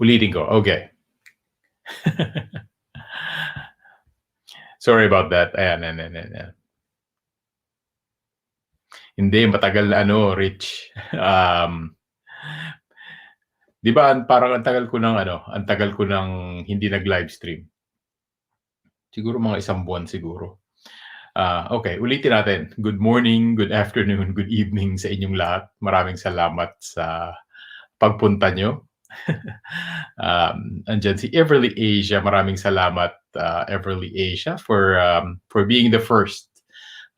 Ulitin ko. Okay. Sorry about that. Ayan. Hindi, matagal na Rich. Di ba parang ang tagal ko ng hindi nag-live stream. Siguro mga isang buwan siguro. Okay, ulitin natin. Good morning, good afternoon, good evening sa inyong lahat. Maraming salamat sa pagpunta nyo. Andyan si Everly Asia. Maraming salamat, Everly Asia, for being the first.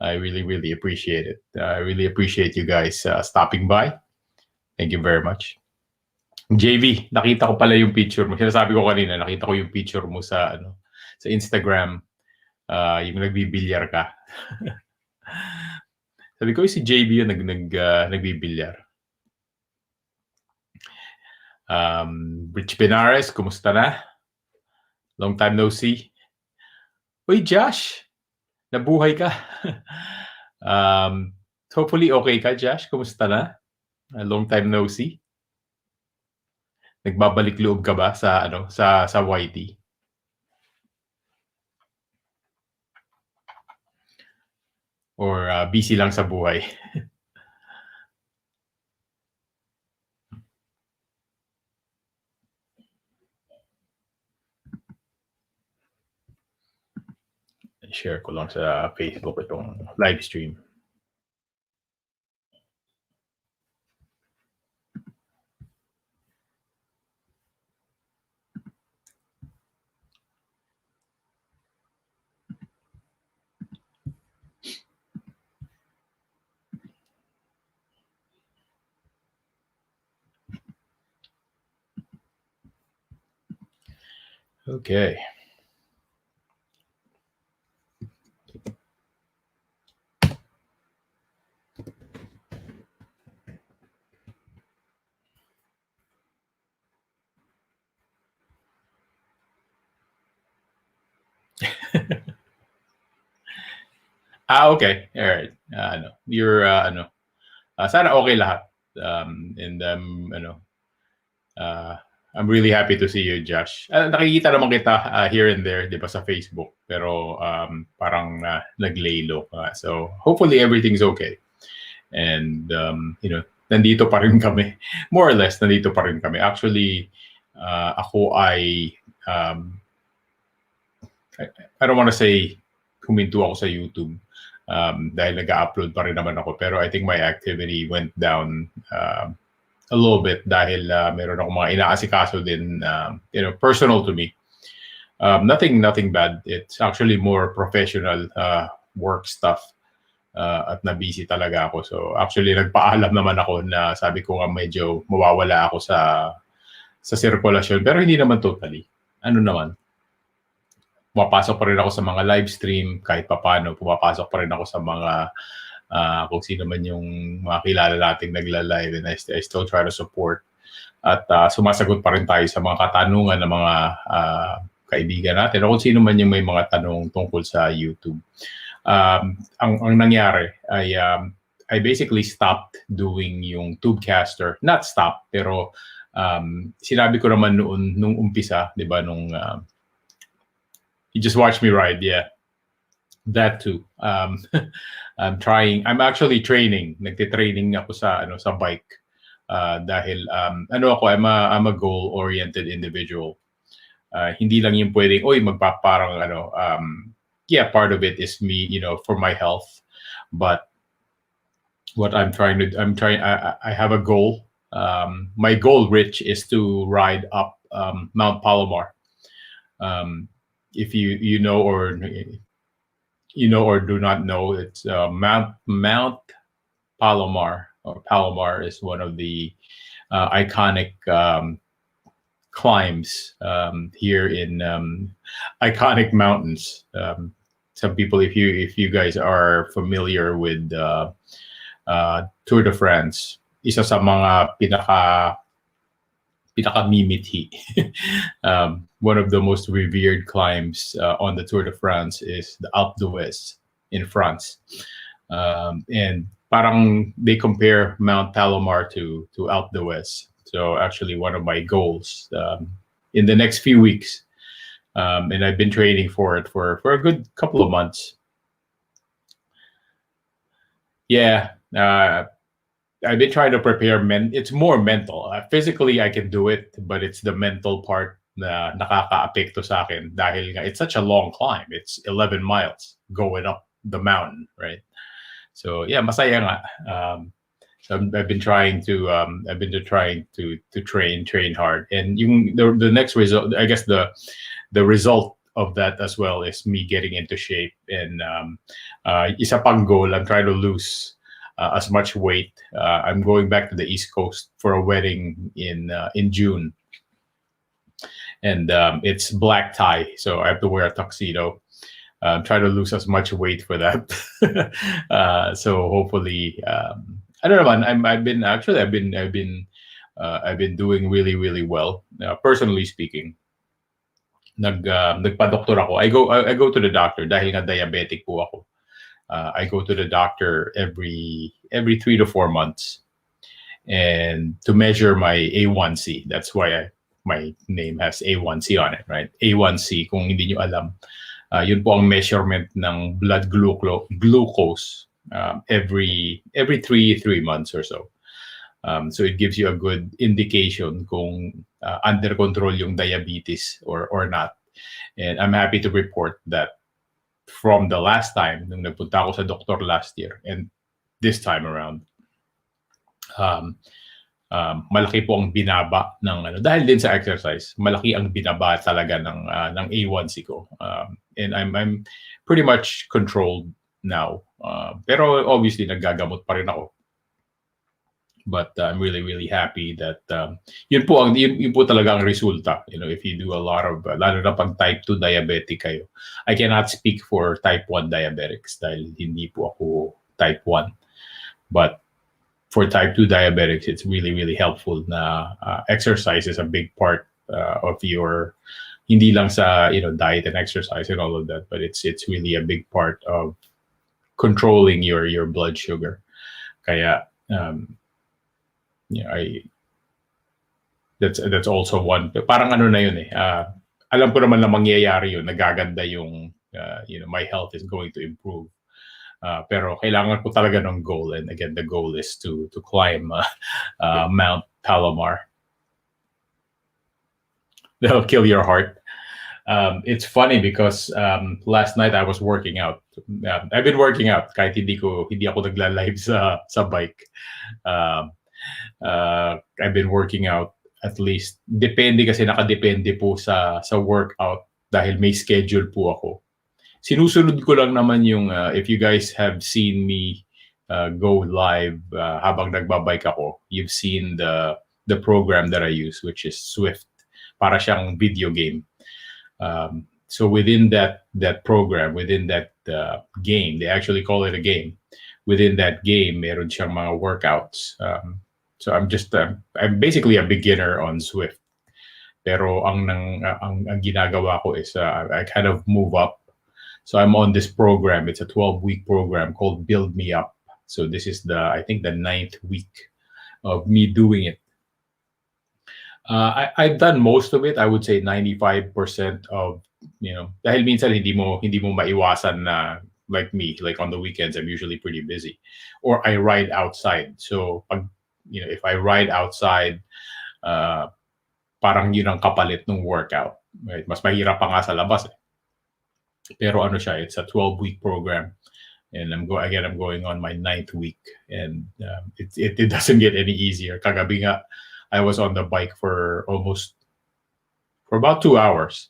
I really appreciate it. I really appreciate you guys stopping by. Thank you very much. JV, nakita ko pala yung picture mo. Sinasabi ko kanina, nakita ko yung picture mo sa sa Instagram. Yung nagbibilyar ka. Sabi ko, si JV yung nagbibilyar. Rich Benares, kumusta na? Long time no see. Uy, Josh, nabuhay ka. Hopefully okay ka, Josh. Kumusta na? Long time no see. Nagbabalik loob ka ba sa sa YT? Or busy lang sa buhay? Share ko lang sa Facebook itong live stream. Okay. Okay. All right. You're sana okay lahat. And I'm really happy to see you, Josh. Nakikita naman kita here and there, 'di ba, sa Facebook, pero parang nag-lay low. So hopefully everything's okay. And nandito pa rin kami. More or less nandito pa rin kami. Actually, ako ay I don't want to say huminto ako sa YouTube dahil nag-upload pa rin naman ako, pero I think my activity went down a little bit dahil meron akong mga inaasikaso din personal to me. Nothing bad. It's actually more professional work stuff at na-busy talaga ako. So actually nagpaalam naman ako na sabi ko nga medyo mawawala ako sa sirkulasyon, pero hindi naman totally. Pumapasok pa rin ako sa mga live stream kahit papaano. Pumapasok pa rin ako sa mga kung sino man yung mga kilala nating nagla-live, and I still try to support. At sumasagot pa rin tayo sa mga katanungan ng mga kaibigan natin o kung sino man yung may mga tanong tungkol sa YouTube. Ang nangyari ay I basically stopped doing yung Tubecaster. Not stop, pero sinabi ko naman noon nung umpisa, 'di ba, nung you just watch me ride, yeah. That too. I'm actually training. Nagte-training ako sa bike. Dahil I'm a goal-oriented individual. Hindi lang yung pwedeng magpaparang yeah, part of it is me, for my health. But what I have a goal. My goal, Rich, is to ride up Mount Palomar. If you know or do not know, it's Mount Palomar, or Palomar is one of the iconic climbs here in iconic mountains. Some people, if you guys are familiar with Tour de France, isa sa mga pinaka-mimithi. One of the most revered climbs on the Tour de France is the Alpe d'Huez in France. And parang they compare Mount Palomar to Alpe d'Huez. So actually, one of my goals in the next few weeks, and I've been training for it for a good couple of months. Yeah, I've been trying to prepare. It's more mental. Physically, I can do it, but it's the mental part na nakaka-apekto sa akin dahil nga it's such a long climb. It's 11 miles going up the mountain, right? So yeah, masaya nga. So I've been trying to train hard, and the next result, I guess the result of that as well is me getting into shape, and isa pang goal, I'm trying to lose as much weight. I'm going back to the East Coast for a wedding in June, and it's black tie, so I have to wear a tuxedo. Try to lose as much weight for that. So hopefully, I don't know, man. I've been doing really really well. Personally speaking, nagpa-doktor ako. I go to the doctor dahil nga diabetic po ako. I go to the doctor every 3 to 4 months, and to measure my A1C. That's why my name has A1C on it, right? A1C, kung hindi nyo alam, yun po ang measurement ng blood glucose every 3 months or so. So it gives you a good indication kung under control yung diabetes or not. And I'm happy to report that from the last time, nung nagpunta ako sa doktor last year, and this time around, malaki po ang binaba ng dahil din sa exercise, malaki ang binaba talaga ng A1C ko. And I'm pretty much controlled now. Pero obviously naggagamot pa rin ako. But I'm really really happy that yun po talaga ang resulta. If you do a lot of lalo na pag type 2 diabetic kayo. I cannot speak for type 1 diabetics dahil hindi po ako type 1. But for type 2 diabetics, it's really really helpful na exercise is a big part of your, hindi lang sa diet and exercise and all of that, but it's really a big part of controlling your blood sugar. Kaya that's also one, parang na yun alam ko naman na mangyayari yun, nagaganda yung my health is going to improve. Pero kailangan ko talaga ng goal, and again the goal is to climb Mount Palomar. That'll kill your heart. It's funny because last night I was working out. I've been working out kahit hindi ako nagla-live sa bike. I've been working out at least, depende kasi nakadepende po sa workout dahil may schedule po ako. Sinusunod ko lang naman yung if you guys have seen me go live habang nagbabike ako, you've seen the program that I use, which is Swift. Para siyang video game. So within that program, within that game, they actually call it a game. Within that game, meron siyang mga workouts. So I'm basically a beginner on Swift. Pero ang ginagawa ko is I kind of move up. So I'm on this program. It's a 12-week program called Build Me Up. So this is I think the 9th week of me doing it. I've done most of it. I would say 95% of, dahil minsan hindi mo maiwasan na, like me, like on the weekends, I'm usually pretty busy. Or I ride outside. So if I ride outside, parang yun ang kapalit ng workout. Right? Mas mahirap pa nga sa labas. Pero it's a 12-week program, and I'm going on my 9th week, and it doesn't get any easier. Kagabi nga, I was on the bike for about 2 hours.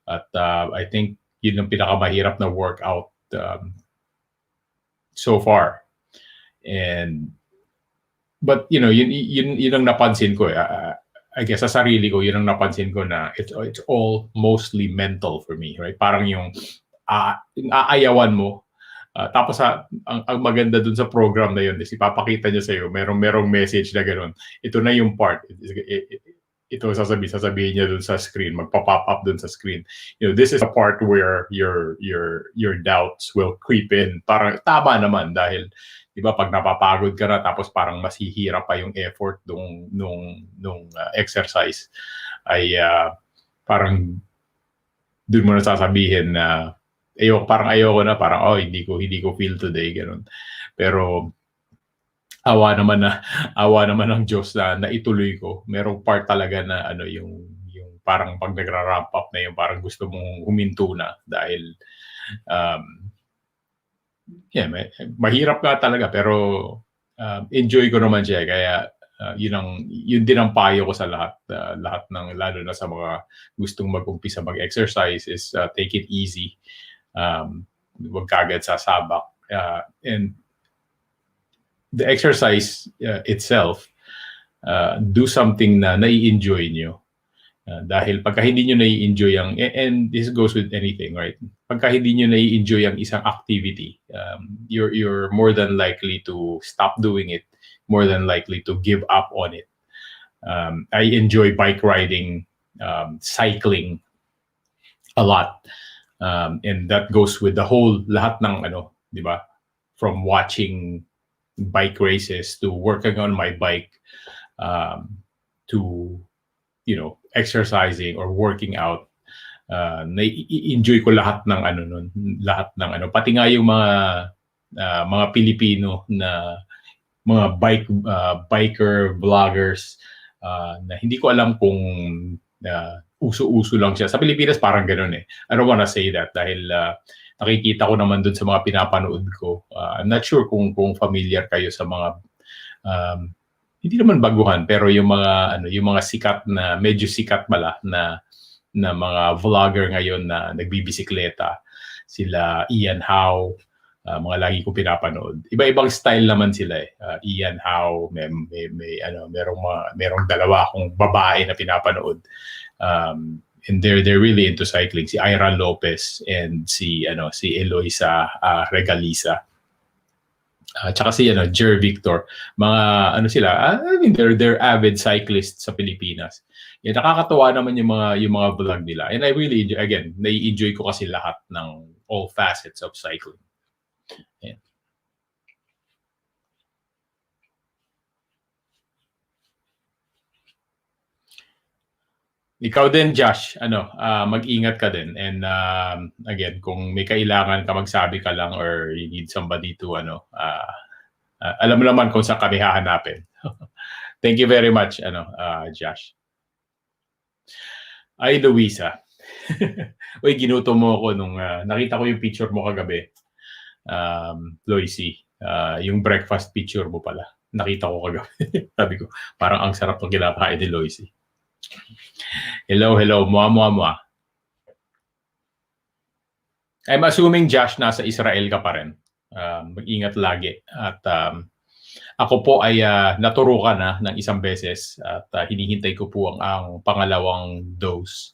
At I think yun ang pinakamahirap na workout so far. But yun ang napansin ko. I guess sa sarili ko, yun ang napansin ko na it's all mostly mental for me, right? Parang yung aayawan mo. Tapos ang maganda dun sa program na yun is ipapakita niya sa'yo, merong message na gano'n. Ito na yung part. Ito sasabihin niya dun sa screen, magpa-pop up dun sa screen. This is a part where your doubts will creep in. Parang tama naman dahil 'di ba pag napapagod ka na tapos parang mas hihirap pa yung effort nung exercise ay parang doon mo na sasabihin na parang ayoko na, parang hindi ko feel today, ganun. Pero awa naman ng Diyos na naituloy ko. Merong part talaga na yung parang pag nagra-ramp up na yung parang gusto mong huminto na dahil um, mahirap nga talaga pero enjoy ko naman siya kaya yun din ang payo ko sa lahat ng lalo na sa mga gustong mag-umpisa mag-exercise is take it easy. Huwag kagad sasabak. And the exercise itself, do something na nai-enjoy nyo. Dahil pagka hindi nyo nai-enjoy and this goes with anything, right? Pagka hindi nyo nai-enjoy ang isang activity, you're more than likely to stop doing it, more than likely to give up on it. I enjoy bike riding, cycling a lot. And that goes with the whole lahat ng di ba? From watching bike races to working on my bike, to exercising or working out. Na-enjoy ko lahat ng lahat ng pati nga yung mga Pilipino na mga biker vloggers na hindi ko alam kung uso-uso lang siya. Sa Pilipinas parang ganoon eh. I don't wanna say that dahil nakikita ko naman dun sa mga pinapanood ko. I'm not sure kung familiar kayo sa mga hindi naman baguhan pero yung mga sikat na medyo sikat pala na mga vlogger ngayon na nagbibisikleta, sila Ian Howe, mga lagi ko pinapanood. Iba-ibang style naman sila eh. Ian Howe, merong dalawa akong babae na pinapanood. And they're really into cycling, si Ira Lopez and si Eloisa Regalisa. Tsaka si Jer Victor, mga sila, I mean they're avid cyclists sa Pilipinas. Nakakatuwa naman yung mga vlog nila. And I really enjoy, again, nai-enjoy ko kasi lahat ng all facets of cycling. Yeah. Ikaw din, Josh, mag-ingat ka din. And again, kung may kailangan ka, magsabi ka lang or you need somebody to alam mo naman kung saan kami hahanapin. Thank you very much, Josh. Ay, Luisa. Uy, ginuto mo ako nung nakita ko yung picture mo kagabi. Loisy, yung breakfast picture mo pala. Nakita ko kagabi. Sabi ko, parang ang sarap ng kinakain ni Loisy. Hello, mua. I'm assuming, Josh, nasa Israel ka pa rin. Mag-ingat lagi. At ako po ay naturukan na ng isang beses at hinihintay ko po ang pangalawang dose.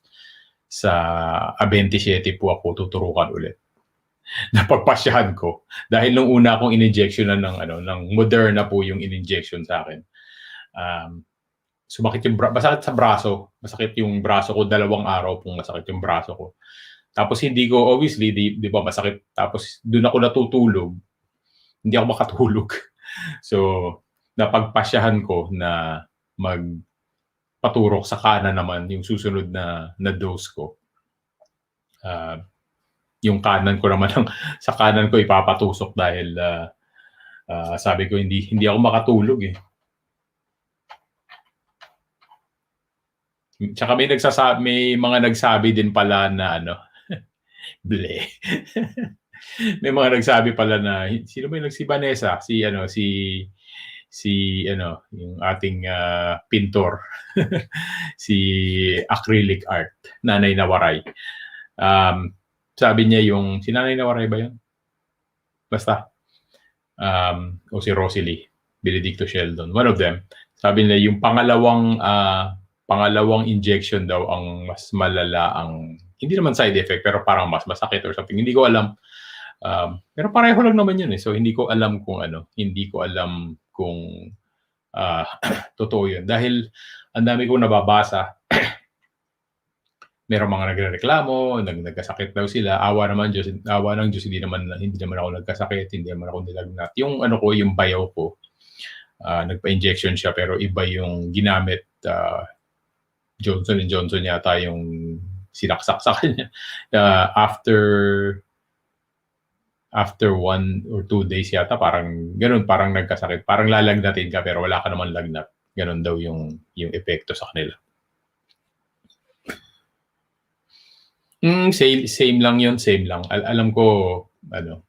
Sa 27 po ako tuturukan ulit. Napagpasyahan ko dahil nung una akong in-injectionan ng Moderna po yung in-injection sa akin. Sumakit masakit sa braso. Masakit yung braso ko, 2 araw pong masakit yung braso ko. Tapos hindi ko, obviously, di ba masakit. Tapos doon ako natutulog. Hindi ako makatulog. So, napagpasyahan ko na magpaturok sa kanan naman yung susunod na dose ko. Yung kanan ko naman, sa kanan ko ipapatusok dahil sabi ko hindi ako makatulog eh. Tsaka may mga nagsabi din pala na ble. May mga nagsabi pala na sino ba yung si Vanessa, yung ating pintor. Si acrylic art, Nanay Nawaray. Sabi niya yung si Nanay Nawaray ba yun? Basta o si Rosalie Benedicto Sheldon, one of them. Sabi nila yung pangalawang injection daw ang mas malala, ang hindi naman side effect pero parang mas masakit or something. Hindi ko alam. Pero pareho lang naman yun eh. So hindi ko alam kung totoo yun. Dahil ang dami kong nababasa Merong mga nagrereklamo, nagkasakit daw sila, awa ng Diyos, hindi naman ako nagkasakit, hindi naman ako nilagnat. Yung ano ko, yung bayaw ko, nagpa-injection siya pero iba yung ginamit, Johnson & Johnson yata yung sinaksak sa kanya. After 1 or 2 days yata, parang ganun, parang nagkasakit. Parang lalagnatin ka pero wala ka naman lagnat. Ganun daw yung epekto sa kanila. Same lang yun, same lang. Alam ko, ano,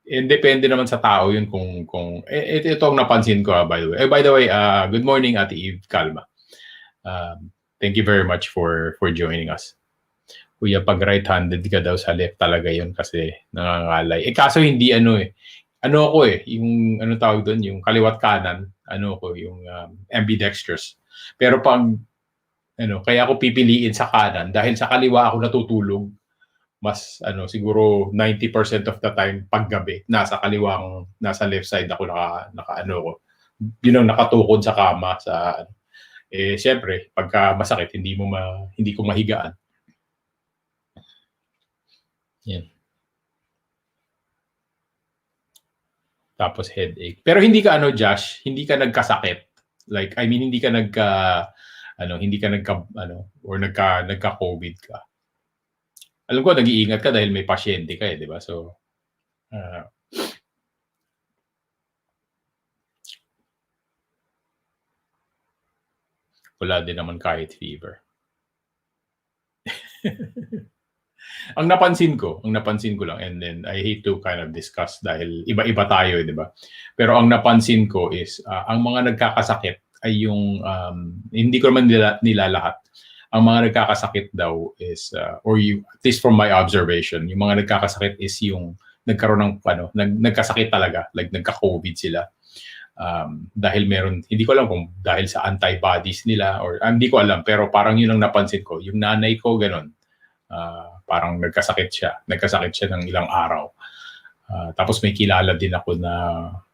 depende naman sa tao yun kung ito ang napansin ko, by the way. By the way, good morning, Ate Eve Calma. Thank you very much for joining us. Kuya, pag right-handed ka daw sa left talaga yun kasi nangangalay. Kaso hindi ano ako yung ano tawag doon, yung kaliwat kanan, yung ambidextrous. Pero pag kaya ako pipiliin sa kanan dahil sa kaliwa ako natutulog. Mas siguro 90% of the time paggabi nasa left side ako naka ko. Yun ang nakatukod sa kama sa syempre pagka masakit hindi ko mahigaan. Yan. Tapos headache. Pero hindi ka Josh, hindi ka nagkasakit. Like I mean hindi ka nagka-COVID ka. Alam ko nag-iingat ka dahil may pasyente ka di ba? So wala din naman kahit fever. ang napansin ko lang, and then I hate to kind of discuss dahil iba-iba tayo, di ba? Pero ang napansin ko is ang mga nagkakasakit ay yung hindi ko naman nilalahat. Ang mga nagkakasakit daw is at least from my observation, yung mga nagkakasakit is yung nagkaroon ng nagkasakit talaga, like nagka-COVID sila. Dahil hindi ko alam kung dahil sa antibodies nila or hindi ko alam, pero parang yun ang napansin ko. Yung nanay ko ganun. Parang nagkasakit siya ng ilang araw. Tapos may kilala din ako na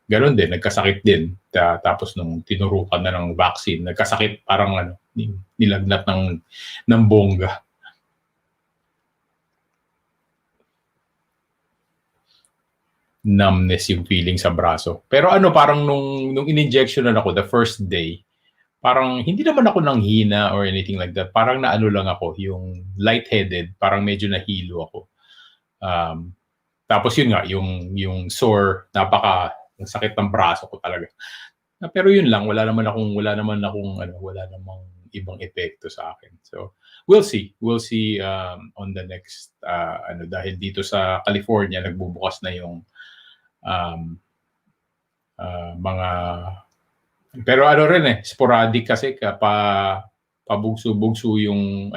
gano'n din, nagkasakit din. Tapos nung tinurukan na ng vaccine, nagkasakit parang nilagnat ng bongga. Numbness yung feeling sa braso. Pero parang nung in-injection na ako the first day, parang hindi naman ako nanghina or anything like that. Parang naano lang ako, yung lightheaded, parang medyo nahilo ako. Tapos yun nga, yung sore, ang sakit ng braso ko talaga. Pero yun lang, wala namang ibang epekto sa akin. So, we'll see on the next dahil dito sa California nagbubukas na yung mga pero rin sporadic kasi pabugso-bugso yung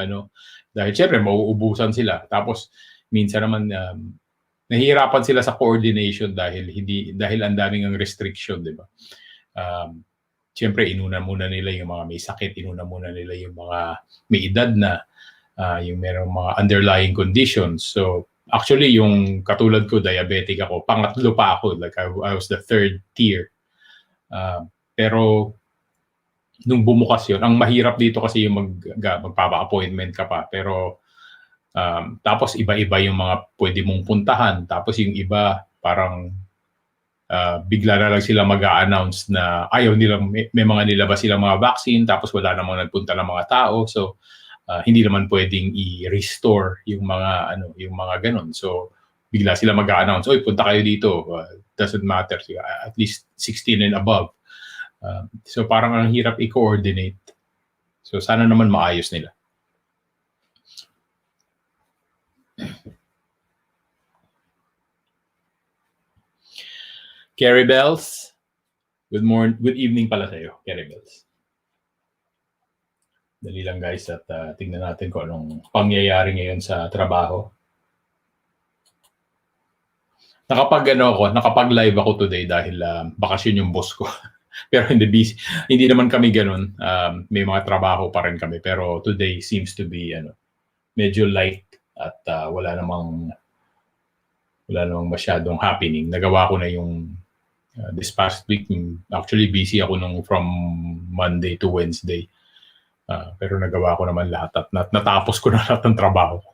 dahil syempre mauubusan sila. Tapos minsan naman nahihirapan sila sa coordination dahil ang daming ang restriction, di ba? Syempre inuna muna nila yung mga may sakit, inuna muna nila yung mga may edad na, yung merong mga underlying conditions. So actually yung katulad ko, diabetic ako, pangatlo pa ako, like I was the third tier. Pero nung bumukas yun, ang mahirap dito kasi yung magpapa-appointment ka pa. Pero tapos iba-iba yung mga pwede mong puntahan. Tapos yung iba parang bigla na lang sila mag-a-announce na ayaw nila, may mga nilabas silang mga vaccine, tapos wala namang nagpunta ng mga tao. So hindi naman pwedeng i-restore yung mga ganun. So bigla sila mag-a-announce, oy, punta kayo dito. Doesn't matter. At least 16 and above. So parang ang hirap i-coordinate. So sana naman maayos nila. Carrie Bells, good evening pala sa'yo, Carrie Bells. Dali lang guys at tingnan natin kung anong pangyayari ngayon sa trabaho. Nakapag-live ako today dahil bakasyon yung boss ko. Pero hindi naman kami ganun. May mga trabaho pa rin kami. Pero today seems to be medyo light at wala namang masyadong happening. Nagawa ko na yung this past week. Actually busy ako from Monday to Wednesday. Pero nagawa ko naman lahat at natapos ko na lahat ng trabaho ko.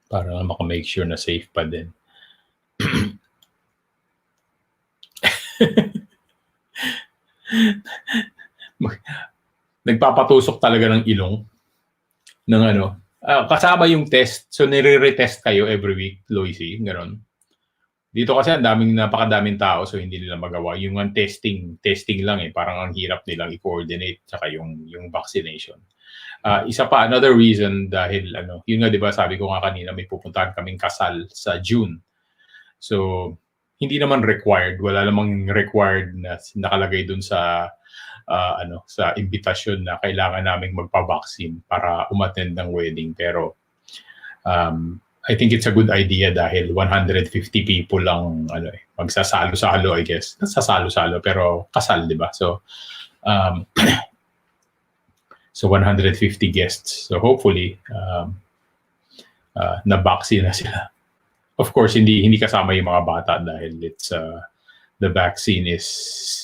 Para maka-make sure na safe pa din. Nagpapatusok talaga ng ilong ng ano. Kasama yung test. So, nire-retest kayo every week, Loisy. Ganon. Dito kasi napakadaming tao so hindi nila magawa. Yung testing lang eh. Parang ang hirap nilang i-coordinate saka yung vaccination. Isa pa, another reason dahil yun nga 'di ba sabi ko nga kanina may pupuntahan kaming kasal sa June. So, hindi naman required, wala namang required na nakalagay dun sa sa invitation na kailangan naming magpa-vaccine para umattend ng wedding. Pero I think it's a good idea dahil 150 people lang magsasalo-salo, I guess. Sasalo-salo pero kasal, 'di ba? So so 150 guests. So hopefully na-vaccine na sila. Of course, hindi kasama yung mga bata dahil it's the vaccine is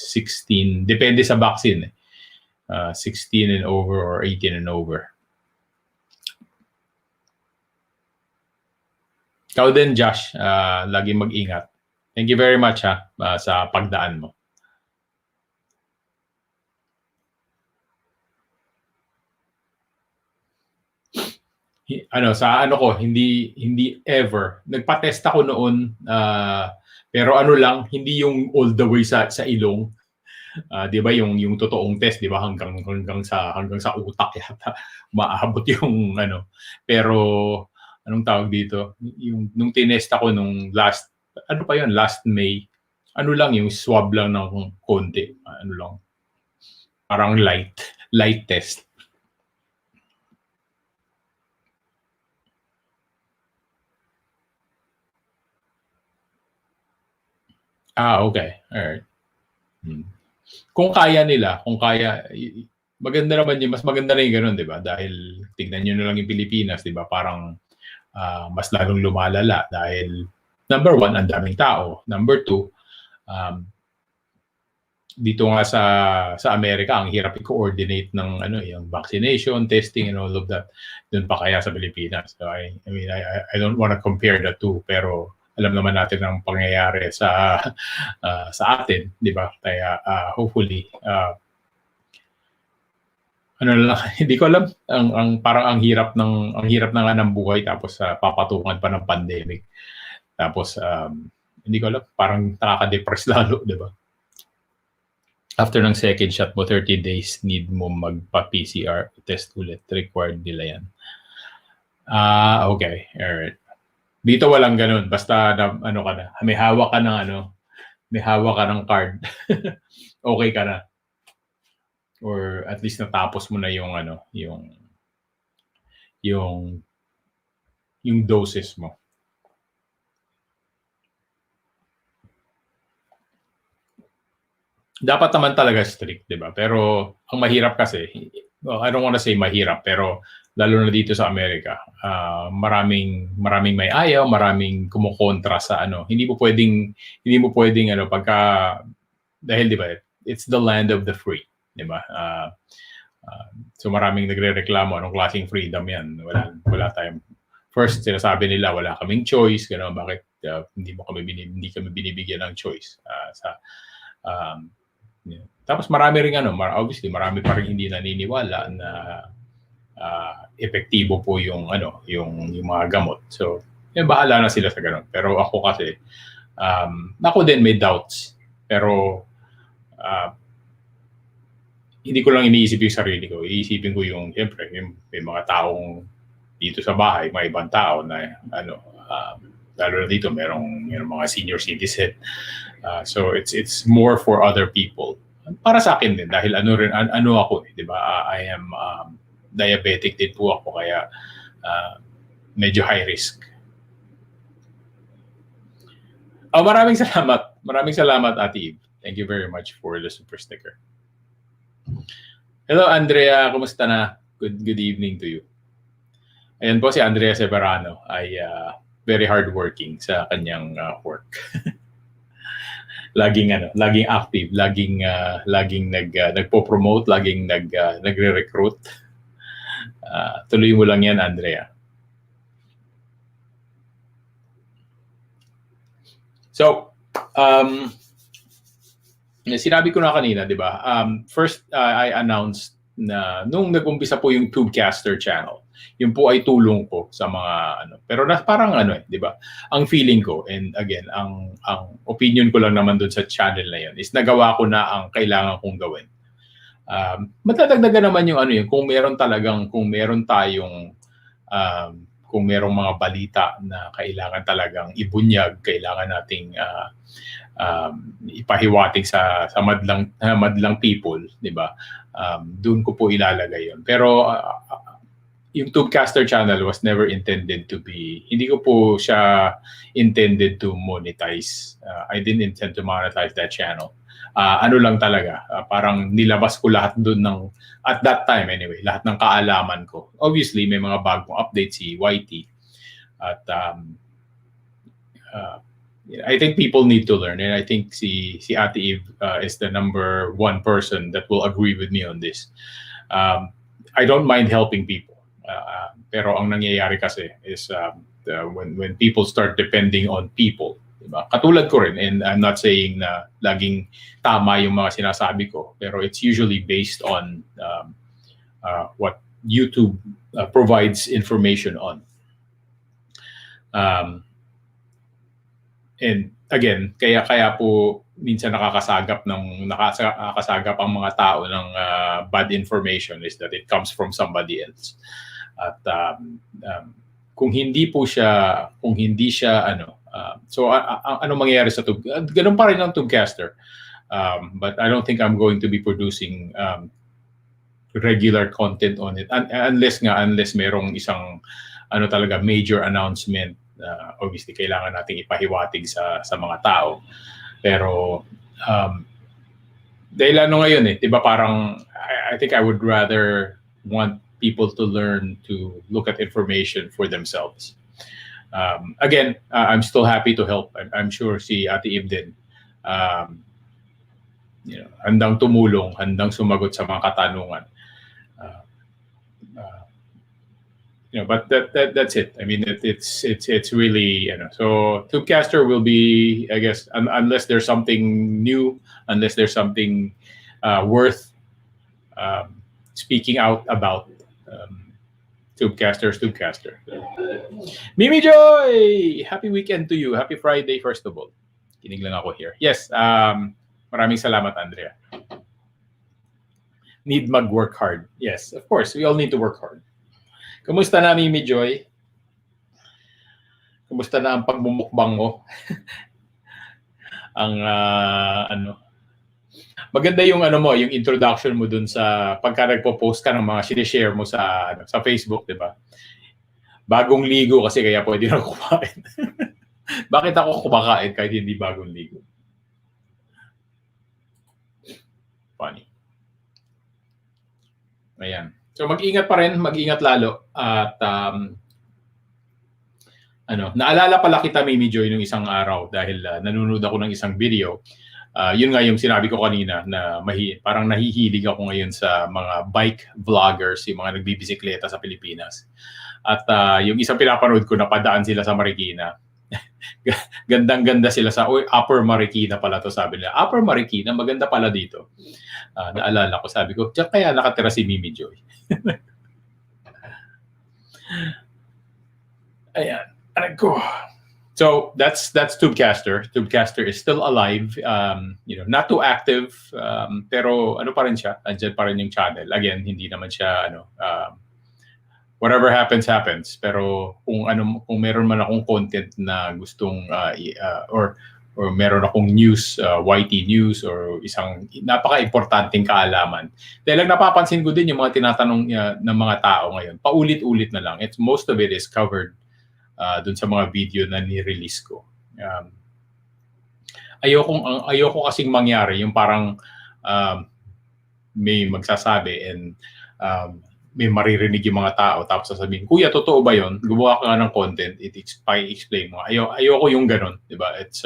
16. Depende sa vaccine. 16 and over or 18 and over. Ikaw din, Josh, lagi mag-ingat. Thank you very much sa pagdaan mo. Hindi ever. Nagpa-test ako noon, pero lang, hindi yung all the way sa ilong. 'Di ba yung totoong test, 'di ba hanggang sa utak yata maabot yung Pero anong tawag dito? Yung nung tinest ako nung last May. Lang yung swab lang ng konti. Lang. Parang light test. Okay. Alright. Kung kaya, maganda naman mas maganda na yung ganun, di ba? Dahil tignan nyo na lang yung Pilipinas, di ba? Parang mas lalong lumalala dahil number one, ang daming tao. Number two, dito nga sa Amerika, ang hirap i-coordinate ng yung vaccination, testing, and all of that. Doon pa kaya sa Pilipinas. So I don't want to compare the two, pero alam naman natin ang pangyayari sa atin, di ba? Kaya hopefully hindi ko alam parang ang hirap ng buhay tapos papatungan pa ng pandemic. Tapos hindi ko alam, parang nakaka-depress lalo, di ba? After ng second shot mo, 30 days need mo magpa-PCR test ulit. Required nila yan. Okay. Alright. Dito walang ganun. Basta ka na. May hawak ka ng card. Okay ka na. Or at least natapos mo na yung doses mo. Dapat naman talaga strict, di ba? Pero ang mahirap kasi, I don't want to say mahirap, pero lalo na dito sa Amerika, maraming may ayaw, maraming kumukontra sa Hindi mo pwedeng pagka dahil di ba, it's the land of the free, di ba? So maraming nagrereklamo anong klaseng freedom 'yan. Wala tayong first sinasabi nila wala kaming choice, bakit hindi kami binibigyan ng choice Tapos marami ring obviously marami pa rin hindi naniniwala na epektibo po yung mga gamot. So, bahala na sila sa ganun. Pero ako kasi ako din may doubts. Pero hindi ko lang iniisip yung sarili ko. Iisipin ko siyempre, may mga taong dito sa bahay, mga ibang tao na lalo na dito merong mga senior citizen. So it's more for other people. Para sa akin din dahil ako, 'di ba? I am diabetic din po ako kaya medyo high risk. Maraming salamat. Maraming salamat, Ate Eve. Thank you very much for the super sticker. Hello, Andrea. Kumusta na? Good evening to you. Ayan po si Andrea Severano ay very hardworking sa kanyang work. laging active, laging nagpo-promote, laging nagre-recruit. Tuloy mo lang yan, Andrea. So, sinabi ko na kanina, di ba? First, I announced na nung nag-umpisa po yung Tubecaster channel, yun po ay tulong ko sa mga pero parang di ba? Ang feeling ko, and again, ang opinion ko lang naman doon sa channel na yun is nagawa ko na ang kailangan kong gawin. Matadagdagan naman yung kung meron tayong kung merong mga balita na kailangan talagang ibunyag, kailangan nating ipahiwatig sa madlang people, di ba? Doon ko po ilalagay yun. Pero yung Tubecaster channel was never intended to be, hindi ko po siya intended to monetize. I didn't intend to monetize that channel. Ano lang talaga, parang nilabas ko lahat doon at that time anyway, lahat ng kaalaman ko. Obviously, may mga bagong update si YT. At I think people need to learn, and I think si Ate Eve is the number one person that will agree with me on this. I don't mind helping people, pero ang nangyayari kasi is when people start depending on people, diba? Katulad ko rin, and I'm not saying na laging tama yung mga sinasabi ko, pero it's usually based on what YouTube provides information on. And again, kaya po minsan nakakasagap ang mga tao ng bad information is that it comes from somebody else. At kung hindi siya so ano mangyayari sa Tube? Ganun pa rin ang Tubecaster. But I don't think I'm going to be producing regular content on it unless merong isang talaga major announcement. Obviously kailangan nating ipahiwatig sa mga tao. Pero dahil ngayon 'di ba, parang I think I would rather want people to learn to look at information for themselves. Again, I'm still happy to help. I'm sure si Ate Eve din. Handang tumulong, handang sumagot sa mga katanungan. But that's it. I mean, it's really So Tubecaster will be, I guess, unless there's something new, unless there's something worth speaking out about. Tubecaster. Mimi Joy, happy weekend to you. Happy Friday, first of all. Kinig lang ako here. Yes, maraming salamat, Andrea. Need mag-work hard. Yes, of course, we all need to work hard. Kumusta na, Mimi Joy? Kumusta na ang pagmumukbang mo? Maganda yung yung introduction mo dun sa pagka nagpo-post ka ng mga sinishare mo sa Facebook, 'di ba? Bagong ligo kasi kaya pwede na kumain. Bakit ako kumakain kahit hindi bagong ligo? Funny. Ayan. So mag-ingat pa rin, mag-ingat lalo. At naalala pala kita, Mimi Joy, nung isang araw dahil nanonood ako ng isang video. Yun nga yung sinabi ko kanina na parang nahihilig ako ngayon sa mga bike vloggers, yung mga nagbibisikleta sa Pilipinas. At yung isang pinapanood ko, napadaan sila sa Marikina. Gandang-ganda sila sa Upper Marikina pala to, sabi nila. Upper Marikina, maganda pala dito. Naalala ko, sabi ko, diyan kaya nakatira si Mimi Joy. Ayan. Aray ko. So that's Tubecaster. Tubecaster is still alive. Not too active, pero pa rin siya. Andiyan pa rin yung channel. Again, hindi naman siya whatever happens. Pero kung meron man akong content na gustong or meron akong news, YT news, or isang napaka-importanting kaalaman. Dahil lang napapansin ko din yung mga tinatanong ng mga tao ngayon. Paulit-ulit na lang. Most of it is covered dun sa mga video na ni-release ko. Ayoko kasing mangyari yung parang may magsasabi and may maririnig yung mga tao tapos sasabihin, kuya, totoo ba yun? Gumawa ka ng content, i-explain mo. Ayoko yung ganun, di ba? It's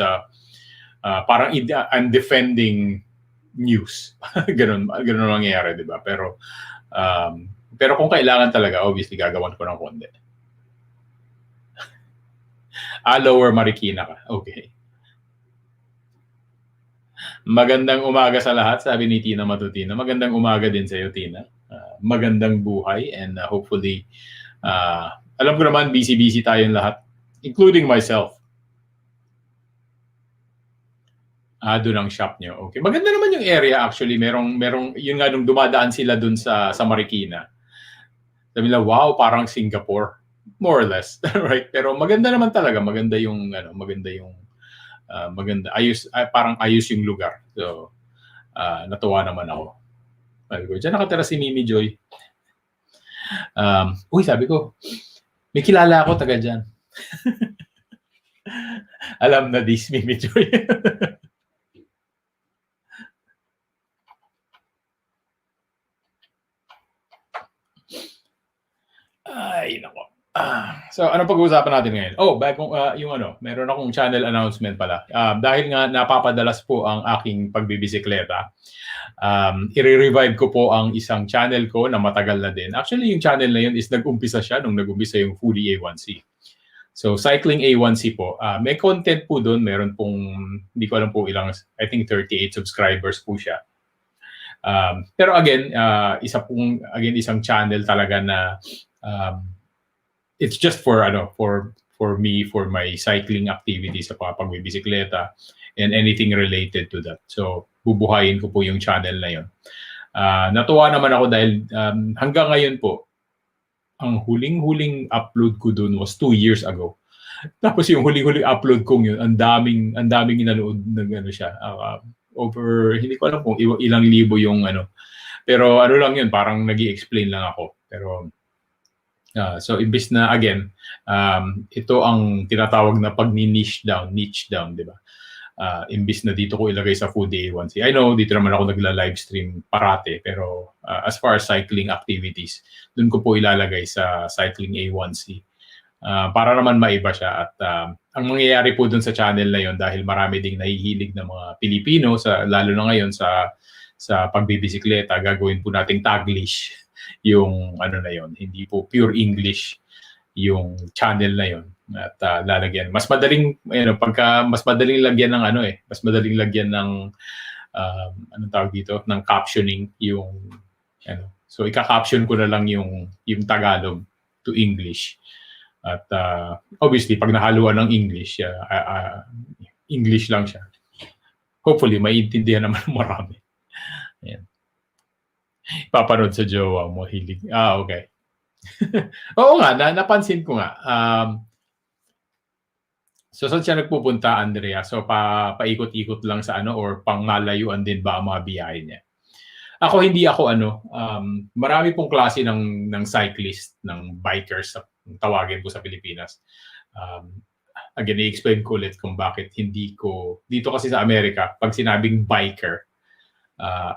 parang I'm defending news. Ganun mangyayari, di ba? Pero kung kailangan talaga, obviously gagawan ko ng konti. Lower Marikina ka. Okay. Magandang umaga sa lahat, sabi ni Tina Matutina. Magandang umaga din sa iyo, Tina. Magandang buhay and hopefully, alam ko naman busy-busy tayong lahat, including myself. Doon ang shop nyo. Okay. Maganda naman yung area actually. Merong yun nga nung dumadaan sila doon sa Marikina. Sabi nila, wow, parang Singapore. More or less. Right? Pero maganda naman talaga. Maganda yung parang ayos yung lugar. So, natuwa naman ako. Sabi ko, dyan nakatira si Mimi Joy. Sabi ko, may kilala ako taga dyan. Alam na this, Mimi Joy. Ay, nako. So, ano pag-uusapan natin ngayon? Meron akong channel announcement pala. Dahil nga napapadalas po ang aking pagbibisikleta, i-revive ko po ang isang channel ko na matagal na din. Actually, yung channel na yun is nag-umpisa siya nung nag-umpisa yung Foodie A1C. So, Cycling A1C po. May content po doon. Meron pong, hindi ko alam po ilang, I think 38 subscribers po siya. Pero again, isang channel talaga na it's just for me, for my cycling activities sa pagbibisikleta and anything related to that. So, bubuhayin ko po yung channel na yun. Natuwa naman ako dahil hanggang ngayon po, ang huling-huling upload ko dun was 2 years ago. Tapos yung huling-huling upload kong yun, ang daming inanood ng siya. Over, hindi ko alam kung ilang libo yung Pero lang yun, parang nag-i-explain lang ako. Pero so imbis na again, ito ang tinatawag na pag-niche down, di ba? Imbis na dito ko ilagay sa Foodie A1C. I know, dito naman ako nagla-livestream parate, pero as far as cycling activities, dun ko po ilalagay sa Cycling A1C. Para naman maiba siya. At ang mangyayari po dun sa channel na yon, dahil marami ding nahihilig na mga Pilipino, lalo na ngayon sa pagbibisikleta, gagawin po nating Taglish yung na yon, hindi po pure English yung channel na yon. At lalagyan mas madaling mas madaling lagyan ng mas madaling lagyan ng anong tawag dito, ng captioning yung so ika-caption ko na lang yung Tagalog to English. At obviously pag nahaluan ng English, English lang siya. Hopefully maiintindihan naman marami. Ayan. Papanood sa jowa mo, hilig. Okay. Oo nga, napansin ko nga. So saan siya nagpupunta, Andrea? So paikot-ikot lang sa or pangmalayuan din ba ang mga biyahe niya? Ako hindi ako marami pong klase ng cyclist, ng bikers, tawagin ko sa Pilipinas. Again, i-explain ko ulit kung bakit hindi ko, dito kasi sa Amerika, pag sinabing biker,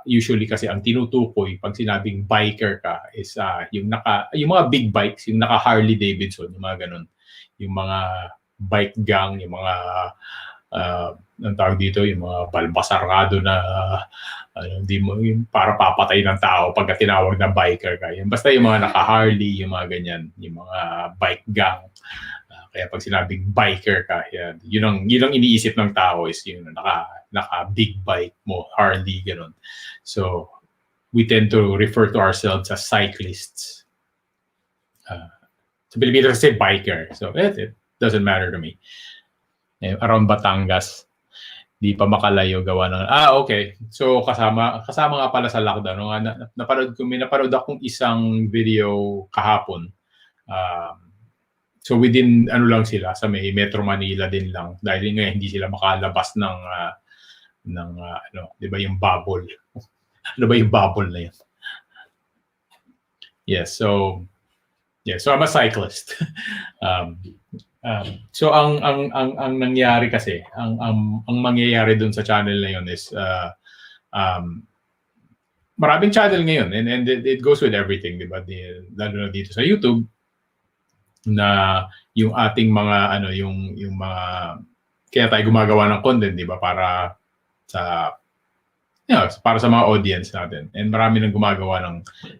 usually kasi ang tinutukoy pag sinabing biker ka is yung mga big bikes, yung naka Harley Davidson, yung mga ganun, yung mga bike gang, yung mga ang tawag dito, yung mga balbasarado na hindi mo para papatay ng tao pagka tinawag na biker ka. Yung basta yung mga naka Harley, yung mga ganyan, yung mga bike gang. Kaya pag sinabing biker ka, yun ang iniisip ng tao is yung naka big bike mo, Harley, gano'n. So, we tend to refer to ourselves as cyclists. Sa Pilipinas kasi biker. So, it doesn't matter to me. Around Batangas, di pa makalayo gawa ng... okay. So, kasama nga pala sa lockdown. May napanood akong isang video kahapon. So within lang sila sa may Metro Manila din lang dahil nga hindi sila makalabas ng 'di ba yung bubble. Ano ba yung bubble na 'yan? Yes, so I'm a cyclist. So ang nangyari kasi, ang mangyayari doon sa channel na 'yon is maraming channel ngayon and it goes with everything, 'di ba? Lalo na dito sa YouTube, na yung ating mga yung mga kaya tayo gumagawa ng content, di ba? Para sa para sa mga audience natin. And marami nang gumagawa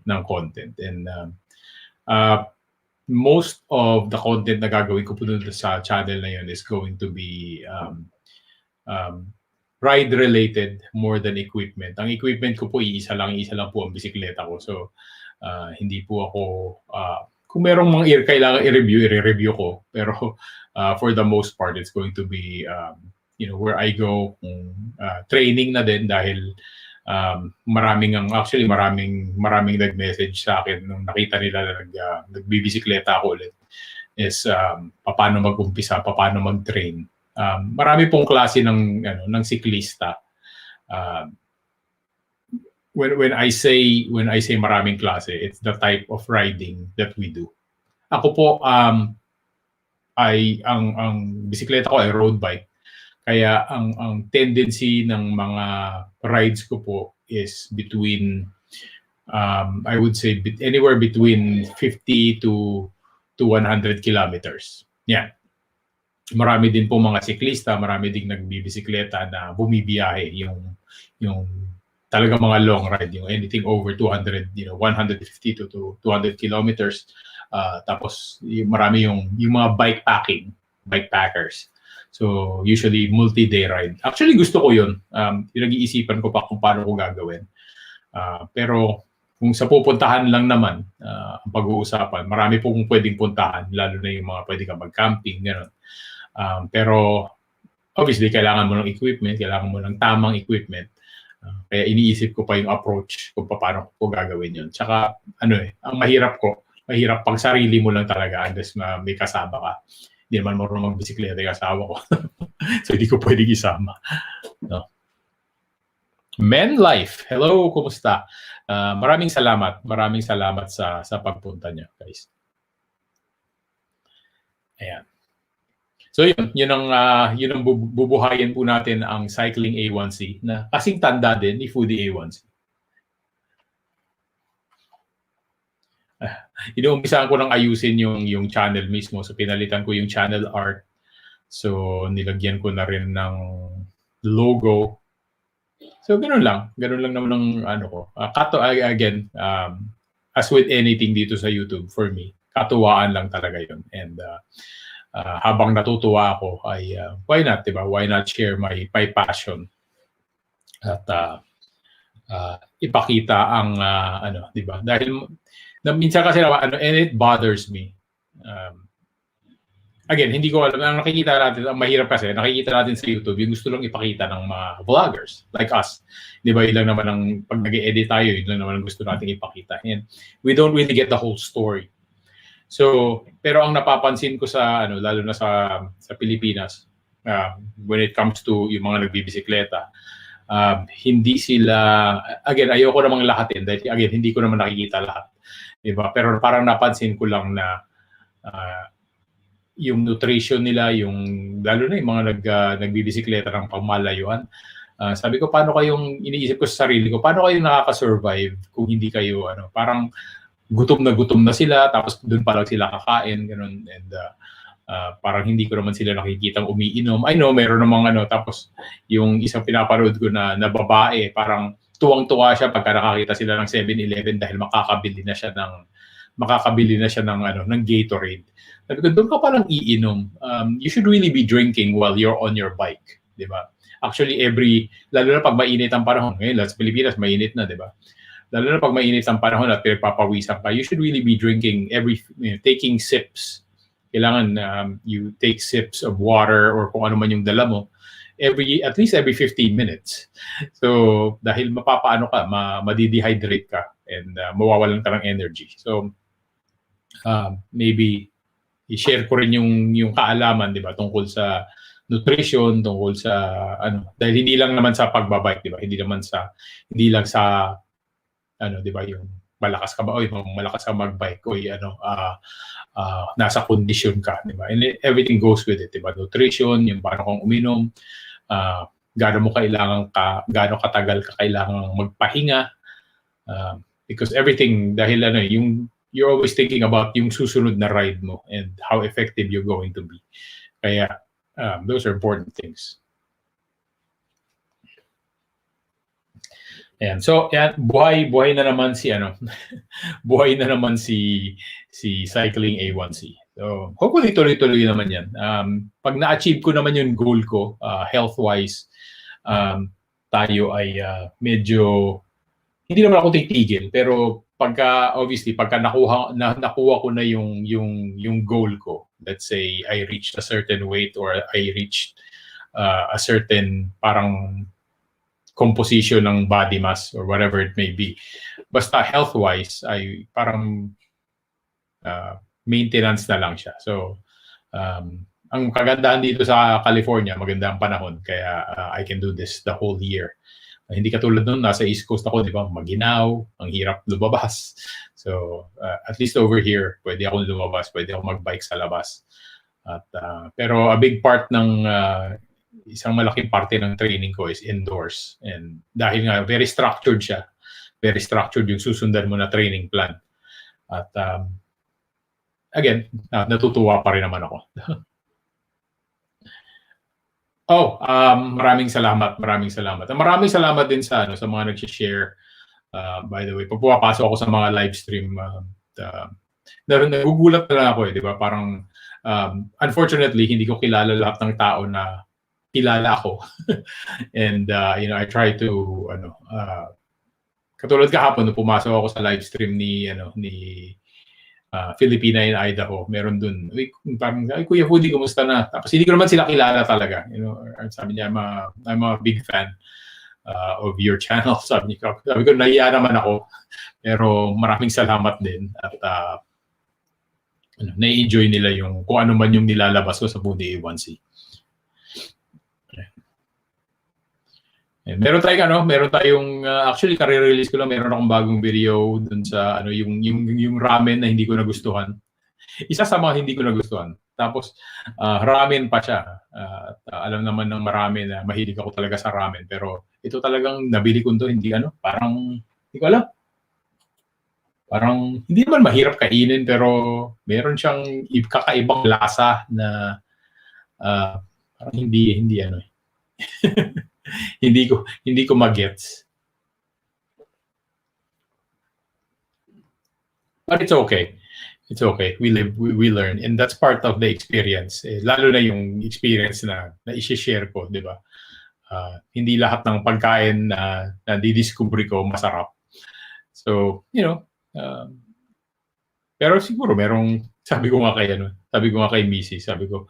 ng content. And most of the content na gagawin ko po dun sa channel na yun is going to be ride-related more than equipment. Ang equipment ko po, isa lang po ang bisikleta ko. So, hindi po ako, kung merong mga kailangan i-review ko. Pero for the most part, it's going to be, where I go, training na din dahil maraming nag-message sa akin nung nakita nila na nagbibisikleta ako ulit is paano mag-umpisa, paano mag-train. Marami pong klase ng siklista. When I say maraming klase, it's the type of riding that we do. Ako po ang bisikleta ko ay road bike. Kaya ang tendency ng mga rides ko po is between I would say anywhere between 50 to 100 kilometers. Yeah. Marami din po mga siklista, marami ding nagbibisikleta na bumibiyahe yung talaga mga long ride, yung anything over 200, 150 to 200 kilometers. Tapos marami yung mga bikepackers. So, usually, multi-day ride. Actually, gusto ko yun. Pinag-iisipan ko pa kung paano ko gagawin. Pero, kung sa pupuntahan lang naman, ang pag-uusapan, marami pong pwedeng puntahan, lalo na yung mga pwede ka mag-camping, gano'n. Pero, obviously, kailangan mo ng equipment, kailangan mo ng tamang equipment. Kaya iniisip ko pa yung approach kung paano ko gagawin yun. Tsaka, ang mahirap pag sarili mo lang talaga unless may kasama ka. Hindi naman marunong magbisikleta yung asawa ko. So, hindi ko pwedeng isama. No? Men Life. Hello, kumusta? Maraming salamat. Maraming salamat sa pagpunta niyo, guys. Ayan. So, yun ang bubuhayin po natin ang Cycling A1C na kasing tanda din ni Foodie A1C. Inuumpisahan ko nang ayusin yung channel mismo. So, pinalitan ko yung channel art. So, nilagyan ko na rin ng logo. So, ganun lang. Ganun lang naman ang ko. Again, as with anything dito sa YouTube, for me, katuwaan lang talaga yun. And habang natutuwa ako, ay why not, diba? Why not share my passion? At ipakita ang, diba? Dahil minsan kasi and it bothers me. Again, hindi ko alam. Ang nakikita natin, ang mahirap kasi, nakikita natin sa YouTube, yung gusto lang ipakita ng mga vloggers like us. Di ba, yun lang naman ang, pag nag-edit tayo, yun lang naman ang gusto natin ipakita. And we don't really get the whole story. So, pero ang napapansin ko sa, lalo na sa Pilipinas, when it comes to yung mga nagbibisikleta, hindi sila, again, ayoko namang lahatin, dahil again, hindi ko naman nakikita lahat. Diba? Pero parang napansin ko lang na yung nutrition nila, lalo na yung mga nagbibisikleta ng pamalayuan. Sabi ko, paano kayong, iniisip ko sa sarili ko, paano kayo nakaka-survive kung hindi kayo, parang gutom na sila, tapos doon pa lang sila kakain, ganun. And parang hindi ko naman sila nakikitang umiinom. I know, meron namang tapos yung isang pinapanood ko na babae, parang tuwang-tuwa siya pagka nakakita sila ng 7-Eleven dahil makakabili na siya ng Gatorade. Sabi ko, doon ka palang iinom. You should really be drinking while you're on your bike, di ba? Actually, lalo na pag mainit ang panahon, ngayon, sa Pilipinas, mainit na, di ba? Lalo na pag mainit ang panahon at pinagpapawisan ka, you should really be drinking taking sips. Kailangan you take sips of water or kung ano man yung dala mo, at least every 15 minutes. So, dahil mapapaano ka, madidehydrate ka and mawawalan ka ng energy. So, maybe i-share ko rin yung kaalaman, di ba, tungkol sa nutrition, tungkol sa dahil hindi lang naman sa pagbabike, di ba? Hindi lang sa di ba, yung malakas ka magbike o nasa condition ka, di ba? And everything goes with it, di ba? Nutrition, yung paano kang uminom, gaano katagal ka kailangang magpahinga, because everything, dahil you're always thinking about yung susunod na ride mo and how effective you're going to be. Kaya Those are important things. Ayan. So, yan, buhay na naman si buhay na naman si Cycling A1C. So, hopefully tuloy-tuloy naman 'yan. Pag na-achieve ko naman yung goal ko, health-wise, tayo ay medyo hindi naman ako titigil, pero obviously pagka nakuha ko na yung goal ko, let's say I reached a certain weight or I reached a certain parang composition ng body mass or whatever it may be. Basta health-wise, ay parang maintenance na lang siya. So, ang kagandahan dito sa California, maganda ang panahon, kaya I can do this the whole year. Hindi katulad nun, nasa East Coast ako, di ba, maginaw, ang hirap lumabas. So, at least over here, pwede ako lumabas, pwede ako mag-bike sa labas. Pero a big part ng isang malaking parte ng training ko is indoors. And dahil nga very structured siya, very structured yung susundan mo na training plan. At again, natutuwa pa rin naman ako. Maraming salamat. Maraming salamat din sa mga nag-share. By the way, pag pumapasok ako sa mga live stream, nagugulat na lang ako, di ba? Parang unfortunately, hindi ko kilala lahat ng tao na kilala ako. And I try to katulad kahapon nung pumasok ako sa live stream ni Filipina in Idaho, meron dun, parang, Kuya Hudi, kumusta na? Tapos hindi ko naman sila kilala talaga. Sabi niya, I'm a big fan of your channel. Sabi ko, nahiya naman ako. Pero maraming salamat din. At na-enjoy nila yung kung ano man yung nilalabas ko sa Budi A1C. Meron tayong actually kare-release ko lang, meron akong bagong video dun sa yung ramen na hindi ko nagustuhan. Isa sa mga hindi ko nagustuhan. Tapos ramen pa siya. Alam naman ng marami na mahilig ako talaga sa ramen, pero ito talagang nabili ko to, parang hindi ko alam. Parang hindi naman mahirap kainin, pero meron siyang kakaibang lasa na parang hindi hindi ko magets. But it's okay. It's okay. We learn, and that's part of the experience. Lalo na yung experience na i-share ko, di ba? Hindi lahat ng pagkain na didiscover ko masarap. So, pero siguro sabi ko nga kay Missy, sabi ko,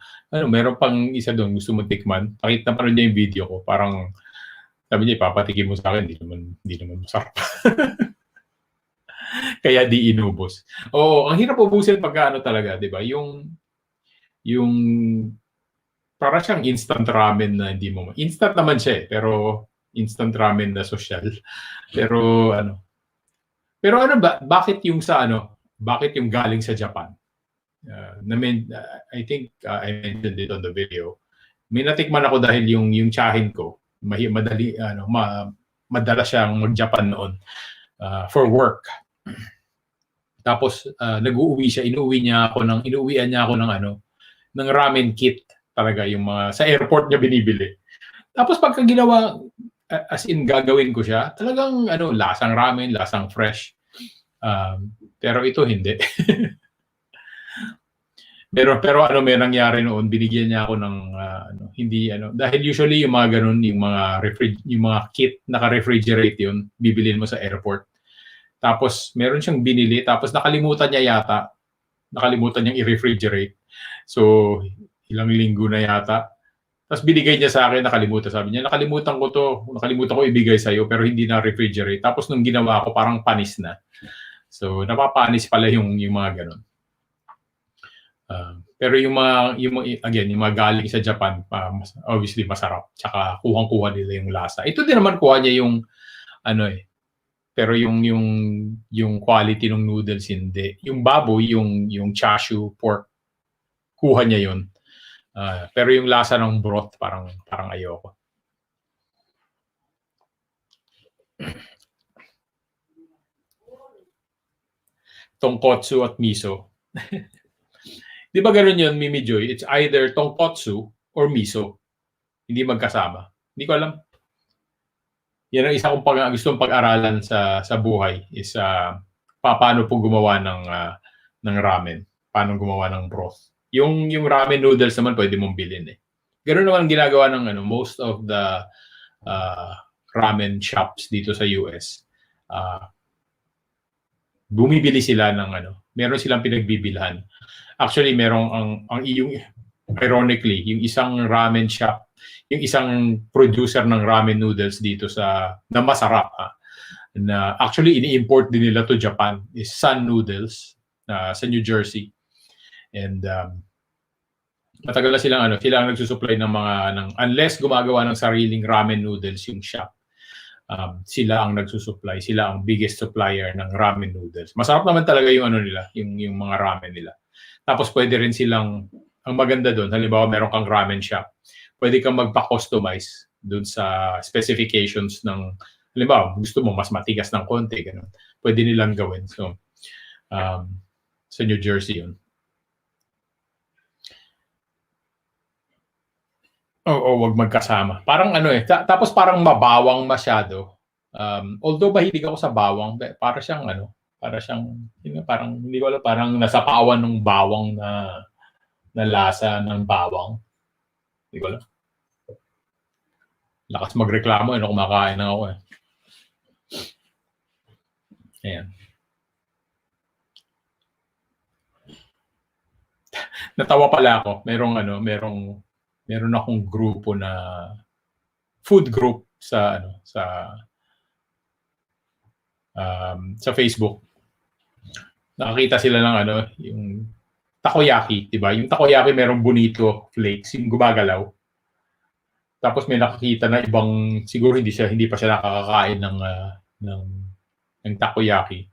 meron pang isa doon, gusto mo tikman? Pakita pa rin niya yung video ko, parang sabi niya, ipapatikim mo sa akin, hindi naman masarap. Kaya di inubos. Oo, ang hirap ubusin pagka talaga, di ba? Yung para siyang instant ramen na hindi mo, instant naman siya pero instant ramen na social. Pero bakit yung bakit yung galing sa Japan? I think I mentioned it on the video. May natikman ako dahil yung tiyahin ko, madala siyang mag-Japan noon for work. Tapos inuuwian niya ako ng ramen kit talaga, yung mga sa airport niya binibili. Tapos pagka ginawa, as in gagawin ko siya, talagang lasang ramen, lasang fresh. Pero ito hindi. pero may nangyari noon, binigyan niya ako ng dahil usually yung mga ganun, yung mga kit naka-refrigerate yun, bibilin mo sa airport. Tapos meron siyang binili, tapos nakalimutan niyang i-refrigerate. So ilang linggo na yata. Tapos binigay niya sa akin, sabi niya, nakalimutan ko ibigay sa'yo, pero hindi na refrigerate. Tapos nung ginawa ko, parang panis na. So napapanis pala yung mga ganun. Pero yung mga galing sa Japan, obviously masarap. Tsaka kuhang-kuha nila yung lasa. Ito din naman kuha niya yung pero yung quality ng noodles hindi. Yung baboy, yung chashu pork, kuha niya yun. Pero yung lasa ng broth parang ayoko. Tonkotsu at miso. Di ba gano'n yun, Mimi Joy? It's either tonkotsu or miso. Hindi magkasama. Hindi ko alam. Yan ang isa kong gustong pag-aralan sa buhay is paano po gumawa ng ramen. Paano gumawa ng broth. Yung ramen noodles naman pwede mong bilhin eh. Ganoon naman ang ginagawa ng most of the ramen shops dito sa US. Bumibili sila ng meron silang pinagbibilhan. Actually, merong yung ironically, yung isang ramen shop, yung isang producer ng ramen noodles dito na masarap na actually ini-import din nila to Japan is Sun Noodles sa New Jersey. And matagal na silang sila ang nagsusupply ng unless gumagawa ng sariling ramen noodles yung shop. Sila ang nagsusupply, sila ang biggest supplier ng ramen noodles. Masarap naman talaga yung nila, yung mga ramen nila. Tapos pwede rin silang, ang maganda doon, halimbawa meron kang ramen shop, pwede kang magpa-customize doon sa specifications ng, halimbawa gusto mo mas matigas ng konti, ganun. Pwede nilang gawin. So, sa New Jersey yun. Oo, wag magkasama. Parang tapos parang mabawang masyado. Although mahilig ako sa bawang, para siyang parang hindi ko alam, parang nasapawan ng bawang na lasa ng bawang. Hindi ko alam. Lakas magreklamo, kumakain na ako eh. Ayan. Natawa pala ako. Meron akong grupo na food group sa Facebook. Nakakita sila ng yung takoyaki, 'di ba? Yung takoyaki merong bonito flakes, yung gumagalaw. Tapos may nakakita na ibang siguro hindi pa siya nakakakain ng takoyaki.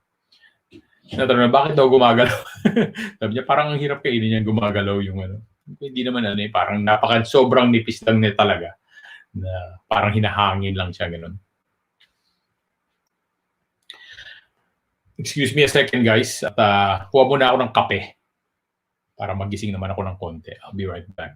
Tinatanong na bakit daw gumagalaw? Sabi niya parang ang hirap kainin niyan gumagalaw yung Hindi naman parang sobrang nipis lang niya talaga na parang hinahangin lang siya ganun. Excuse me a second guys at kuha muna ako ng kape para magising naman ako ng konti. I'll be right back.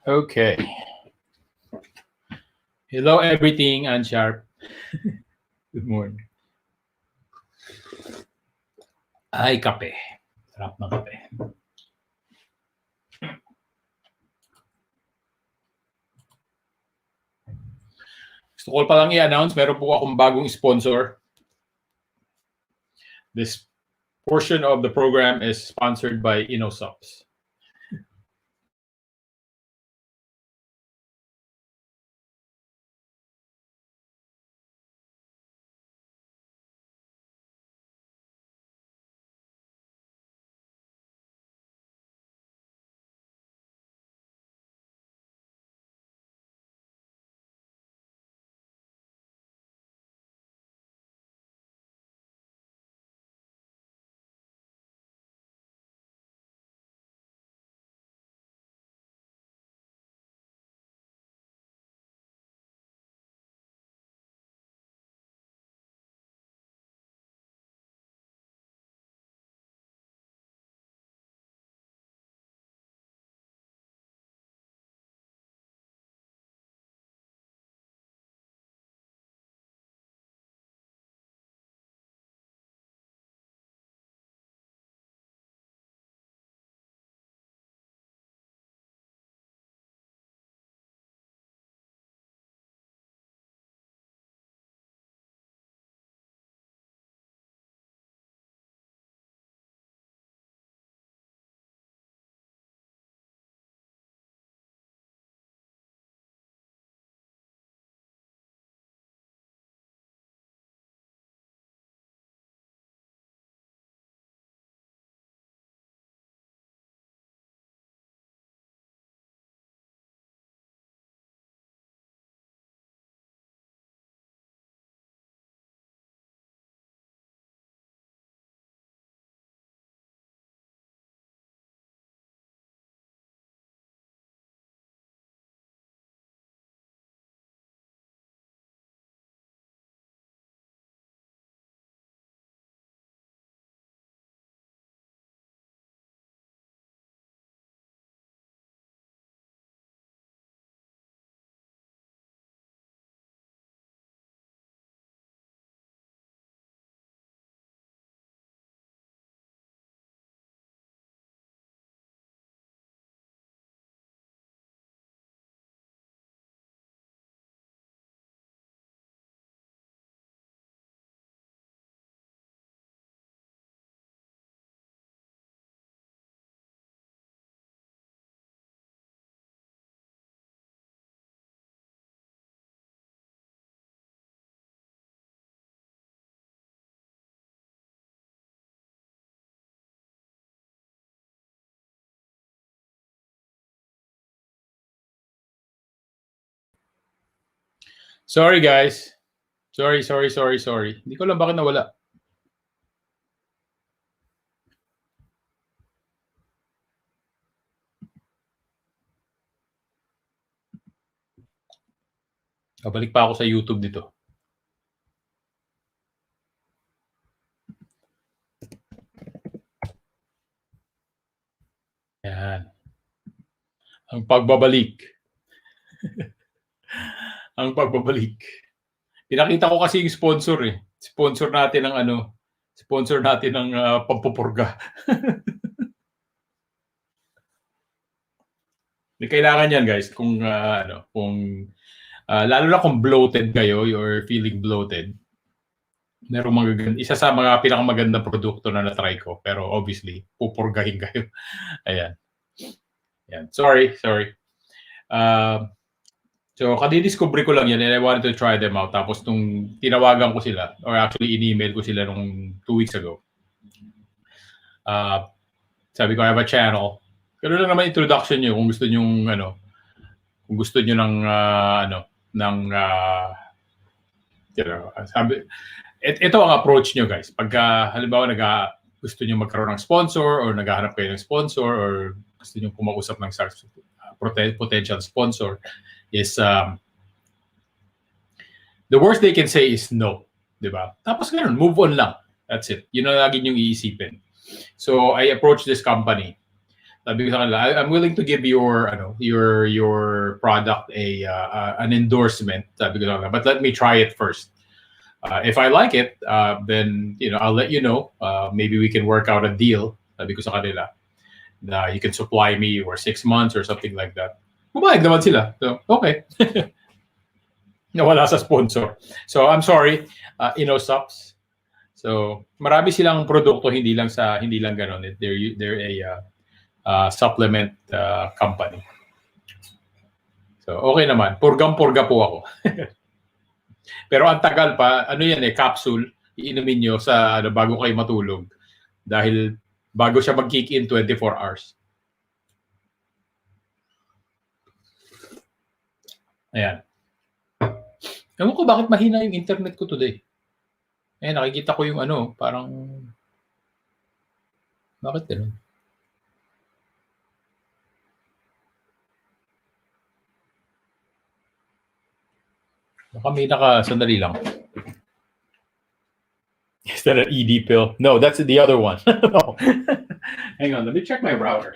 Okay. Hello everything, Ann Sharp. Good morning. Ay, kape. Sarap ng kape. Gusto ko pa lang i-announce, meron po akong bagong sponsor. This portion of the program is sponsored by InnoSops. Sorry guys. Sorry. Hindi ko lang bakit nawala. Babalik pa ako sa YouTube dito. Yan. Ang pagbabalik. Ang pagbabalik. Pinakita ko kasi yung sponsor eh. Sponsor natin ng pampupurga. May kailangan yan guys kung lalo na kung bloated kayo or feeling bloated. Merong magaganda. Isa sa mga pinakamagandang produkto na na-try ko. Pero obviously, pupurgahin kayo. Ayan. Yan. Sorry. So, kadidiscovery ko lang yan and I wanted to try them out. Tapos nung tinawagan ko sila, or actually in-email ko sila nung 2 weeks ago, sabi ko, I have a channel. Ganun lang naman introduction nyo kung gusto nyo sabi, ito ang approach nyo guys. Pagka halimbawa gusto nyo magkaroon ng sponsor or naghahanap kayo ng sponsor or gusto nyo kumausap ng potential sponsor is the worst they can say is no. Diba? Tapos ganun, move on lang. That's it. Yun ang lagi nyong iisipin. So I approached this company. Sabi ko sa kanila, I'm willing to give your product an endorsement. Sabi ko sa kanila, but let me try it first. If I like it, then I'll let you know. Maybe we can work out a deal. Sabi ko sa kanila na you can supply me for 6 months or something like that. Bumayag naman sila. So, okay. Nawala sa sponsor. So, I'm sorry, InnoSups. So, marami silang produkto, hindi lang ganun. They're a supplement company. So, okay naman. Purgang-purga po ako. Pero ang tagal pa, capsule, iinumin nyo sa bago kayo matulog. Dahil bago siya mag-kick in 24 hours. Ayan. Ewan ko bakit mahina yung internet ko today. Ayan, nakikita ko yung parang bakit ganun? Baka may sandali lang. Is that an ED pill? No, that's the other one. No. Hang on, let me check my router.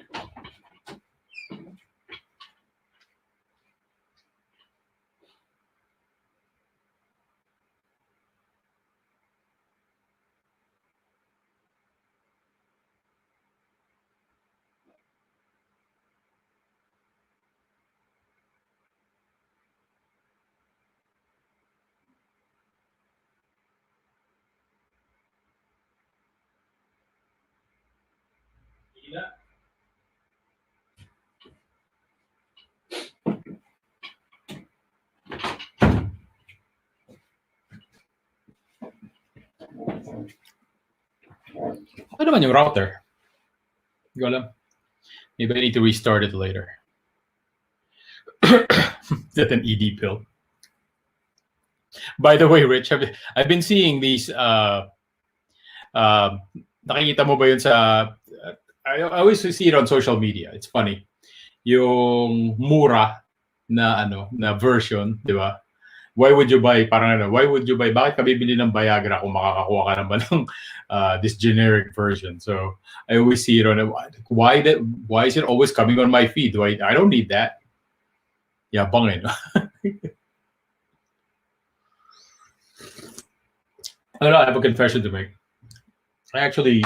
Ano naman yung router? Hindi ko alam. Maybe I need to restart it later. Is that an ED pill? By the way, Rich, I've been seeing these nakikita mo ba yun sa I always see it on social media. It's funny. Yung mura na version, di ba? Why would you buy bakit ka bibili ng Viagra kung makakakuha ka naman ng this generic version? So I always see it on why is it always coming on my feed? I don't need that. Yeah, bangin. I have a confession to make. I actually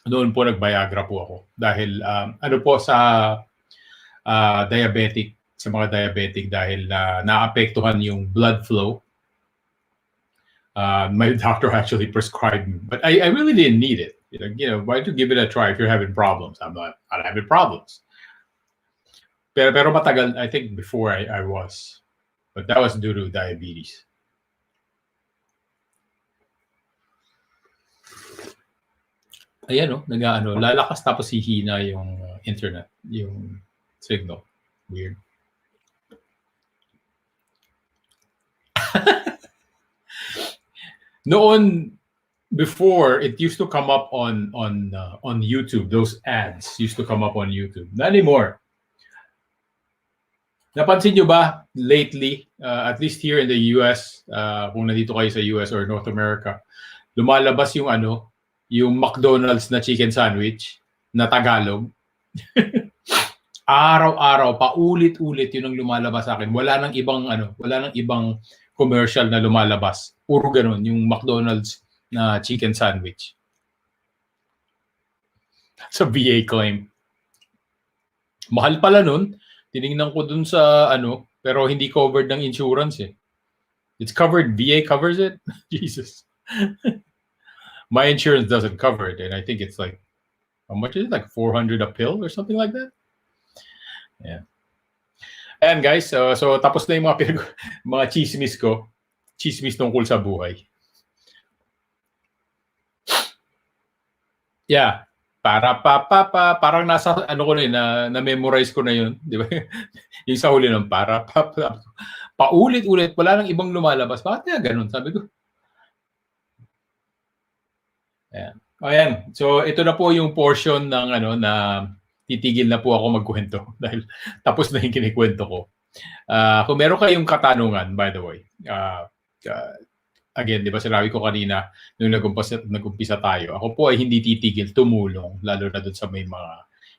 noon po nag-Viagra po ako dahil sa diabetic, sa mga diabetic dahil naapektuhan yung blood flow. My doctor actually prescribed me, but I really didn't need it. Why don't you give it a try if you're having problems? I'm not having problems. Pero matagal, I think before I was, but that was due to diabetes. Ayan lalakas tapos hihina yung internet, yung signal. Weird. Noon, before, it used to come up on YouTube. Those ads used to come up on YouTube. Not anymore. Napansin nyo ba lately, at least here in the US, kung nandito kayo sa US or North America, lumalabas yung McDonald's na chicken sandwich na Tagalog. Araw-araw, paulit-ulit yun ang lumalabas sa akin. Wala nang ibang commercial na lumalabas. Puro ganun, yung McDonald's na chicken sandwich. Sa VA claim. Mahal pala nun. Tinignan ko dun sa pero hindi covered ng insurance eh. It's covered, VA covers it? Jesus. My insurance doesn't cover it, and I think it's like, how much is it? Like $400 a pill or something like that? Yeah. And guys, so tapos na yung mga chismis ko. Chismis tungkol sa buhay. Yeah. Parang nasa ko na memorize ko na yun, di ba? Yung sa huli ng paulit-ulit, wala nang ibang lumalabas. Bakit kaya ganun? Sabi ko. Ayan. So ito na po yung portion ng na titigil na po ako magkwento dahil tapos na yung kinikwento ko. Kung meron kayong katanungan, by the way, again, di ba sinabi ko kanina nung nag-umpisa tayo, ako po ay hindi titigil tumulong, lalo na dun sa may mga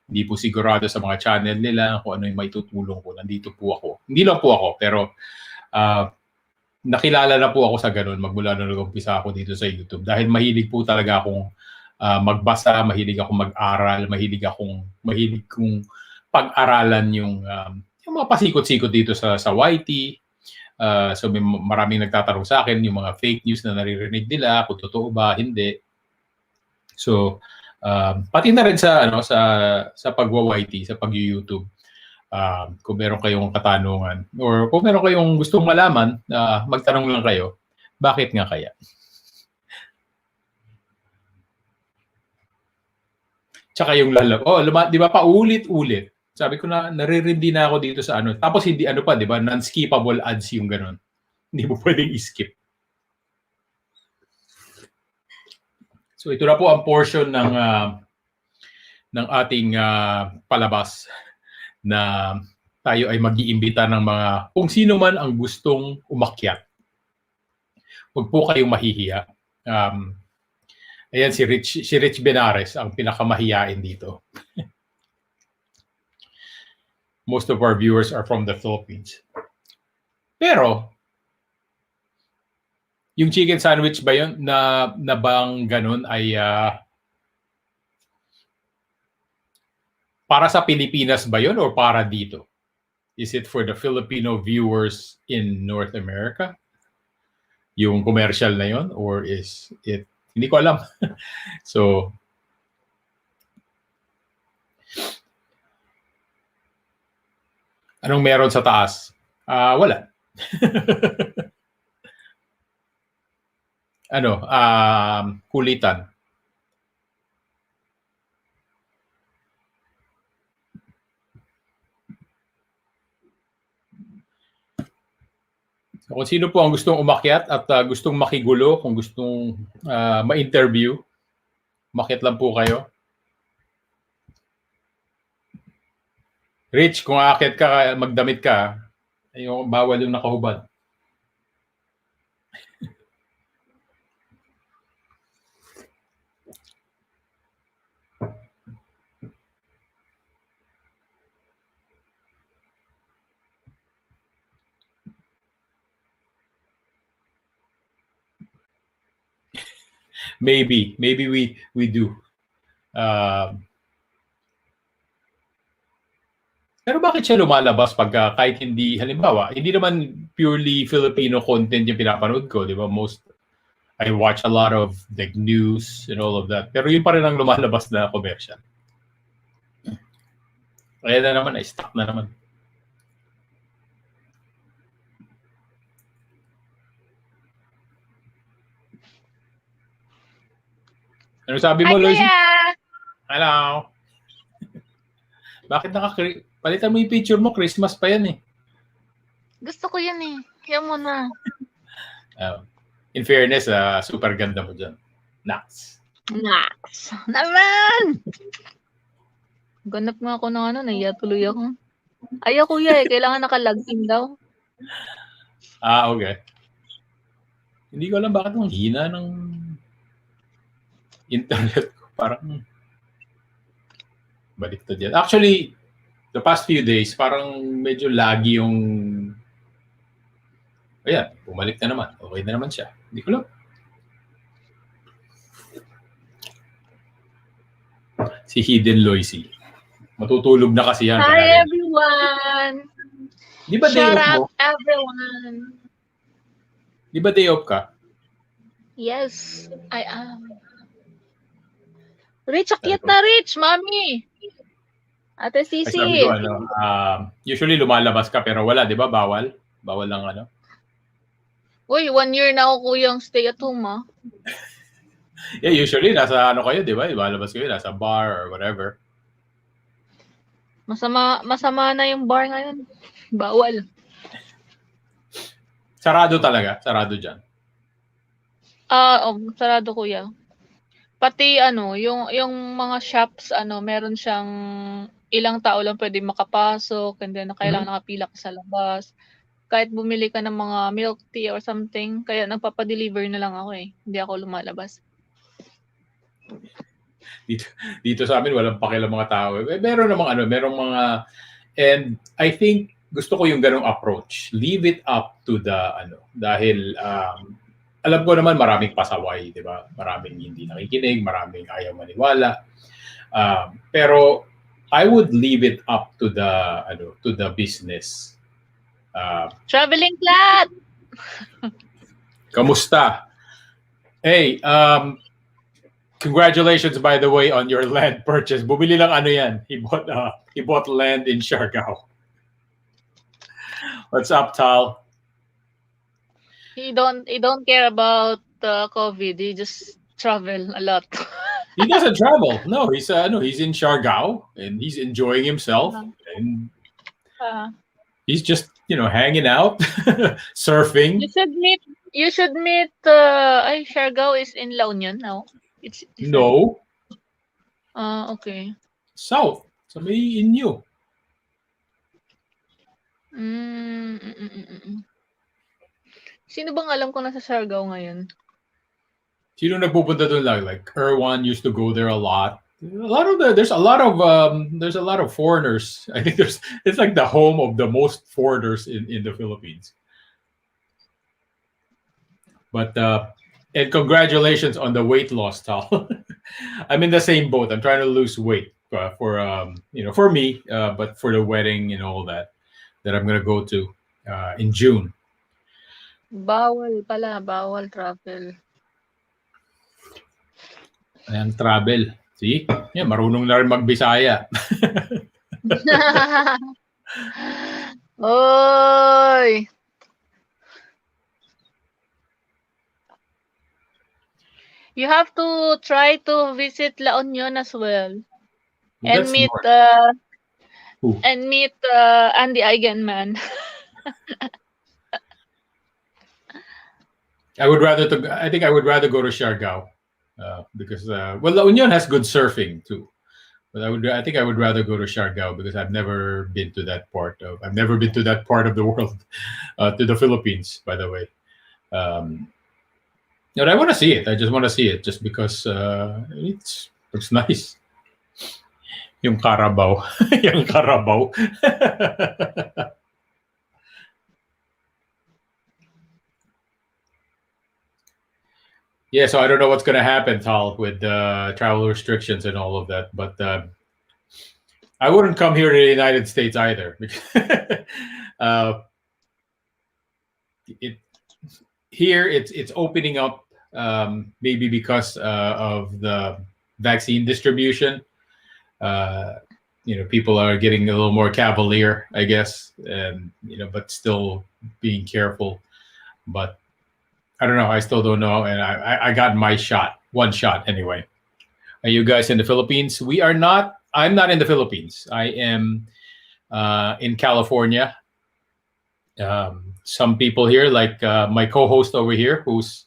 hindi po sigurado sa mga channel nila kung ano yung may tutulong ko, nandito po ako. Hindi lang po ako, pero nakilala na po ako sa ganun magmula nung nag-umpisa ako dito sa YouTube dahil mahilig po talaga akong magbasa, mahilig akong mag-aral, mahilig kong pag-aralan yung mga pasikot-sikot dito sa YT. So may maraming nagtatanong sa akin yung mga fake news na naririnig nila, kung totoo ba, hindi. So pati na rin sa pagwa-YT, sa pag-YouTube. Kung meron kayong katanungan or kung meron kayong gustong malaman, magtanong lang kayo. Bakit nga kaya? Tsaka yung di ba paulit-ulit. Sabi ko na naririndi na ako dito sa ano. Tapos hindi pa, di ba? Non-skippable ads yung ganun. Hindi mo pwedeng i-skip. So ito na po ang portion ng ating palabas na tayo ay mag-iimbita ng mga kung sino man ang gustong umakyat. Huwag po kayong mahihiya. Ayan si Rich Benares, ang pinakamahiyain dito. Most of our viewers are from the Philippines. Pero, yung chicken sandwich ba yun na bang ganun ay para sa Pilipinas ba yun or para dito? Is it for the Filipino viewers in North America? Yung commercial na yun? Or is it, hindi ko alam. So, anong meron sa taas? Wala. Kulitan. So, kung sino po ang gustong umakyat at gustong makigulo, kung gustong ma-interview, umakyat lang po kayo. Rich, kung aakyat ka, magdamit ka, yung bawal yung nakahubad. Maybe we do. Pero bakit siya lumalabas pag kahit hindi, halimbawa, hindi naman purely Filipino content yung pinapanood ko, di ba? I watch a lot of like news and all of that. Pero yun pa rin ang lumalabas na commercial. Kaya na naman, stuck na naman. Ano sabi mo, Loisy? Hello. Bakit palitan mo yung picture mo, Christmas pa yan eh. Gusto ko yan eh. Kaya mo na. In fairness, super ganda mo dyan. Nax. Naman! Ganap nga ako ng naiya tuloy ako. Ayaw kuya eh, kailangan naka-login daw. Okay. Hindi ko alam bakit ang hina ng internet ko. Parang baliktad yan. Actually, the past few days, parang medyo laggy yung ayan, bumalik na naman. Okay na naman siya. Hindi ko alam. Si Hidden Loisy. Matutulog na kasi yan. Hi everyone! Di ba day off mo? Everyone! Di ba day off ka? Yes, I am. Rich, akyat na Rich, mami! Ate Sisi. Sabi ko, usually lumalabas ka pero wala, di ba? Bawal? Bawal lang Uy, 1 year na ako kuyang stay at home Yeah, usually nasa kayo, di ba? Lumalabas kayo, nasa bar or whatever. Masama na yung bar ngayon. Bawal. Sarado talaga? Sarado dyan? Sarado kuya. Pati yung mga shops, meron siyang ilang tao lang pwede makapasok and then kailangan nakapila ka sa labas. Kahit bumili ka ng mga milk tea or something, kaya nagpapadeliver na lang ako eh. Hindi ako lumalabas. dito sa amin walang pakialam mga tao. Meron namang merong mga, and I think gusto ko yung ganong approach. Leave it up to the dahil alam ko naman maraming pasaway, di ba? Maraming hindi nakikinig, maraming ayaw maniwala. Pero I would leave it up to the business. Traveling flat! Kamusta? Hey, congratulations by the way on your land purchase. Bumili lang yan. He bought land in Siargao. What's up, Tal? He don't care about COVID. He just travel a lot. He doesn't travel. No, he's in Siargao and he's enjoying himself and he's just hanging out, surfing. You should meet. Siargao is in La Union now. It's no. Okay. South. So may inyo. Sino bang alam ko nasa Siargao ngayon? Sino nagpupunta doon lang? Like Erwan used to go there a lot. There's a lot of foreigners. I think it's like the home of the most foreigners in the Philippines. But and congratulations on the weight loss, Tal. I'm in the same boat. I'm trying to lose weight for me, but for the wedding and all that I'm gonna go to in June. Bawal travel. Ayan, travel. See? Yeah, marunong na rin magbisaya. Oy! You have to try to visit La Union as well. And meet Andy Eigenman. I think I would rather go to Siargao because La Union has good surfing too. But I think I would rather go to Siargao because I've never been to that part of the world, to the Philippines, by the way. But I want to see it. I just want to see it just because it's nice. Yung Carabao. Yung Carabao. Yeah, so I don't know what's going to happen, Tal, with travel restrictions and all of that. But I wouldn't come here to the United States either. Here it's opening up, maybe because of the vaccine distribution. People are getting a little more cavalier, I guess, and but still being careful. But I don't know. I still don't know, and I got my shot, one shot anyway. Are you guys in the Philippines? We are not. I'm not in the Philippines. I am in California. Some people here, like my co-host over here, who's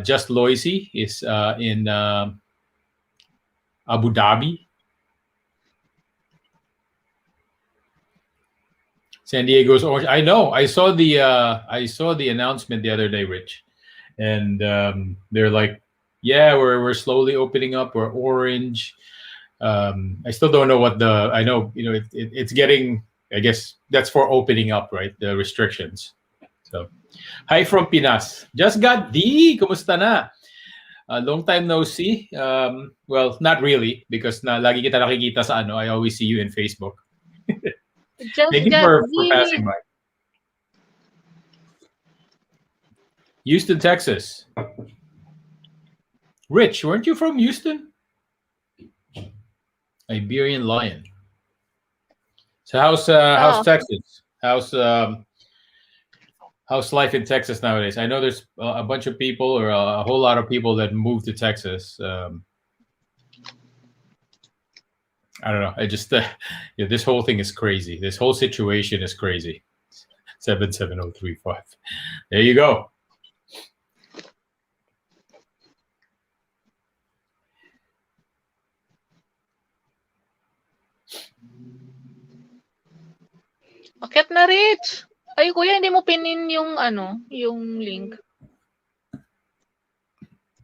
Just Loisy, is in Abu Dhabi. San Diego's orange. I know. I saw the announcement the other day, Rich, and they're like, "Yeah, we're slowly opening up. We're orange." I still don't know what I know. It's getting. I guess that's for opening up, right? The restrictions. So, hi from Pinas. Just got D. Kumusta na? Long time no see. Well, not really, because lagi kita nakikita sa I always see you in Facebook. Thank you for passing by. Houston, Texas. Rich, weren't you from Houston? Iberian Lion. So how's Texas? How's life in Texas nowadays? I know there's a bunch of people, or a whole lot of people that moved to Texas. I don't know. I just this whole thing is crazy. This whole situation is crazy. 77035. There you go. Bakit na, Rich? Ay, kuya, hindi mo pinin yung yung link.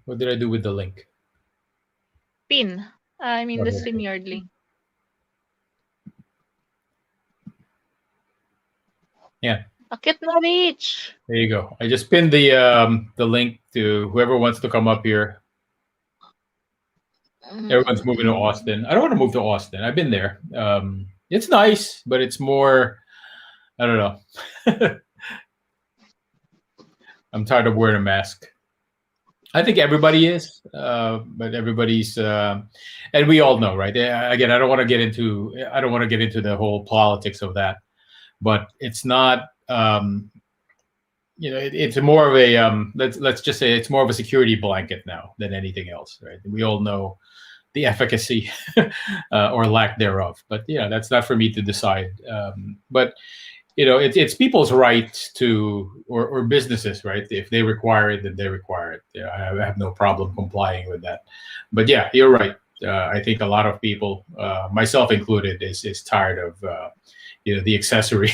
What did I do with the link? pin. I mean the Okay. StreamYard link. Yeah. Akit na reach. There you go. I just pinned the link to whoever wants to come up here. Everyone's moving to Austin. I don't want to move to Austin. I've been there. It's nice, but it's more, I don't know. I'm tired of wearing a mask. I think everybody is, but everybody's, and we all know, right? Again, I don't want to get into the whole politics of that, but it's not. It's more of a let's just say it's more of a security blanket now than anything else, right? We all know the efficacy or lack thereof, but that's not for me to decide. But it's people's right to, or businesses, right? If they require it, then they require it. Yeah, I have no problem complying with that. But yeah, you're right. I think a lot of people, myself included, is tired of the accessory.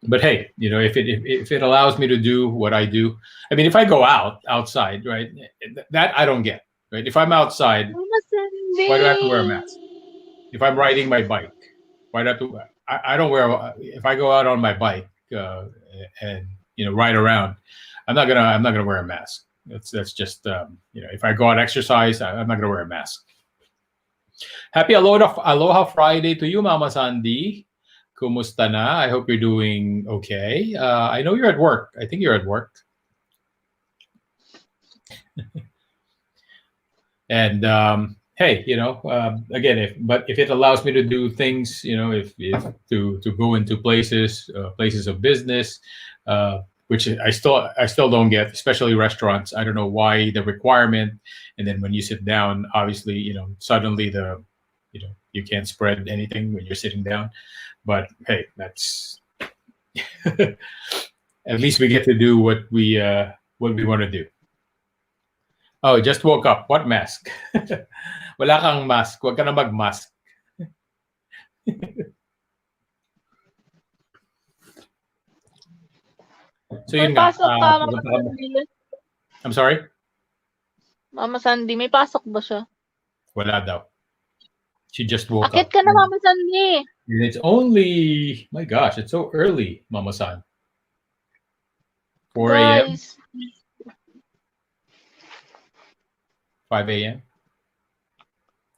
But hey, if it allows me to do what I do, I mean, if I go outside, right, that I don't get, right? If I'm outside, why do I have to wear a mask? If I'm riding my bike, why do I have to? I don't wear. If I go out on my bike and ride around, I'm not gonna wear a mask. That's just if I go out exercise, I'm not gonna wear a mask. Happy Aloha Friday to you, Mama Sandy. Kumusta na? I hope you're doing okay. I know you're at work. I think you're at work. And hey, again, if it allows me to do things, if to go into places of business, which I still don't get, especially restaurants. I don't know why the requirement, and then when you sit down, obviously, suddenly you can't spread anything when you're sitting down. But hey, that's at least we get to do what we want to do. Oh, just woke up. What mask? Wala kang mask. Huwag ka na mag-mask. So yun nga. I'm sorry? Mama Sandy, may pasok ba siya? Wala daw. She just woke Akit up. ka na, Mama Sandy. And it's only, my gosh, it's so early, Mama San. 4 a.m. 5 a.m.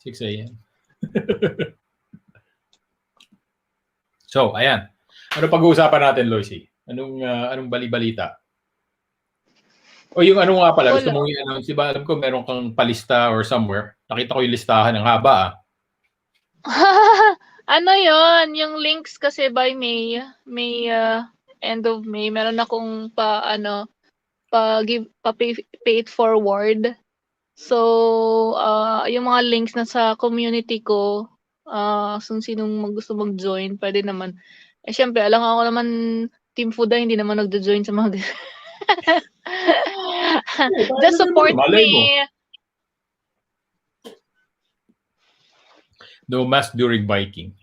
6 a.m. So, ayan. Ano pag-uusapan natin, Loisy? Anong bali-balita? O yung ano nga pala, gusto mong i-announce, diba? Alam ko meron kang palista or somewhere. Nakita ko yung listahan ng haba, Ano yon? Yung links kasi by May, end of May, meron akong pay it forward. So, yung mga links na sa community ko, kung sinong gusto mag-join, pwede naman. Syempre, alam ako naman, Team Fuda, hindi naman nagjo-join sa mga just support me. No mask during biking.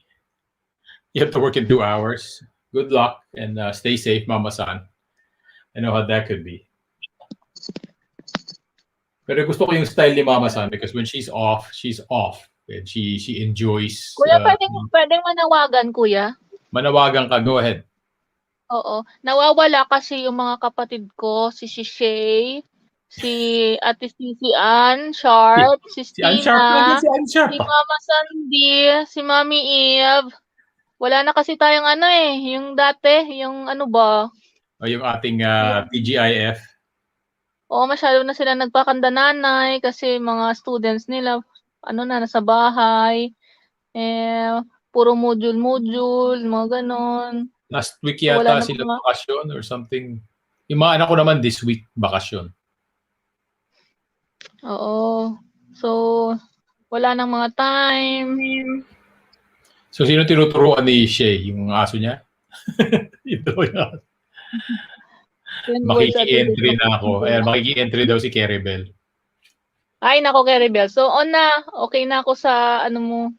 You have to work in 2 hours. Good luck and stay safe, Mama San. I know how that could be. Pero gusto ko yung style ni Mama San because when she's off, and she enjoys. Kuya, pwedeng manawagan, Kuya? Manawagan ka, go ahead. Oo. Nawawala kasi yung mga kapatid ko, si Shay, si Ate si Ann Sharp, si Stina, si Mama Sandy, si Mami Eve. Wala na kasi tayong yung dati, yung ano ba? O yung ating TGIF. Oo, masyado na sila nagpakanda-nanay kasi mga students nila, nasa bahay. Puro module, mga ganon. Last week yata sila bakasyon or something. Yung mga anak ko naman this week, bakasyon. Oo. So, wala nang mga time. So, sino tinuturuan ni Shay? Yung aso niya? Ito yan. Makiki-entry na ako. Ayan, makiki-entry daw si Keribel. Ay, nako Keribel. So, okay na ako sa mo.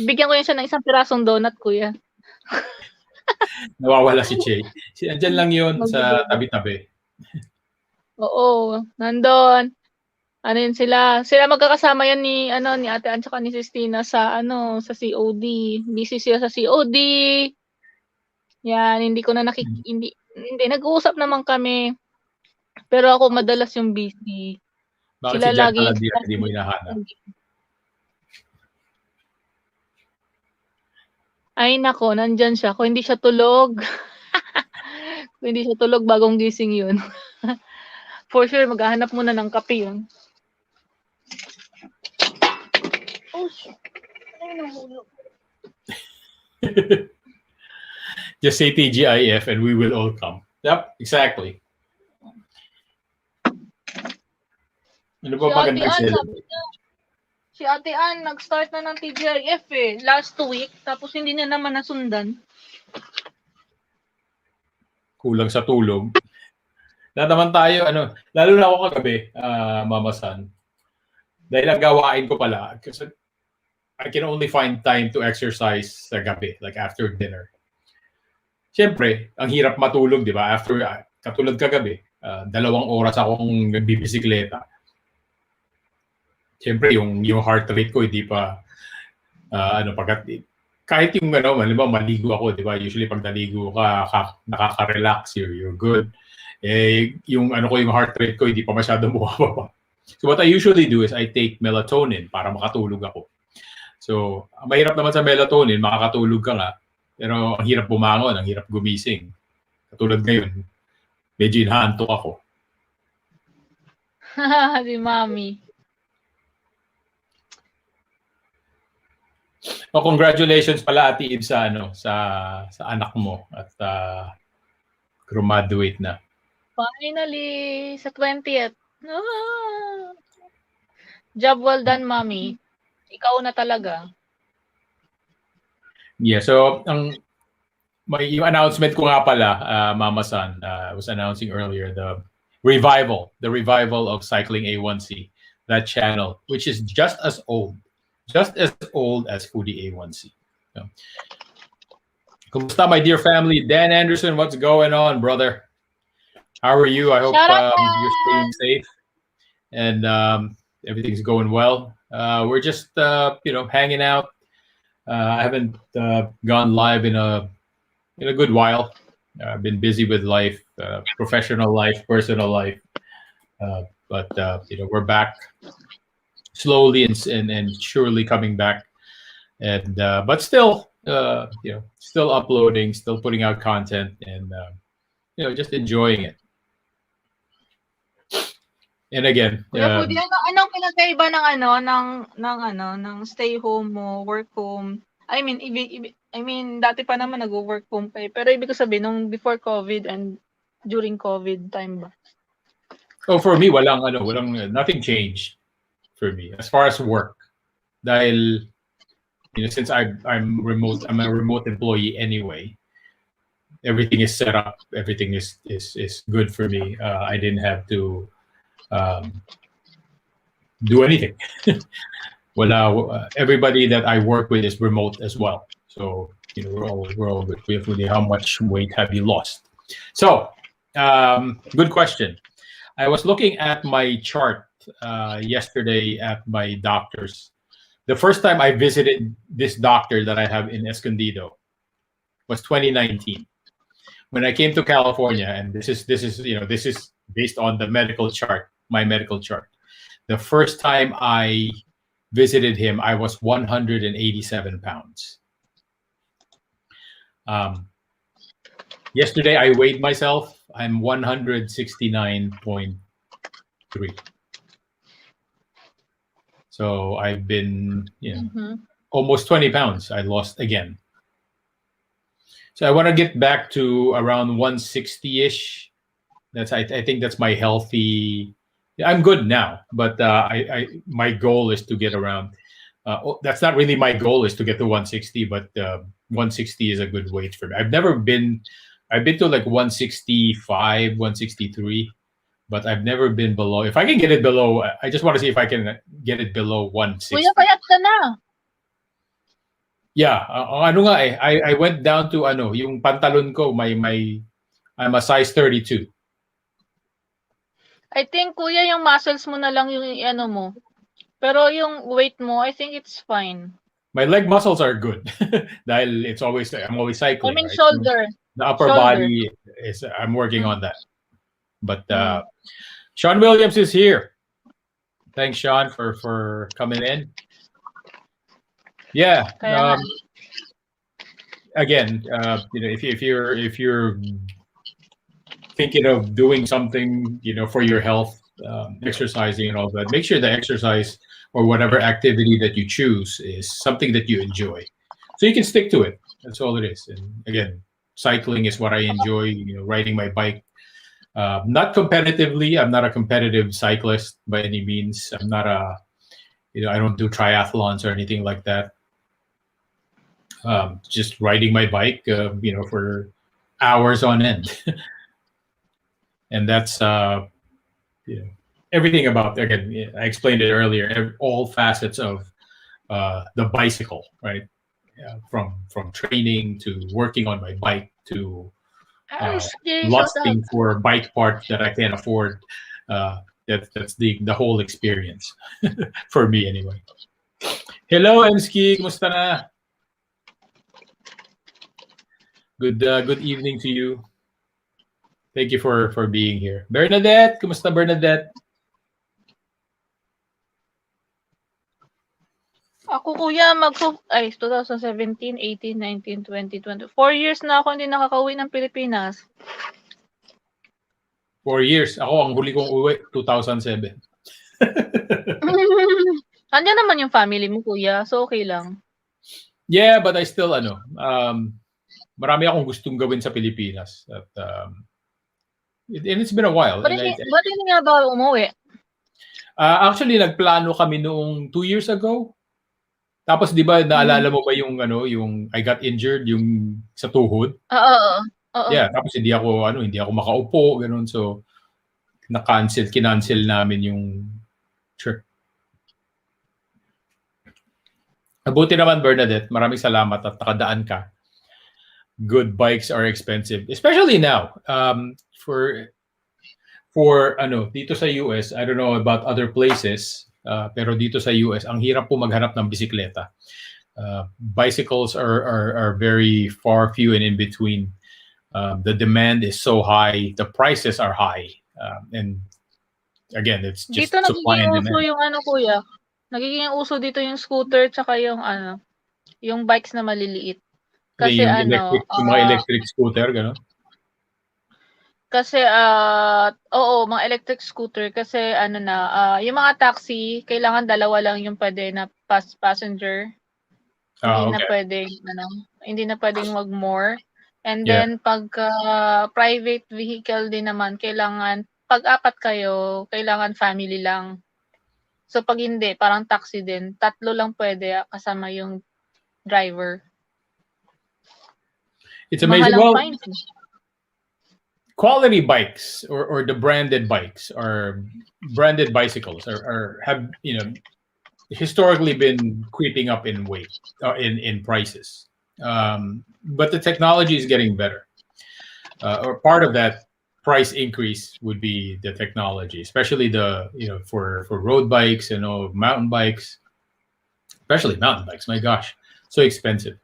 Bigyan ko yan siya ng isang pirasong donut, Kuya. Nawawala si Shay. Andyan lang yun sa tabi-tabi. Oo, nandun. Ano yun sila magkakasama yan ni Ate Ann tsaka ni Sistina sa sa COD. Busy sila sa COD. Yan, hindi ko na hindi nag-uusap naman kami. Pero ako madalas yung busy. Bakit si Sila Jan lagi Palandia hindi mo hinahanap? Ay nako, nandiyan siya. Kung hindi siya tulog kung hindi siya tulog, bagong gising yun. For sure, maghahanap muna ng kape yun. Oh, shit. Ay, nahulog. Just say TGIF and we will all come. Yep, exactly. Ano ba magandang celebrate? Si Ate Ann, nag-start na ng TGIF last week, tapos hindi na naman nasundan. Kulang sa tulog. Lahat naman tayo, lalo na ako kagabi, Mama San. Dahil ang gawain ko pala, kasi I can only find time to exercise sa gabi, like after dinner. Siyempre, ang hirap matulog, di ba? After, katulad kagabi, 2 oras akong nagbibisikleta. Siyempre, yung heart rate ko, hindi pa, kahit yung, maligo ako, di ba? Usually, pag naligo ka, nakaka-relax, you're good. Yung yung heart rate ko, hindi pa masyadong bumababa. So what I usually do is I take melatonin para makatulog ako. So, mahirap naman sa melatonin, makakatulog ka nga, pero ang hirap bumangon, ang hirap gumising. Katulad ngayon, medyo inaantok ako. Si Mami. Oh, congratulations pala Ate Ib sa sa anak mo at graduate na. Finally, sa 20th. Job well done, Mami. Ikaw na talaga. Yeah, so yung announcement ko nga pala, Mama San, was announcing earlier the revival of Cycling A1C, that channel, which is just as old as Foodie A1C. So, kumusta, my dear family? Dan Anderson, what's going on, brother? How are you? I hope you're staying safe and everything's going well. We're just hanging out. I haven't gone live in a good while. I've been busy with life, professional life, personal life, but we're back slowly and surely coming back, and but still still uploading, still putting out content, and just enjoying it. And again, Kuya Foodie, anong pinagkaiba ng stay home mo, work home? I mean, dati pa naman nag-work home pa pero ibig ko sabihin nung before COVID and during COVID time ba? Oh, for me, nothing changed for me as far as work. Dahil since I'm remote, I'm a remote employee anyway. Everything is set up. Everything is good for me. I didn't have to do anything. Everybody that I work with is remote as well. So we're all good. How much weight have you lost? So good question. I was looking at my chart yesterday at my doctor's. The first time I visited this doctor that I have in Escondido was 2019. When I came to California, and this is based on the medical chart, my medical chart. The first time I visited him, I was 187 pounds. Yesterday, I weighed myself. I'm 169.3. So I've been, almost 20 pounds I lost again. So I want to get back to around 160-ish. I think that's my healthy. I'm good now, but my goal is to get around. That's not really my goal, is to get to 160, but 160 is a good weight for me. I've been to like 165, 163, but I've never been below. If I can get it below, I just want to see if I can get it below 160. Kuya, payat ka na. Yeah, I went down to yung pantalon ko, I'm a size 32. I think kuya yung muscles mo na lang yung ano mo. Pero yung weight mo, I think it's fine. My leg muscles are good. Dahil I'm always I cycling, mean right? shoulder. The upper Shoulder. body I'm working on that. But Mm. Sean Williams is here. Thanks, Sean, for coming in. Yeah. Kaya nga. Again, if you're thinking of doing something, for your health, exercising and all that, make sure the exercise or whatever activity that you choose is something that you enjoy, so you can stick to it. That's all it is. And again, cycling is what I enjoy. Riding my bike. Not competitively. I'm not a competitive cyclist by any means. I'm not I don't do triathlons or anything like that. Just riding my bike, for hours on end. And that's, everything about, again, I explained it earlier, all facets of the bicycle, right? From training to working on my bike to lusting for bike parts that I can't afford. That's the whole experience for me anyway. Hello, Emski, kumusta na? Good evening to you. Thank you for being here. Bernadette, kumusta Bernadette? Ako kuya, 2017, 18, 19, 20, 20. 4 years na ako hindi nakakauwi ng Pilipinas. 4 years. Ako, ang huli kong uwi, 2007. Andiyan naman yung family mo, kuya. So, okay lang. Yeah, but I still, marami akong gustong gawin sa Pilipinas. At, and it's been a while. Ba't hindi nga ba umuwi? Actually, nagplano kami noong 2 years ago. Tapos, di ba, naalala mo ba yung I got injured, yung sa tuhod? Oo. Yeah, tapos hindi ako makaupo, ganun. So, kinancel namin yung trip. Mabuti naman, Bernadette. Maraming salamat at nakadaan ka. Good bikes are expensive, especially now. For dito sa US, I don't know about other places, pero dito sa US, ang hirap po maghanap ng bisikleta. Bicycles are very few and in between. The demand is so high, the prices are high, and again, it's just dito supply and demand. Dito nagiging uso yung kuya. Nagiging uso dito yung scooter tsaka yung yung bikes na maliliit. Kasi yung mga electric scooter, gano'n? Kasi oo, mga electric scooter kasi yung mga taxi, kailangan dalawa lang yung pwede na passenger. Hindi na pwedeng mag-more. And then pagka private vehicle din naman, kailangan pag 4 kayo, kailangan family lang. So pag hindi, parang taxi din, 3 lang pwede kasama yung driver. It's amazing. Mahal ang fines. Quality bikes or the branded bikes or branded bicycles have historically been creeping up in weight, in prices. But the technology is getting better. Or part of that price increase would be the technology, especially for road bikes and mountain bikes, especially mountain bikes. My gosh, so expensive.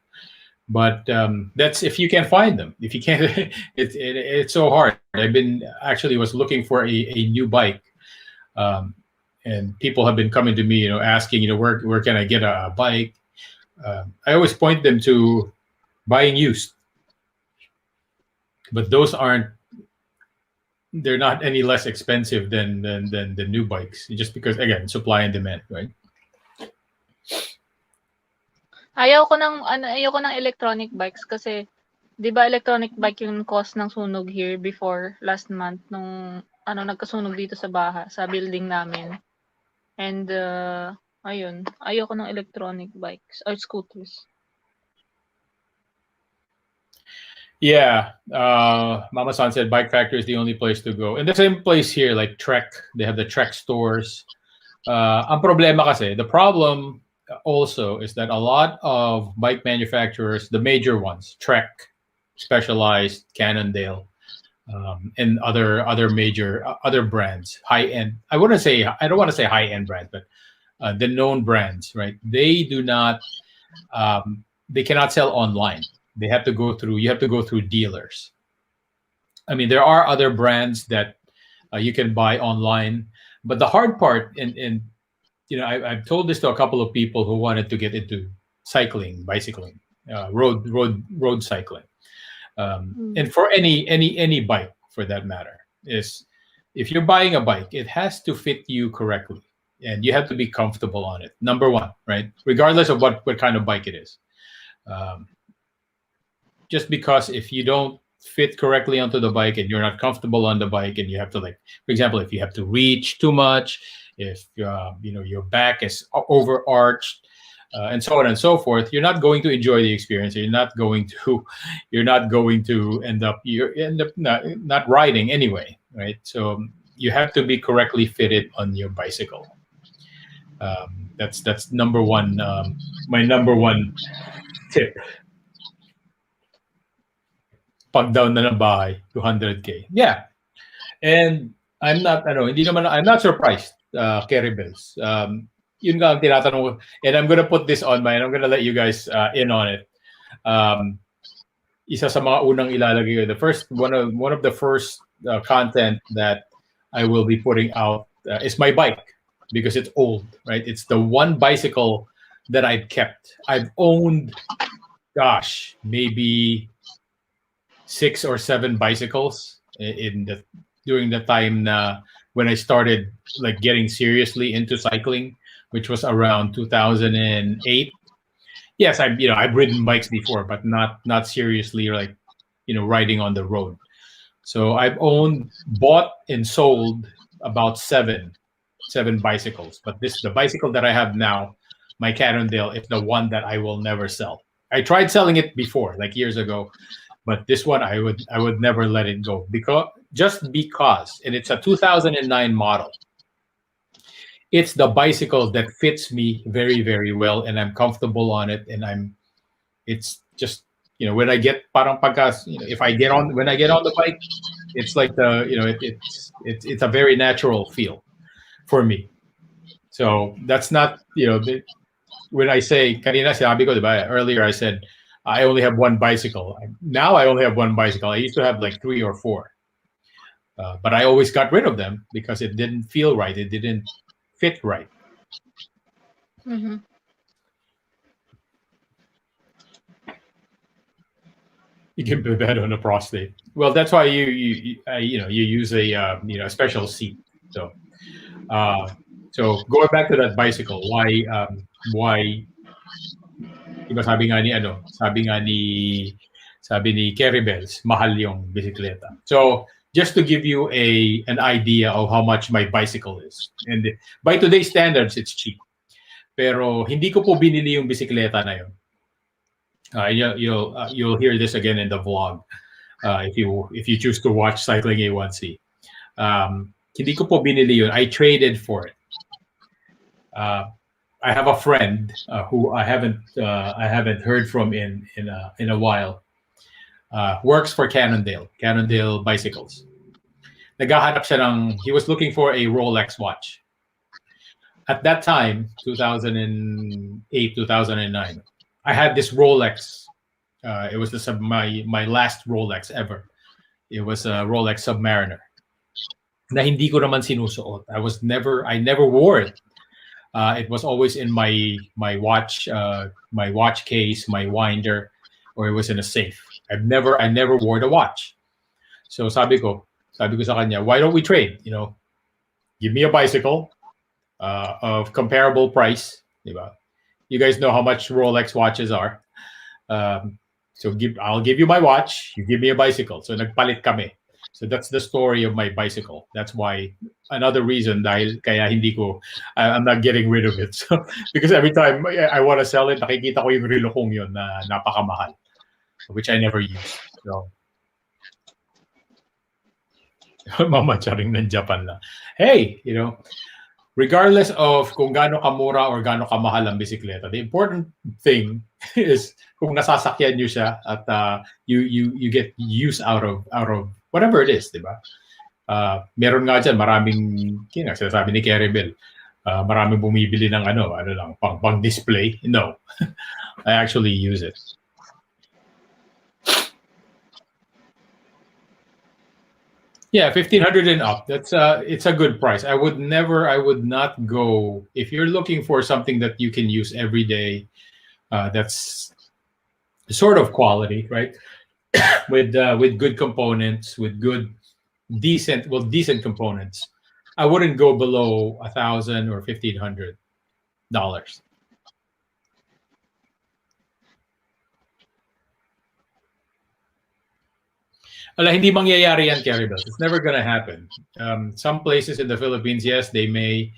But that's if you can find them. If you can't, it's so hard. Was looking for a new bike, and people have been coming to me, asking, where can I get a bike? I always point them to buying used, but those they're not any less expensive than the new bikes, just because, again, supply and demand, right? Ayoko ng electronic bikes kasi 'di ba electronic bike yung cause ng sunog here before last month nung nagkasunog dito sa sa building namin. And ayun, ayoko ng electronic bikes or scooters. Yeah, Mama San said Bike Factory is the only place to go. And the same place here, like Trek, they have the Trek stores. Ang problema kasi, the problem also is that a lot of bike manufacturers, the major ones, Trek, Specialized, Cannondale, and other major other brands, high end. I don't want to say high end brands, but the known brands, right? They do not. They cannot sell online. They have to go through. You have to go through dealers. I mean, there are other brands that you can buy online, but the hard part, and I've told this to a couple of people who wanted to get into cycling, bicycling, road cycling, and for any bike for that matter, is if you're buying a bike, it has to fit you correctly, and you have to be comfortable on it. Number one, right? Regardless of what kind of bike it is. Um, just because if you don't fit correctly onto the bike and you're not comfortable on the bike, and you have to, like, for example, if you have to reach too much, if your back is overarched, and so on and so forth, you're not going to enjoy the experience. You're not going to end up not riding anyway, right? So you have to be correctly fitted on your bicycle. That's number one. My number one tip. Pag down na ng bahay, 200K. Yeah. And I'm not surprised, Kerry Bells. Yun nga ang tinatanong ko. And I'm gonna put this on mine. I'm gonna let you guys in on it. Isa sa mga unang ilalagay ko. The first one of the first content that I will be putting out is my bike, because it's old, right? It's the one bicycle that I've kept. I've owned, gosh, maybe 6 or 7 bicycles during the time when I started like getting seriously into cycling, which was around 2008. Yes, I've ridden bikes before, but not seriously, like riding on the road. So I've bought and sold about seven bicycles. But the bicycle that I have now, my Cannondale, is the one that I will never sell. I tried selling it before, like years ago, but this one I would never let it go because and it's a 2009 model. It's the bicycle that fits me very, very well, and I'm comfortable on it, and it's just when I get if I get on the bike, it's like it's a very natural feel for me. So that's not when I say kanina sinabi ko, diba? Earlier I said I only have one bicycle. Now I only have one bicycle. I used to have like 3 or 4, but I always got rid of them because it didn't feel right. It didn't fit right. Mm-hmm. You can put that on a prostate. Well, that's why you use a special seat. So going back to that bicycle, why diba sabi ni Kerry Bells, mahal yung bisikleta. So just to give you an idea of how much my bicycle is, and by today's standards, it's cheap. Pero hindi ko po binili yung bisikleta na yun. You'll hear this again in the vlog if you choose to watch Cycling A1C. Hindi ko po binili yun. I traded for it. I have a friend who I haven't heard from in a while. Works for Cannondale Bicycles. Naghahanap siya he was looking for a Rolex watch. At that time, 2008, 2009, I had this Rolex. It was my last Rolex ever. It was a Rolex Submariner. Na hindi ko naman sinusuot. I never wore it. It was always in my watch case, my winder, or it was in a safe. I never wore the watch. So sabi ko sa kanya, why don't we trade? Give me a bicycle of comparable price, diba? You guys know how much Rolex watches are. So I'll give you my watch, you give me a bicycle. So nagpalit kami. So that's the story of my bicycle. That's why another reason dahil kaya I'm not getting rid of it. So, because every time I want to sell it, nakikita ko yung relo kong yun na napakamahal, which I never use. So Mama Charing ng Japan lang. Hey, regardless of kung gaano kamura or gaano kamahal ang bisikleta, the important thing is kung nasasakyan nyo siya at you get use out of whatever it is, di ba? Meron nga dyan, maraming, sinasabi ni Kerry Bell, maraming bumibili ng ano lang, pang display. No, I actually use it. Yeah, 1,500 and up. It's a good price. I would not go if you're looking for something that you can use every day. That's sort of quality, right? with good components, with decent components. I wouldn't go below $1,000 or $1,500. Wala, hindi mangyayari yan, Caribel. It's never gonna happen. Some places in the Philippines, yes, they may.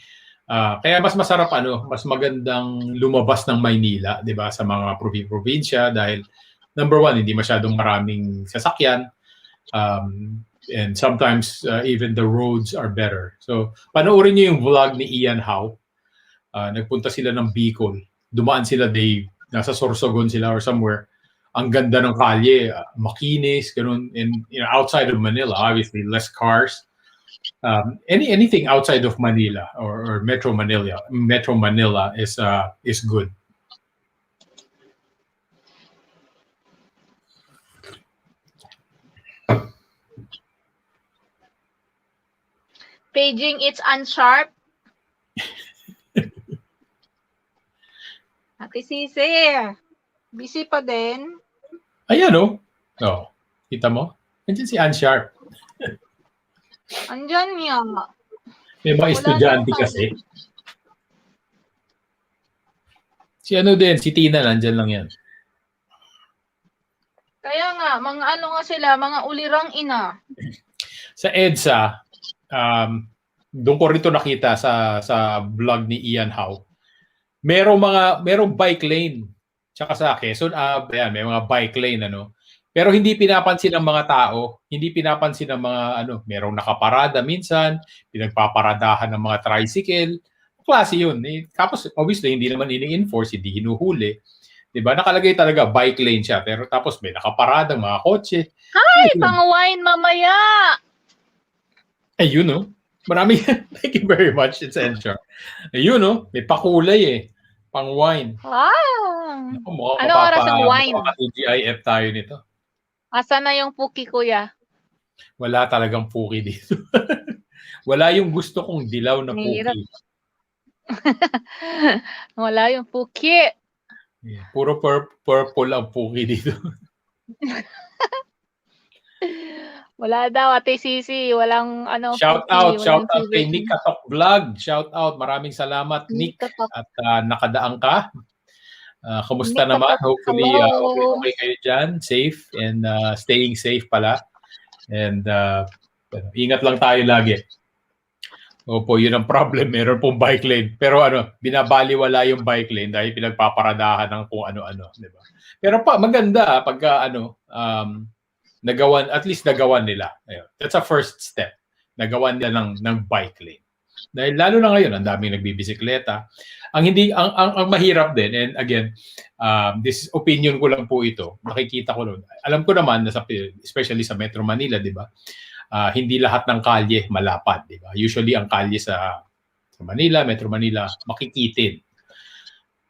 Kaya mas masarap mas magandang lumabas ng Maynila, 'di ba, sa mga probinsya dahil number one, hindi masyadong maraming sasakyan. And sometimes even the roads are better. So, panoorin niyo yung vlog ni Ian Howe. Nagpunta sila ng Bicol. Dumaan sila, nasa Sorsogon sila or somewhere. Ang ganda ng kalye, makinis, ganun. And outside of Manila, obviously less cars. Anything outside of Manila or Metro Manila is good. Paging, it's unsharp. Ate Sisi, busy pa din. Ayan Oh, kita mo? Nandiyan si Unsharp. Andyan niya. May mga estudyante kasi. Si si Tina, nandyan lang yan. Kaya nga, mga nga sila, mga ulirang ina. Sa EDSA, doon ko rito nakita sa vlog ni Ian Howe. Merong bike lane. Tsaka sa Quezon, ayan, may mga bike lane, Pero hindi pinapansin ng mga tao, hindi pinapansin ng mga, merong nakaparada minsan, pinagpaparadahan ng mga tricycle. Klase yun. Tapos, obviously, hindi naman ini-enforce, hindi hinuhuli. Diba? Nakalagay talaga, bike lane siya. Pero tapos may nakaparadang mga kotse. Hi, pang-wine mamaya! Ayun, Marami. Thank you very much, it's Ensure. Ayun, may pakulay pang-wine. Wow! Naku, ano oras ang wine? Maka-TGIF tayo nito. Asa na yung puki, kuya? Wala talagang puki dito. Wala yung gusto kong dilaw na puki. Wala yung puki. Yeah, puro purple ang puki dito. Wala daw, Ate Sisi. Walang Shout out kay Nick Katok Vlog. Shout out. Maraming salamat, Nick. At nakadaan ka. Kumusta Nick naman? Katok, Hopefully, okay kayo dyan. Safe and staying safe pala. And ingat lang tayo lagi. Opo, yun ang problem. Meron pong bike lane. Pero binabaliwala yung bike lane dahil pinagpaparadahan ng kung ano-ano. Diba? Pero maganda pagka at least nagawan nila. Ayun. That's a first step. Nagawan nila ng bike lane. Dahil lalo na ngayon, ang daming nagbibisikleta. Ang mahirap din, and again, this opinion ko lang po ito, nakikita ko nun. Alam ko naman, especially sa Metro Manila, di ba? Hindi lahat ng kalye malapad, di ba? Usually, ang kalye sa Manila, Metro Manila, makikitin.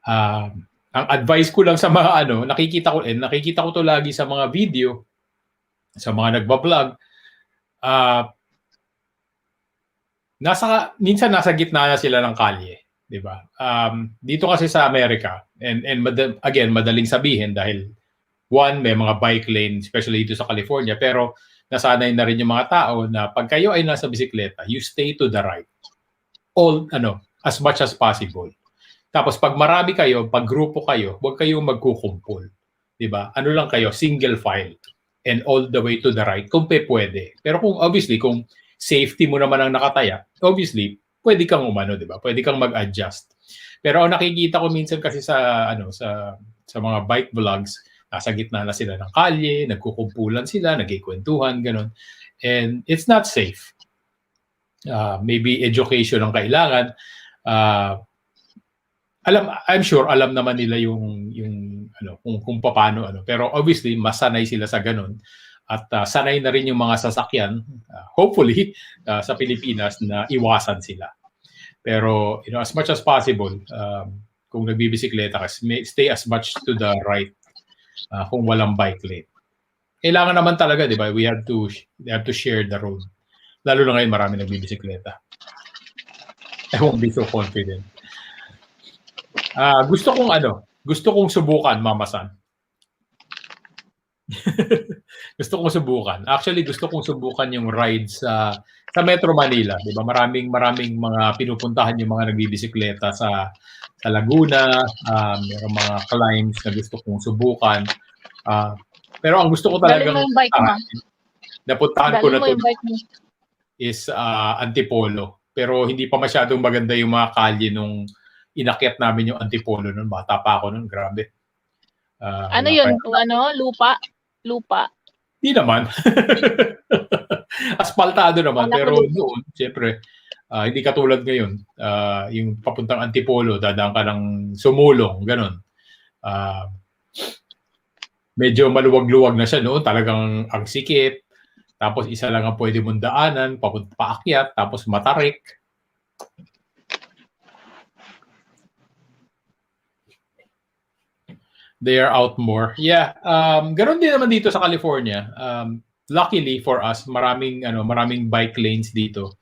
Ang advice ko lang sa mga nakikita ko to lagi sa mga video, sa mga nagbablog, minsan nasa gitna na sila ng kalye, 'di ba? Dito kasi sa Amerika, and again, madaling sabihin dahil one, may mga bike lane, especially dito sa California, pero nasanay na rin yung mga tao na pag kayo ay nasa bisikleta, you stay to the right. As much as possible. Tapos pag marami kayo, pag grupo kayo, huwag kayong magkukumpul, 'di ba? Lang kayo, single file and all the way to the right kung pwede. Pero kung safety mo naman ang nakataya, obviously, pwede kang di ba? Pwede kang mag-adjust. Pero ang nakikita ko minsan kasi sa mga bike vlogs, nasa gitna na sila ng kalye, nagkukumpulan sila, nagkikwentuhan, ganun. And it's not safe. Maybe education ang kailangan. I'm sure alam naman nila yung kung paano, pero obviously masanay sila sa ganun. At sanay na rin yung mga sasakyan, hopefully, sa Pilipinas na iwasan sila. Pero as much as possible, kung nagbibisikleta ka, stay as much to the right kung walang bike lane. Kailangan naman talaga, di ba? We have to share the road. Lalo na ngayon, marami nagbibisikleta. I won't be so confident. Gusto kong subukan, Mama San. Gusto kong subukan. Actually, gusto kong subukan yung ride sa Metro Manila, 'di ba? Maraming mga pinupuntahan yung mga nagbibisikleta sa Laguna, merong mga climbs na gusto kong subukan. Pero ang gusto ko Dalhin talagang mo yung bike mo. napuntahan ko Dalhin na mo to yung bike mo. is Antipolo. Pero hindi pa masyadong maganda yung mga kalye nung inakyat namin yung Antipolo noon. Bata pa ako noon, grabe. Ano yun? Lupa? Hindi naman. Aspaltado naman. Wala ko Pero lupa. noon, siyempre, hindi katulad ngayon. Yung papuntang Antipolo, dadaan ka ng Sumulong, ganun. Medyo maluwag-luwag na siya noon. Talagang ang sikip. Tapos isa lang ang pwede mong daanan, paakyat, tapos matarik. They are out more. Yeah, ganun din naman dito sa California. Luckily for us, maraming bike lanes dito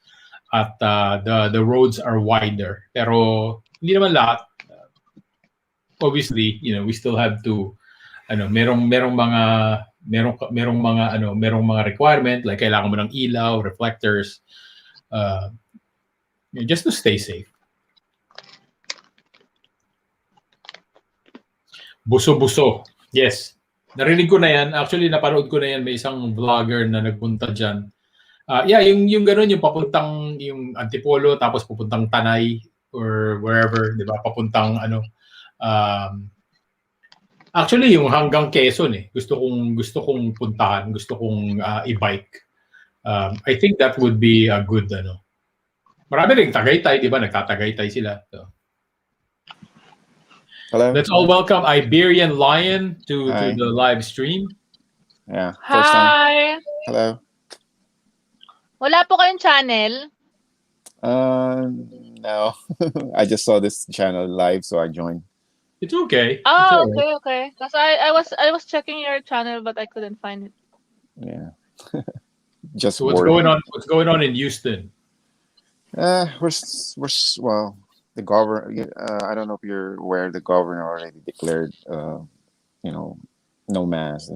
at the roads are wider. Pero hindi naman lahat. Obviously, we still have to merong mga requirement like kailangan mo ng ilaw, reflectors, just to stay safe. Buso-buso. Yes. Narinig ko na yan. Actually, napanood ko na yan. May isang vlogger na nagpunta dyan. Yung gano'n, yung papuntang yung Antipolo, tapos pupuntang Tanay or wherever, di ba? Papuntang actually, yung hanggang Quezon eh. Gusto kong puntahan. Gusto kong i-bike. I think that would be a good, Marami rin Tagaytay, di ba? Nagtatagaytay sila. So. Hello. Let's all welcome Iberian Lion to the live stream. Yeah. First time. Hello. Wala po kayong channel? No. I just saw this channel live, so I joined. It's okay. Oh, it's right. okay. Because I was checking your channel, but I couldn't find it. Yeah. Just so what's going on? What's going on in Houston? We're well. The governor, I don't know if you're aware, the governor already declared, no mask,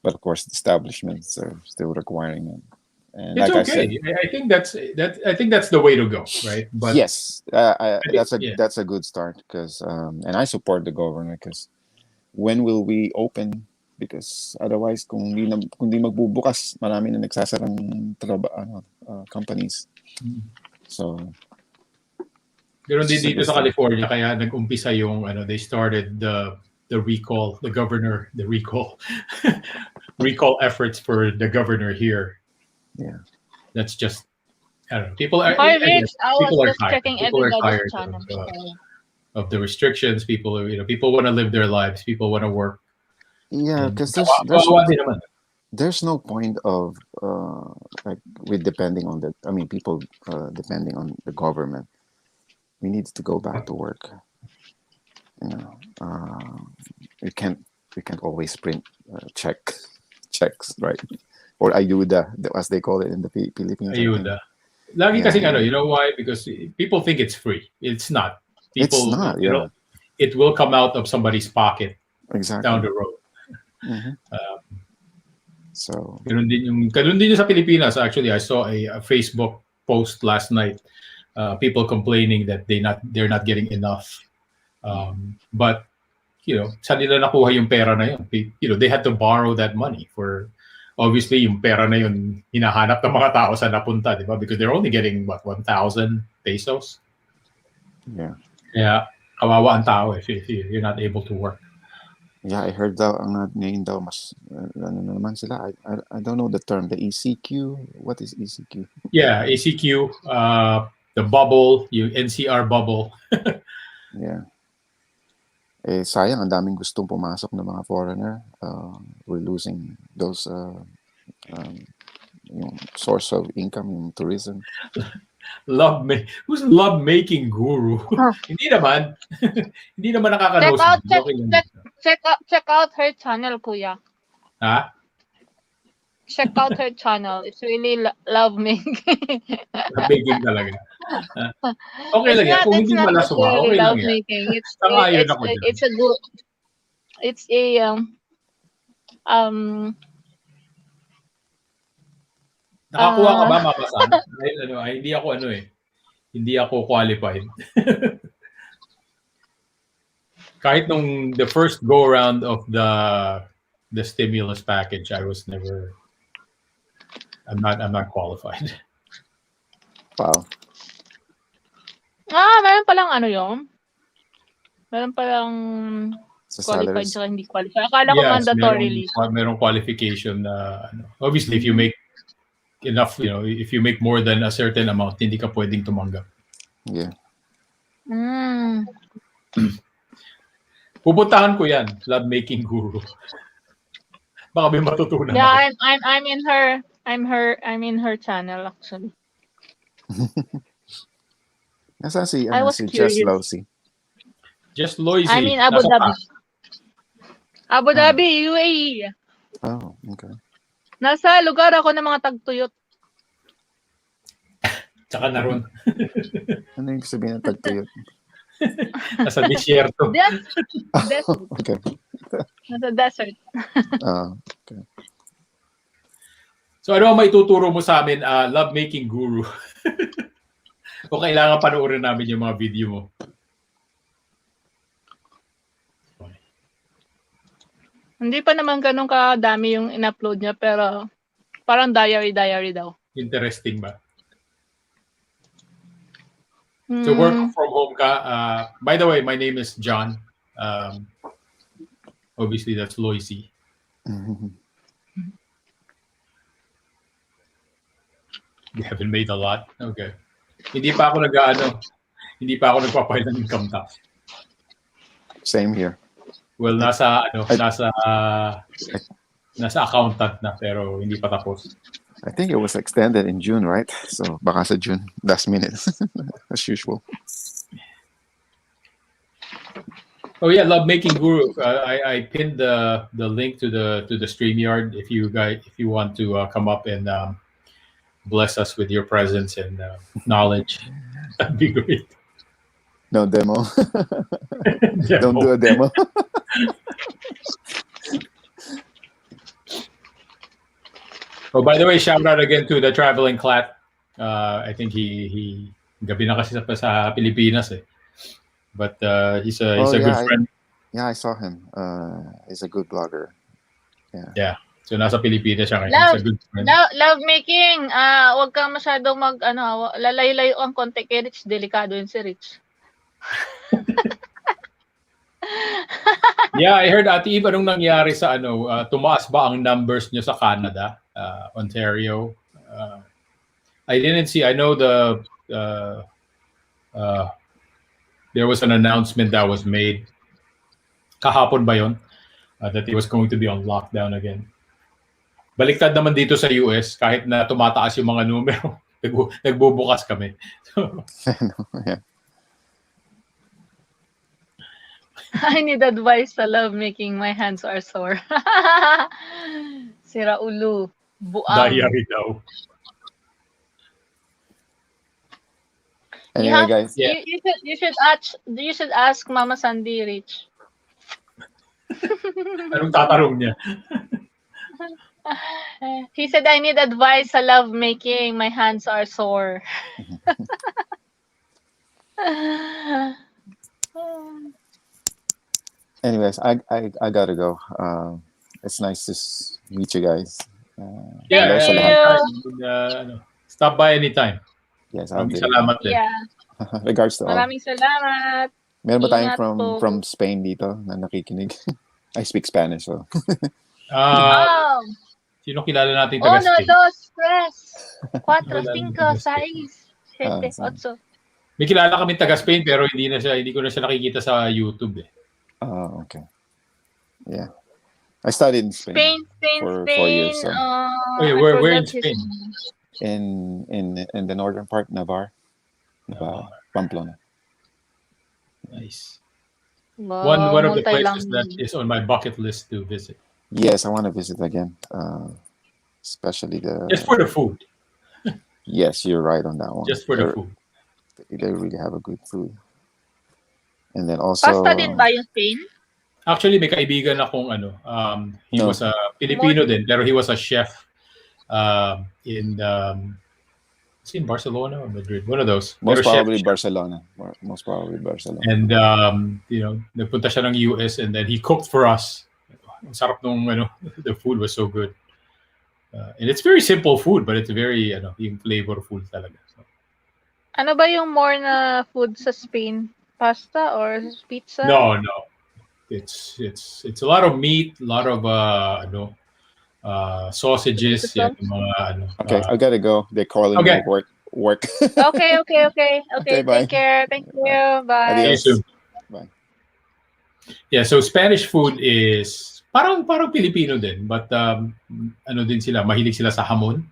but of course the establishments are still requiring it. And it's like okay. I think that's the way to go, right? But yes, that's a good start because, and I support the governor because when will we open? Because otherwise, kung di magbubukas, marami na nagsasarang companies. So. Ganoon din dito sa California kaya nag-umpisa yung they started the recall, the recall recall efforts for the governor here. Yeah. That's just I don't know. People are checking everybody's channel of the restrictions. People want to live their lives. People want to work. Yeah, because there's no point of depending on people depending on the government. We need to go back to work. We can't always print checks, right? Or ayuda, as they call it in the Philippines. Ayuda. Lagi kasi you know why? Because people think it's free. It's not. People, it's not. Yeah. It will come out of somebody's pocket. Exactly. Down the road. Mm-hmm. So. Ganun din yung sa Pilipinas. Actually, I saw a Facebook post last night. People complaining that they're not getting enough. But saan nila nakuha yung pera na yun? They had to borrow that money for obviously yung pera na yun hinahanap ng mga tao sa napunta, di ba? Because they're only getting 1,000 pesos. Yeah. Yeah, kawawa ang tao if you're not able to work. Yeah, I heard daw ngayon daw mas naman sila. I don't know the term, the ECQ. What is ECQ? Yeah, ECQ, the bubble, yung NCR bubble. Yeah. sayang, ang daming gustong pumasok ng mga foreigner. We're losing those yung source of income, yung tourism. Who's love making guru? Hindi naman. Hindi naman nakaka-nosy. Check out her channel, kuya. Ha? Check out her channel. It's really love making. Love making talaga. Okay lang yan. Kung hindi malaswa, okay lang yan. It's a good. It's a Nakakuha ka ba, Mama San? Hindi ako qualified. Kahit nung the first go around of the stimulus package, I'm not qualified. Wow. Meron palang yun. Meron palang qualified salaries. saka hindi qualified. Akala ko mandatorily. Merong qualification na obviously if you make enough, if you make more than a certain amount, hindi ka pwedeng tumanggap. Yeah. Pupuntahan ko yan, love making guru. Baka may matutunan. Yeah, I'm in her channel actually. Nasaan si I was Just curious. Lousy? Just Loisy. I'm in Abu Dhabi. Abu Dhabi, UAE. Oh, okay. Nasa lugar ako ng mga tagtuyot. Tsaka na ron. Ano yung sabihin ng tagtuyot? Nasa disyerto. Desert. Okay. Nasa desert. Okay. So ano ang maituturo mo sa amin, love making guru? O kailangan panoorin namin yung mga video mo? Hindi pa naman ganun kadami yung in-upload niya, pero parang diary daw. Interesting ba? So work from home ka. By the way, my name is John. Obviously, that's Loisy. You haven't made a lot? Okay. Hindi pa ako nagpa-file ng income tax. Same here. Well, nasa accountant na pero hindi pa tapos. I think it was extended in June, right? So baka sa June, last minute, as usual. Oh yeah, love making guru. I pinned the link to the StreamYard if you want to come up and bless us with your presence and knowledge. That'd be great. No demo. Don't do a demo. Oh, by the way, shout out again to the traveling clat. I think he gabi na kasi sa Pilipinas eh. But he's a good friend. Yeah, I saw him. He's a good blogger. Yeah. So nasa Pilipinas siya ngayon. He's a good friend. Love making. Wag kang masyadong lalayo-layo ang konti kay Rich. Delikado yun si Rich. Yeah, I heard Ate Eve, anong nangyari sa tumaas ba ang numbers nyo sa Canada, Ontario? I didn't see. I know there was an announcement that was made. Kahapon ba yun? That it was going to be on lockdown again. Baliktad naman dito sa US, kahit na tumataas yung mga numero, nagbubukas kami. So, Yeah. I need advice sa love making. My hands are sore. Sira ulo. Buang. diary daw. Anyway, guys. Yeah. You should ask Mama Sandy, Rich. Anong tatarong niya? He said, I need advice sa love making. My hands are sore. Anyways, I gotta go. It's nice to meet you guys. Yeah, Thank you. Stop by anytime. Yes, I'll do. Salamat din. Yeah. Regards to all. Maraming salamat. Meron ba tayong Ingat from Spain dito na nakikinig? I speak Spanish, so. Sino kilala natin taga 1, Spain? 2, 3, 4, 5, 6, 7, 8. May kilala kami taga Spain pero hindi ko na siya nakikita sa YouTube eh. Okay. Yeah. I studied in Spain, for 4 years. So Wait, I where in forgot his Spain? name. in the northern part, Navarre, Pamplona. Nice. Wow, One of the places that multi-language. is on my bucket list to visit. Yes, I want to visit again. Especially Just for the food. Yes, you're right on that one. Just for the food. They really have a good food. And then Pasta din also, ba yung Spain? Actually, may kaibigan akong he No. was a Filipino din, pero he was a chef in is he in Barcelona or Madrid? One of those. Most Pero chef probably siya. Barcelona. Most probably Barcelona. And nagpunta siya ng US and then he cooked for us. Ang sarap nung the food was so good. And it's very simple food, but it's very yung flavorful talaga. So, Ano ba yung more na food sa Spain? Pasta or pizza? no. It's a lot of meat, a lot of sausages, yan, yung mga Okay, I gotta go. They're calling me Okay. work. Okay. Okay, bye. Take care. Thank you. Bye. See you Adios. soon. Bye. Yeah, so Spanish food is parang Filipino din, but ano din sila, mahilig sila sa hamon.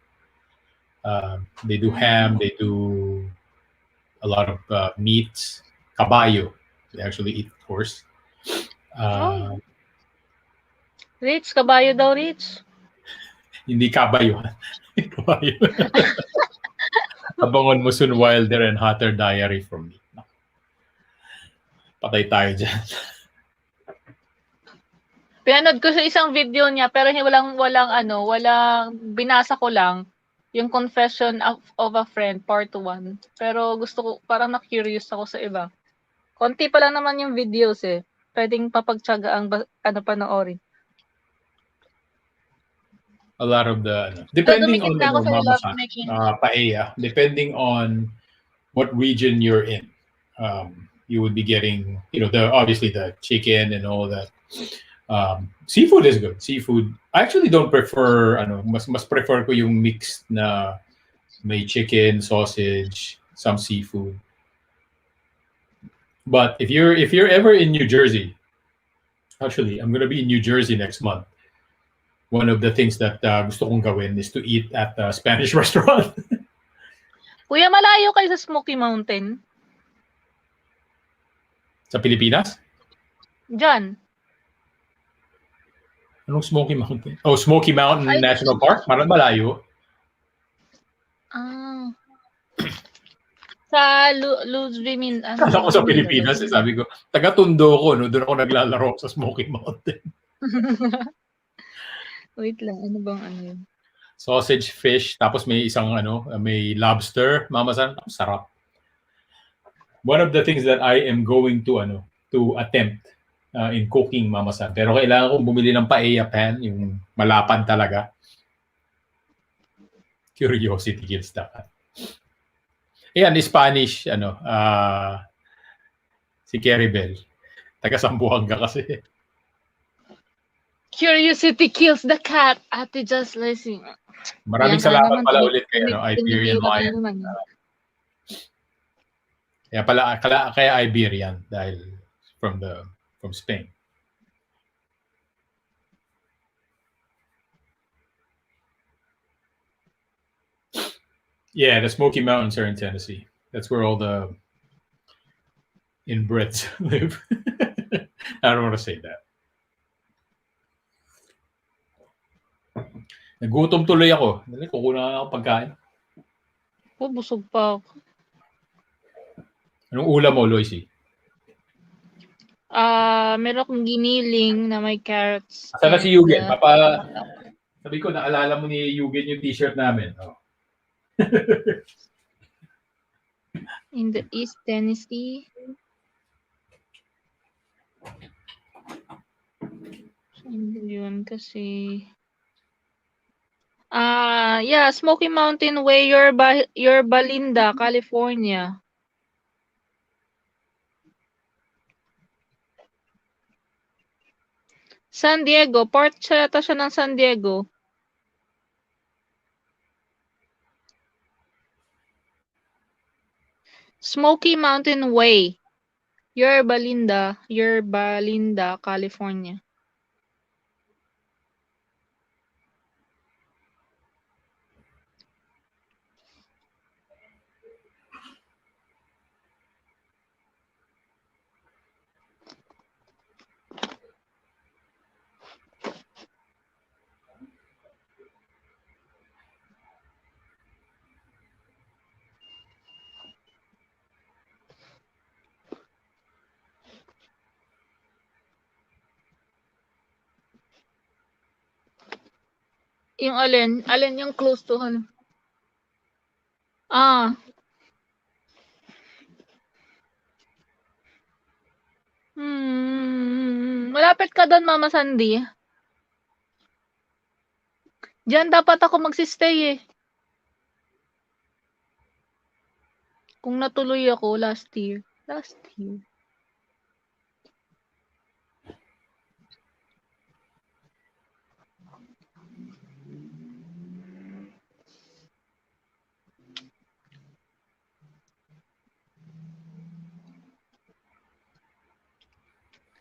They do ham, they do a lot of meats, caballo. They actually eat horse. Rich, kabayo daw, Rich. Hindi kabayo. Kabayo. Abangon mo soon Wilder and Hotter Diary from me. Patay tayo dyan. Pinanood ko sa isang video niya pero walang binasa ko lang yung Confession of a Friend part 1. Pero gusto ko, parang na-curious ako sa iba. Konti pa lang naman yung videos eh. Pwedeng papagtiyaga ang panoorin. A lot of the depending on na ako sa Mama San, lovemaking. paella, depending on what region you're in, you would be getting obviously the chicken and all that. Seafood is good. Seafood, I actually don't prefer mas prefer ko yung mixed na may chicken, sausage, some seafood. But if you're ever in New Jersey, actually I'm gonna be in New Jersey next month. One of the things that gusto kong gawin is to eat at a Spanish restaurant. Kuya, malayo kayo sa Smoky Mountain? Sa Pilipinas? Diyan. Anong Smoky Mountain? Oh, Smoky Mountain National Park? Marang malayo. Sa Luzvimin. Kala ko sa Pilipinas, sabi ko, taga-Tondo ko, doon ako naglalaro sa Smoky Mountain. Wait lang, ano bang yun? Sausage, fish, tapos may isang may lobster, Mama San, sarap. One of the things that I am going to attempt in cooking, Mama San, pero kailangan kong bumili ng paella pan, yung malapad talaga. Curiosity kills that. Ayan, Spanish, si Keribel. Taga-Sambuanga kasi. Curiosity kills the cat. Ate just listening. Maraming salamat pala ulit kay Iberian Lion. Kaya Iberian dahil from Spain. Yeah, the Smoky Mountains are in Tennessee. That's where all the inbreds live. I don't want to say that. Nagutom tuloy ako. Dali, kukunan na ako pagkain. Busog pa ako. Anong ulam mo, Loisy? Meron akong giniling na may carrots. Saan na si Yugen? Sabi ko, naalala mo ni Yugen yung t-shirt namin. Oh. In the East Tennessee. Yun kasi... yeah, Smoky Mountain Way, Yorba Linda, California. San Diego, part siya ng San Diego. Smoky Mountain Way, Yerba Linda, California. Yung alin yung close to ano? Malapit ka doon, Mama Sandy. Diyan dapat ako magsistay eh. Kung natuloy ako last year.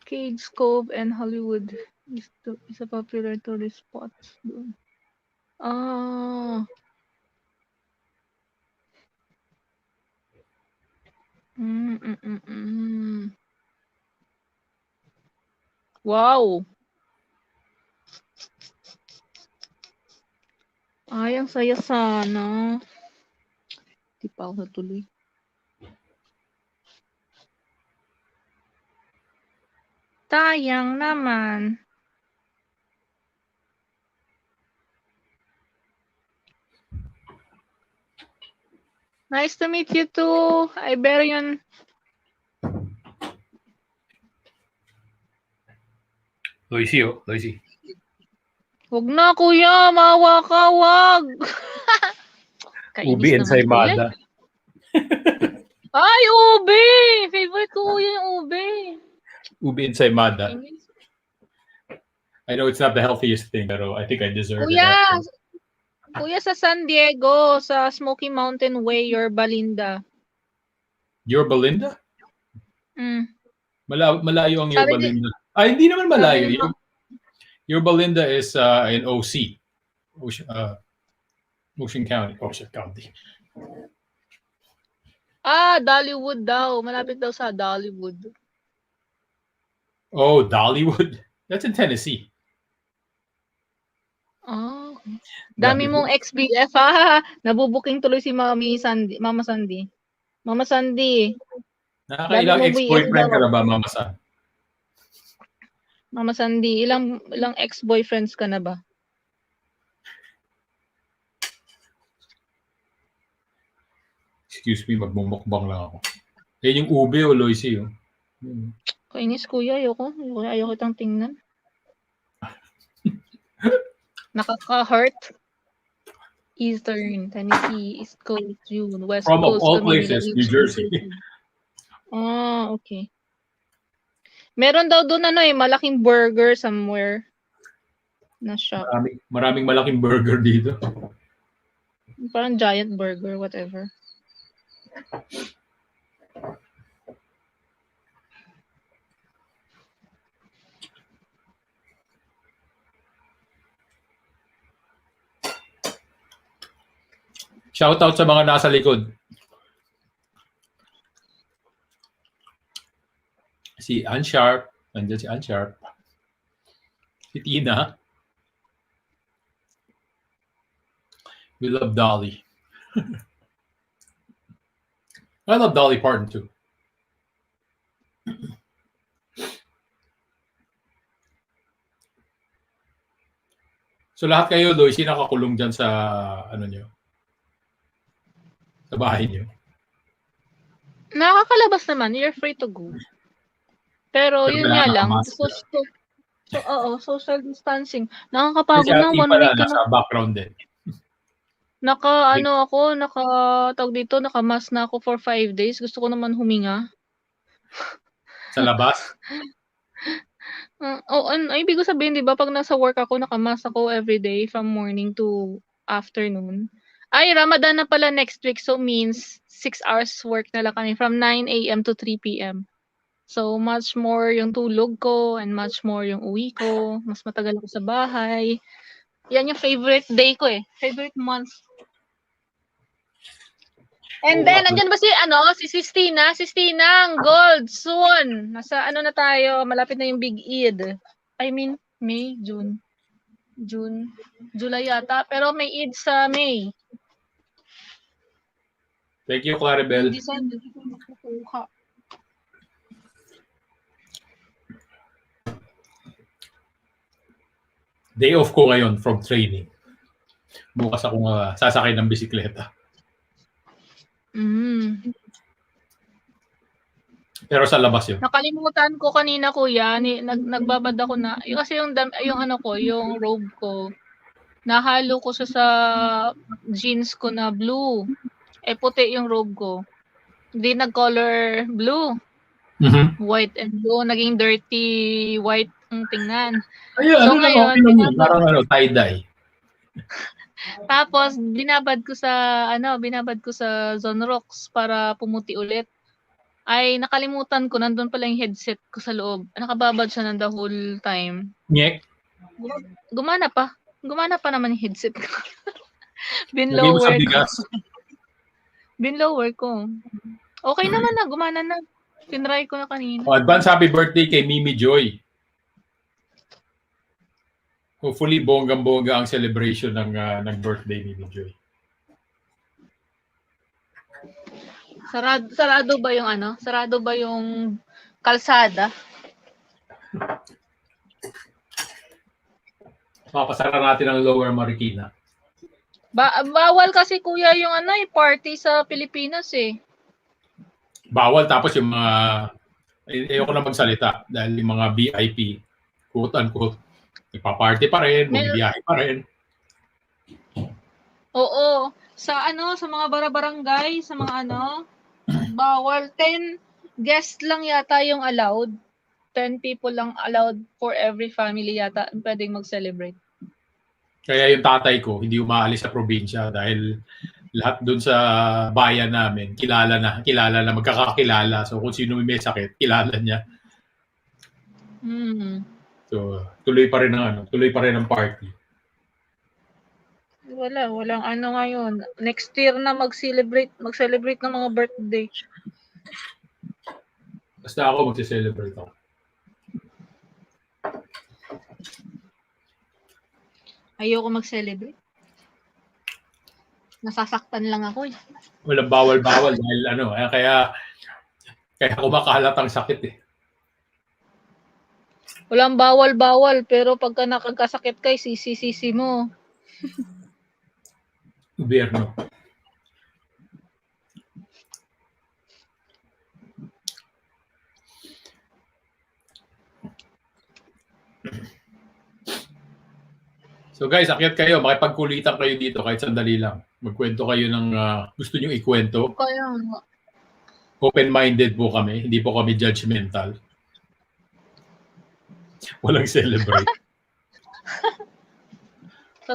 Cades Cove and Hollywood is a popular tourist spot doon. Wow! Ay, ang saya sana. Di pa ako natuloy. Sayang naman. Nice to meet you too, Iberian. Loisy. Huwag na, kuya. Maawa ka, wag. Ubi ensaymada. Ay, ube! Favorite ko kuya yung ube. Ubi ensaymada. I know it's not the healthiest thing, pero I think I deserve it. Kuya, sa San Diego, sa Smoky Mountain Way, Yerba Linda. Yerba Linda? Malayo ang Yerba Linda. Ay, hindi naman malayo. Yerba Linda is in OC. Ocean County. Dollywood daw. Malapit daw sa Dollywood. Oh, Dollywood? That's in Tennessee. Dami mong ex-BF ha. Nabubuking tuloy si Mama Sandy. Mama Sandy. Nakakailang ex-boyfriend ka na ba, Mama San? Mama Sandy, ilang ex-boyfriends ka na ba? Excuse me, magmumukbang lang ako. Yan yung ube o Loisy. Kainis kuya, ayoko itang tingnan. Nakaka-hurt. Eastern, Tennessee, East Coast, June, West From Coast, all places, New Jersey. Okay. Meron daw doon malaking burger somewhere na shop. Maraming malaking burger dito. Parang giant burger, whatever. Shoutout sa mga nasa likod. Si Unsharp. Nandiyan si Unsharp. Si Tina. We love Dolly. I love Dolly Parton too. So lahat kayo, Loisy, nakakulong dyan sa nyo? Sa bahay nyo? Nakakalabas naman. You're free to go. Pero yun nga lang. Social distancing. Nakakapagod na 1 week ka nasa background din. Naka-mask na ako for 5 days. Gusto ko naman huminga. Sa labas? Ibig ko sabihin, di ba, pag nasa work ako, naka-mask ako everyday from morning to afternoon. Ay, Ramadan na pala next week. So means 6 hours work na lang kami from 9 a.m. to 3 p.m. So, much more yung tulog ko and much more yung uwi ko. Mas matagal ako sa bahay. Yan yung favorite day ko eh. Favorite month. And then, andyan ba si Sistina? Sistina, ang gold, soon. Nasa ano na tayo, malapit na yung Big Eid. I mean, May, June, July yata. Pero may Eid sa May. Thank you, Claribel. December, hindi ko makukuha. Day off ko ngayon from training. Bukas ako sasakay ng bisikleta. Pero sa labas yun. Nakalimutan ko kanina, kuya, nagbabad ako na, kasi yung robe ko, nahalo ko sa jeans ko na blue. Puti yung robe ko. Hindi nag-color blue. White and blue, naging dirty white ang tingnan. Ayun, so ngayon, parang tie-dye. Tapos binabad ko sa Zonrox para pumuti ulit. Ay nakalimutan ko, nandun pala yung headset ko sa loob. Nakababad siya ng the whole time. Nyek. Gumana pa naman yung headset ko. Binlower ko. Okay naman na, gumana na. Tinry ko na kanina. Advance happy birthday kay Mimi Joy. Hopefully, bonggang-bongga ang celebration ng birthday ni Mimi Joy. Sarado ba yung Sarado ba yung kalsada? Papasara natin ang Lower Marikina. Bawal kasi, kuya, yung party sa Pilipinas eh. Bawal, tapos yung mga ayoko na magsalita dahil yung mga VIP, quote-unquote, nagpa-party pa rin, bumibiyahe pa rin. Oo. Sa mga barangay, sa mga bawal. 10 guests lang yata yung allowed. 10 people lang allowed for every family yata pwedeng mag-celebrate. Kaya yung tatay ko, hindi umaalis sa probinsya dahil lahat dun sa bayan namin, kilala na, magkakakilala. So kung sino may sakit, kilala niya. So tuloy pa rin ang party. Walang ngayon. Next year na mag-celebrate ng mga birthday. Basta ako magse-celebrate ako. Ayoko mag-celebrate. Nasasaktan lang ako eh. Walang bawal-bawal dahil kaya kumakalat ang sakit eh. Walang bawal-bawal pero pagka nakagkasakit ka, sisi mo. Gobyerno. So guys, akyat kayo, makipagkulitan kayo dito kahit sandali lang. Magkwento kayo ng gusto nyo ikwento. Kaya Open-minded po kami, hindi po kami judgmental. Walang celebrate.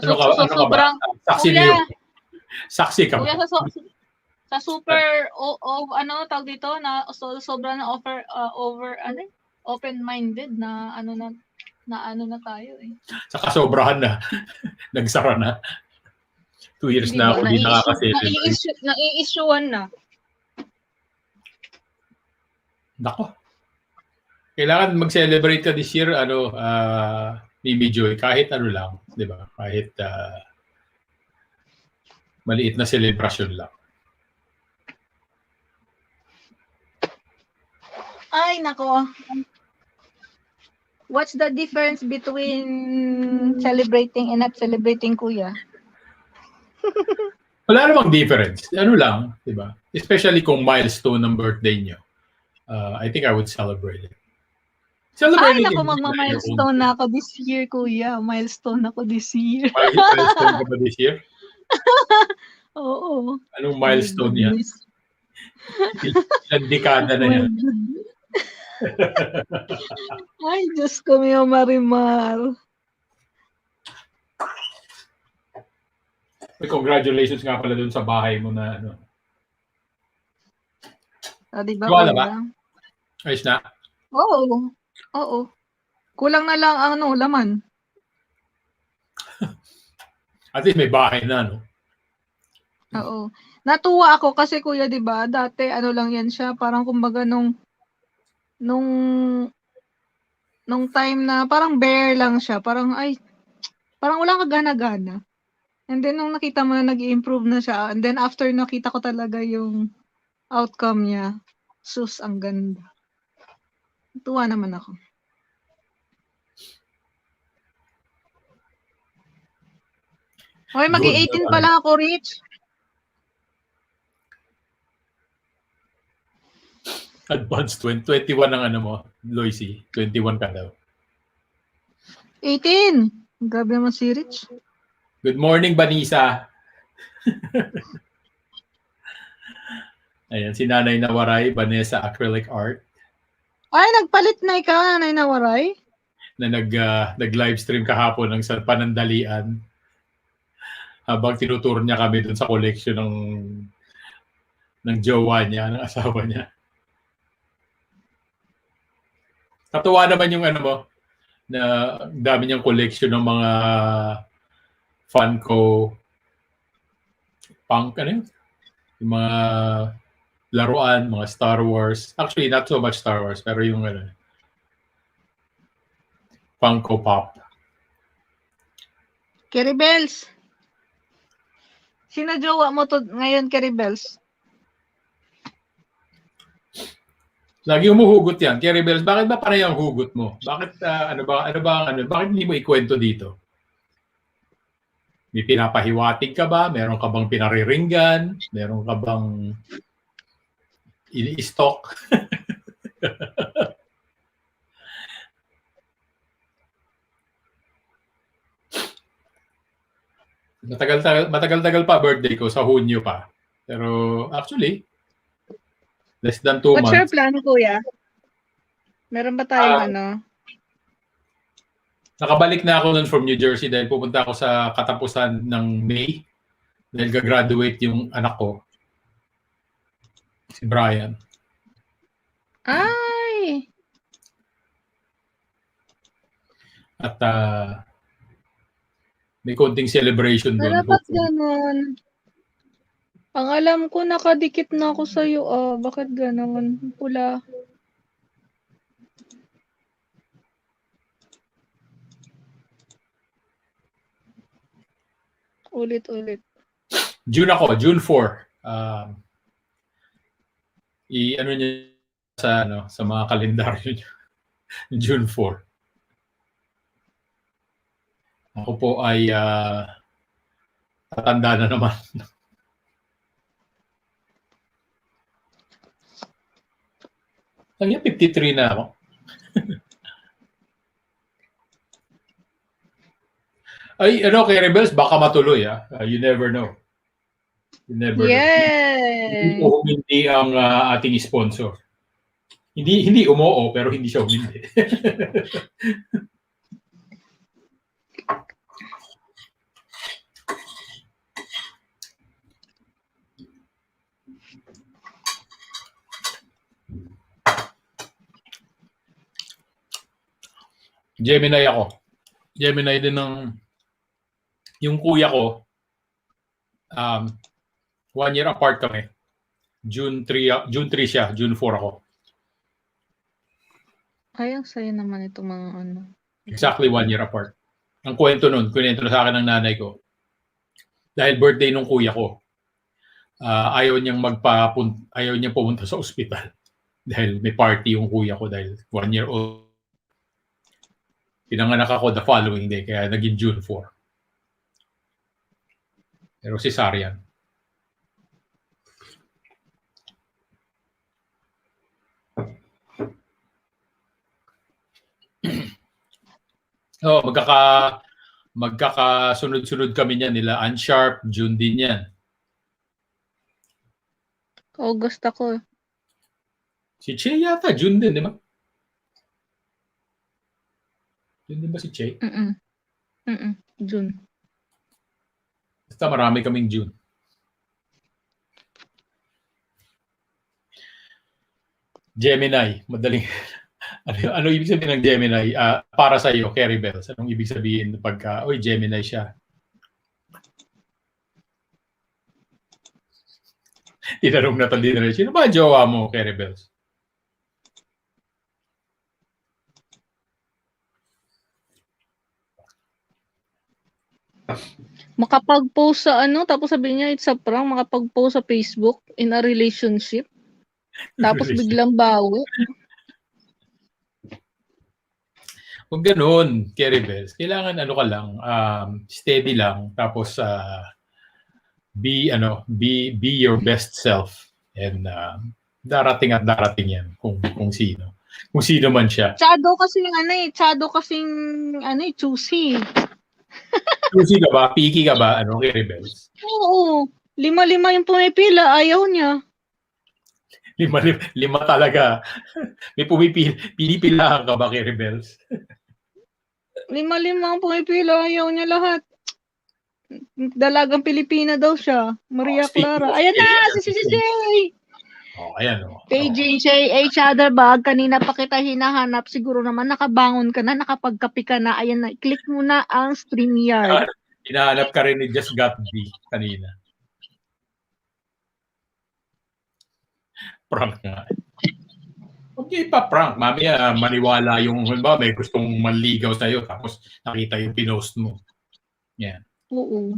sobrang saksi kuya, saksi ka. Kuya, sa super tawag dito na sobrang na open-minded na na tayo eh. Saka sobrahan na. Nagsara na. 2 years na ako hindi nakaka-celebrate. Nai-issuean na. Nako. Kailangan mag-celebrate ka this year, Mimi Joy, kahit lang, di ba? Kahit maliit na celebration lang. Ay, nako. What's the difference between celebrating and not celebrating, kuya? Wala namang difference. Lang, di ba? Especially kung milestone ng birthday nyo. I think I would celebrate it. Ay, naku, magma-milestone na ako this year, kuya. Milestone ako this year. Milestone ka ba this year? Oo. Anong milestone yan? Ilang dekada na yan. Ay, Diyos ko, Mio Marimar. Congratulations nga pala dun sa bahay mo na Diba, wala ba? Ayos na? Oo. Oo. Kulang na lang ang laman. At least may bahay na, no? Oo. Natuwa ako kasi kuya, 'di ba, dati lang yan siya, parang kumbaga nung time na parang bare lang siya, parang parang walang kagana-gana. And then nung nakita mo na nag-i-improve na siya, and then after nakita ko talaga yung outcome niya, sus, ang ganda. Tuwa naman ako. Okay, mag-18 pa lang ako, Rich. Advanced 21 ang ano mo, Loisy. 21 ka daw. 18! Grabe naman si Rich. Good morning, Banisa. Ayan, si Nanay Nawaray, Vanessa Acrylic Art. Ay, nagpalit na ikaw, Nanay Nawaray? Na nag-live stream kahapon ng sa panandalian. Habang tinuturo niya kami dun sa collection ng jowa niya, ng asawa niya. Katuwa naman yung ano mo, na dami niyang collection ng mga Funko, punk, ano yun? Yung mga laruan, mga Star Wars. Actually, not so much Star Wars, pero yung ano, Funko Pop. Kerry Bells. Sino jowa mo to ngayon, Kerry Bells? Lagi umuhugot yan. Kerry Bells, bakit ba panay ang hugot mo? Bakit, bakit hindi mo ikwento dito? May pinapahiwatig ka ba? Meron ka bang pinariringgan? Meron ka bang ini-stock? Matagal-tagal pa birthday ko, sa Hunyo pa. Pero actually, less than 2 months. What's your plan, kuya? Meron ba tayong Nakabalik na ako nun from New Jersey dahil pupunta ako sa katapusan ng May dahil gagraduate yung anak ko, si Brian. Ay! At may konting celebration doon. Dapat ganon. Ang alam ko, nakadikit na ako sa'yo. Bakit ganon? Pula. Ulit-ulit. June 4. I-ano niyo sa mga kalendaryo niyo. June 4. Ako po ay tatanda na naman. Hanggang 53 na ako. Ay, kay Rebels, baka matuloy. You never know. You never know. Hindi ang ating sponsor. Hindi umoo, pero hindi siya humindi. Gemini ako. Gemini din yung kuya ko. 1 year apart kami. June 3 siya, June 4 ako. Ay, ang saya naman itong mga Exactly 1 year apart. Ang kwento na sa akin ng nanay ko. Dahil birthday nung kuya ko, ayaw niyang pumunta sa ospital. Dahil may party yung kuya ko dahil 1 year old. Pinanganak ako the following day, kaya naging June 4. Pero cesarean. Magkakasunod-sunod kami niyan, nila Unsharp, June din yan. August ako. Si Che yata, June din, di ba? June din ba si Che? June. Basta marami kaming June. Gemini, madaling Ano ibig sabihin ng Gemini? Para sa iyo, Kerry Bells. Anong ibig sabihin pagka, Gemini siya? Tinanong na din rin. Sino ba ang jowa mo, Kerry Bells? Makapag-post sa tapos sabihin niya it's a prank, makapag-post sa Facebook in a relationship. Tapos biglang bawi. Kung ganoon, Kerry Bells, kailangan ka lang, steady lang, tapos be your best self, and darating at darating yan kung sino. Kung sino man siya. Tsado kasing choosy. Choosy ka ba? Picky ka ba? Kerry Bells? Oo. 5 yung pumipila, ayaw niya. 5 talaga. May pinipilahan ka ba, Kerry Bells? 5 ang pumipila, ayaw niya lahat. Dalagang Pilipina daw siya. Maria Clara. Ayan na, si Jay! Ayan Kay each other bag, kanina pa kita hinahanap, siguro naman nakabangon ka na, nakapagkapi ka na, ayan na, click mo na ang StreamYard. Hinahanap ka rin ni Just Got B kanina. Prank nga. Okay pa prank. Mamaya maniwala yung, may gustong manligaw sa'yo, tapos nakita yung pinost mo. Yan. Oo.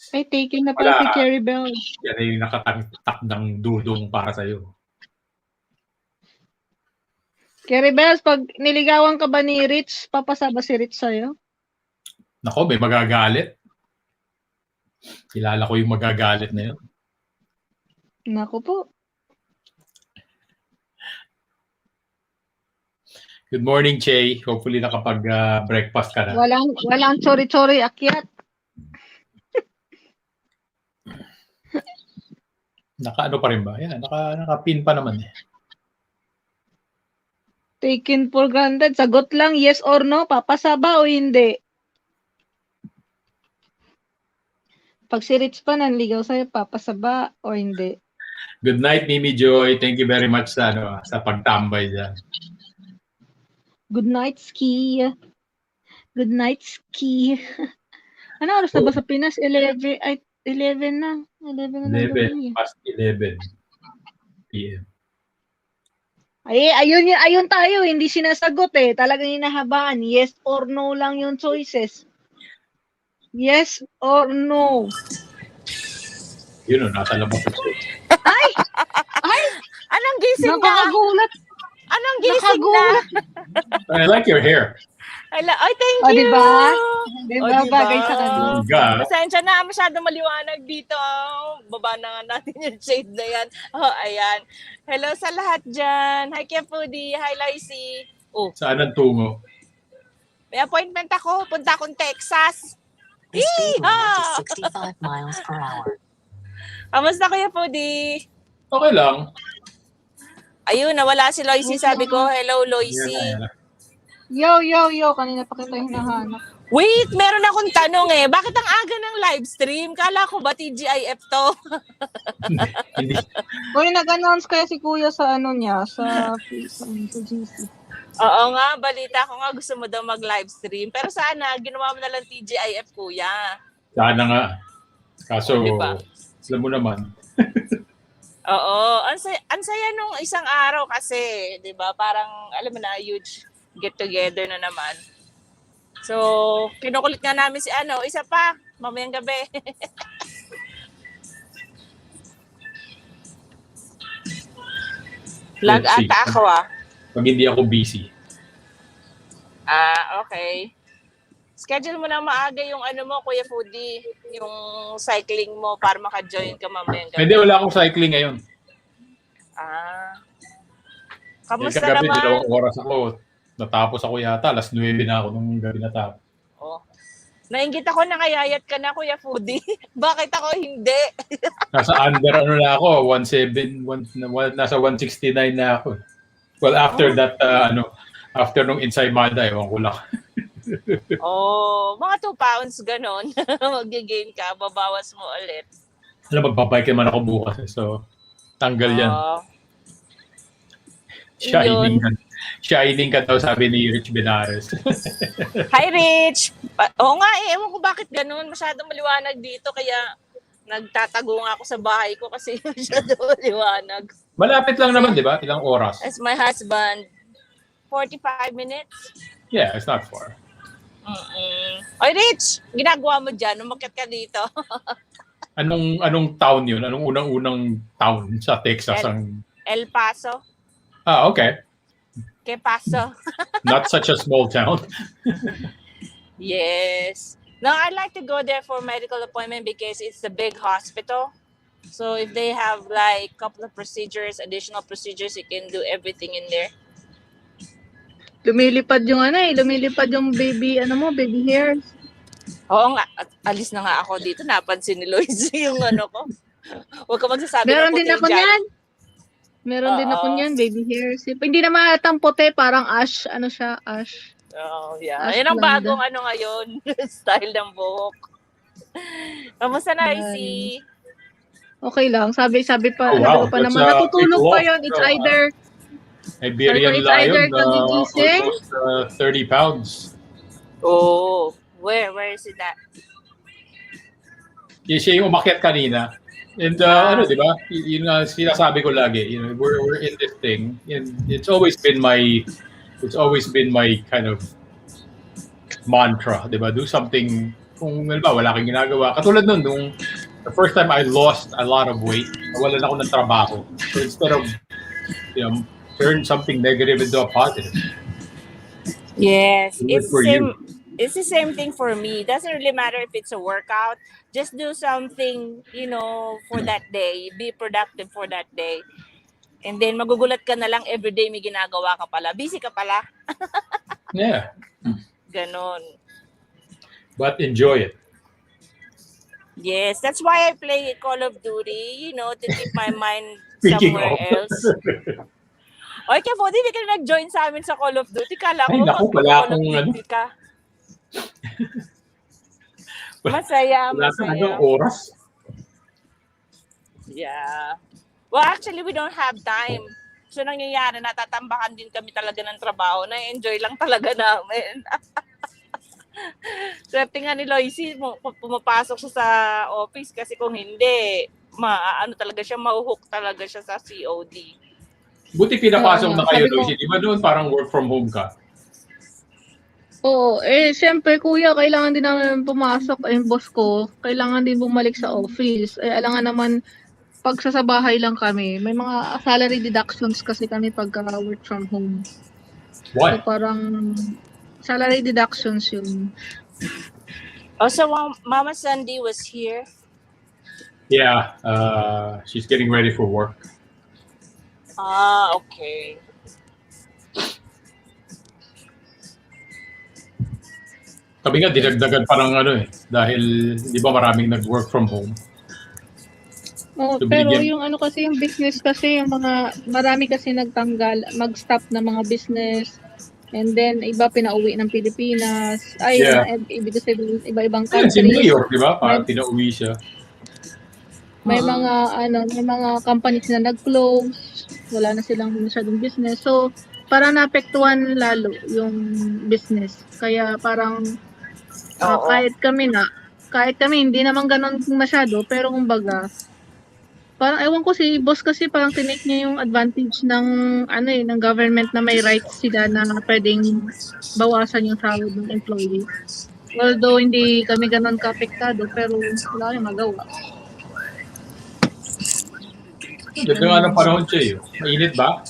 Ay, taken na pala si Kerry Bell. Yan ay yung nakatakdang dudong para sa'yo. Kerry Bells, pag niligawan ka ba ni Rich, papasa ba si Rich sa'yo? Nako, may magagalit. Kilala ko yung magagalit na yun. Nako po. Good morning, Che. Hopefully nakapag-breakfast ka na. Walang chori-chori akyat. Naka-ano pa rin ba? Yan, naka-pin pa naman eh. Taken for granted. Sagot lang, yes or no, papasa ba o hindi? Pag si Rich pa nanligaw sa'yo, papasa ba o hindi? Good night, Mimi Joy. Thank you very much sa pagtambay dyan. Good night, Ski. Good night, Ski. Ano oras na ba sa Pinas? 11 na. 11 past 11 p.m. Ay, ayun tayo, hindi sinasagot eh. Talagang hinahabaan. Yes or no lang yung choices. Yes or no. Yun o, nasa labas ako. Ay! Anong gising na? Nakakagulat. Anong gising na? I like your hair. Hello. Ay, thank you. Diba? Diba? Bagay sa kanila. Pasensya na, masyado maliwanag dito. Baba na nga natin yung shade na yan. Ayan. Hello sa lahat dyan. Hi, Kia Foodie. Hi, Lacey. Saan ang tungo? May appointment ako. Punta akong Texas. The speed limit is 65 miles per hour. Kamusta, Kuya Foodie? Okay lang. Ayun, nawala si Loisy. Sabi ko, hello, Loisy. Yo. Kanina pa kita hinahanap. Wait, meron akong tanong eh. Bakit ang aga ng live stream? Kala ko ba TGIF to? Hindi. Uy, nag-announce kaya si Kuya sa sa GC. Oo nga, balita ko nga gusto mo daw mag-live stream. Pero sana, ginawa mo na lang TGIF, Kuya. Sana nga. Kaso, diba? alam mo naman. Oo, ang saya nung isang araw kasi, 'di ba? Parang alam mo na, huge get together na naman. So, kinukulit nga namin si isa pa, mamayang gabi. Lag ata ako Pag hindi ako busy. Okay. Schedule mo na maaga yung mo, Kuya Foodie, yung cycling mo para maka-join ka mamayang gabi. Hindi, wala akong cycling ngayon. Kamusta kagabi, naman? 2 oras ako. Natapos ako yata. 9:00 na ako nung gabi natapos. Nainggit ako na ngayayat ka na, Kuya Foodie. Bakit ako hindi? Nasa under na ako. 17, nasa 169 na ako. Well, after that, after nung ensaymada, ewan ko lang. Mga 2 pounds ganon. Mag-gain ka, babawas mo ulit. Magbabike naman ako bukas. So, tanggal yan. Shining ka daw, sabi ni Rich Benares. Hi, Rich! Oo nga ewan ko bakit ganun. Masyadong maliwanag dito, kaya nagtatago nga ako sa bahay ko kasi masyadong maliwanag. Malapit lang naman, di ba? Ilang oras. As my husband, 45 minutes. Yeah, it's not far. Oy, Rich! Ginagawa mo dyan? Umakyat ka dito. Anong town yun? Anong unang-unang town sa Texas? El Paso. Okay. Que Paso. Not such a small town. Yes. No, I like to go there for medical appointment because it's a big hospital. So if they have like couple of procedures, additional procedures, you can do everything in there. Lumilipad yung baby hairs. Oo nga, alis na nga ako dito. Napansin ni Lois yung ko. Huwag ka magsasabi Meron ng puti din ako dyan. niyan. Meron din ako niyan, baby hairs. Hindi naman atang puti, parang ash, ash. Oh, yeah. Ash Ayan ang blonde. bagong ngayon, style ng buhok. Kamusta na, Isi? Okay lang. Sabi pa, wow. ko pa That's, naman, natutulog big pa loss. yun. It's either, Iberian it's either lion, kagigising. almost 30 pounds. Oh, where is it at? Siya yung umakyat kanina. And di ba? Yun nga sinasabi ko lagi, we're in this thing. And it's always been my kind of mantra, di ba? Do something kung wala kang ginagawa. Katulad nung the first time I lost a lot of weight, nawalan ako ng trabaho. So instead of turn something negative into a positive. Yes, it's for you. It's the same thing for me. It doesn't really matter if it's a workout. Just do something, for that day. Be productive for that day. And then magugulat ka na lang everyday may ginagawa ka pala. Busy ka pala. Yeah. Ganon. But enjoy it. Yes, that's why I play Call of Duty, to keep my mind Speaking somewhere of. else. Oy, kaya po, hindi ka nag-join sa amin sa Call of Duty. Kala ko, Ay, naku, wala Call of akong Duty ka. Masaya. Oras. Yeah. Well, actually, we don't have time. So, nangyayari, natatambakan din kami talaga ng trabaho. Na-enjoy lang talaga namin. Swerte nga ni Loisy, pumapasok siya sa office kasi kung hindi, talaga siya, mahuhook talaga siya sa COD. Buti pinapasok na kayo, Loisy. Di ba doon parang work from home ka? Oo, siyempre kuya, kailangan din namin pumasok. Yung boss ko, kailangan din bumalik sa office. Alangan naman, pag sa bahay lang kami, may mga salary deductions kasi kami pag work from home. What? So parang salary deductions yun. Also, Mama Sandy was here. Yeah, she's getting ready for work. Okay. Kami nga, dinagdagan parang dahil di ba maraming nag-work from home. Oh, So, pero binigyan- yung kasi yung business kasi, yung marami kasi nagtanggal, mag-stop na mga business. And then, iba pinauwi ng Pilipinas. Yeah. Ibig sabihin, iba-ibang Ayun, si countries. Mayor, di ba? Parang pinauwi siya. May mga companies na nag-close, wala na silang masyadong business. So, parang naapektuhan lalo yung business. Kaya parang kahit kami hindi naman ganun masyado, pero kumbaga, parang ewan ko si boss kasi parang tinake niya yung advantage ng ng government na may rights sila na pwedeng bawasan yung sahod ng employee. Although hindi kami ganun ka-apektado, pero wala kayong magawa. Ganda nga ng panahon siya. Mainit ba?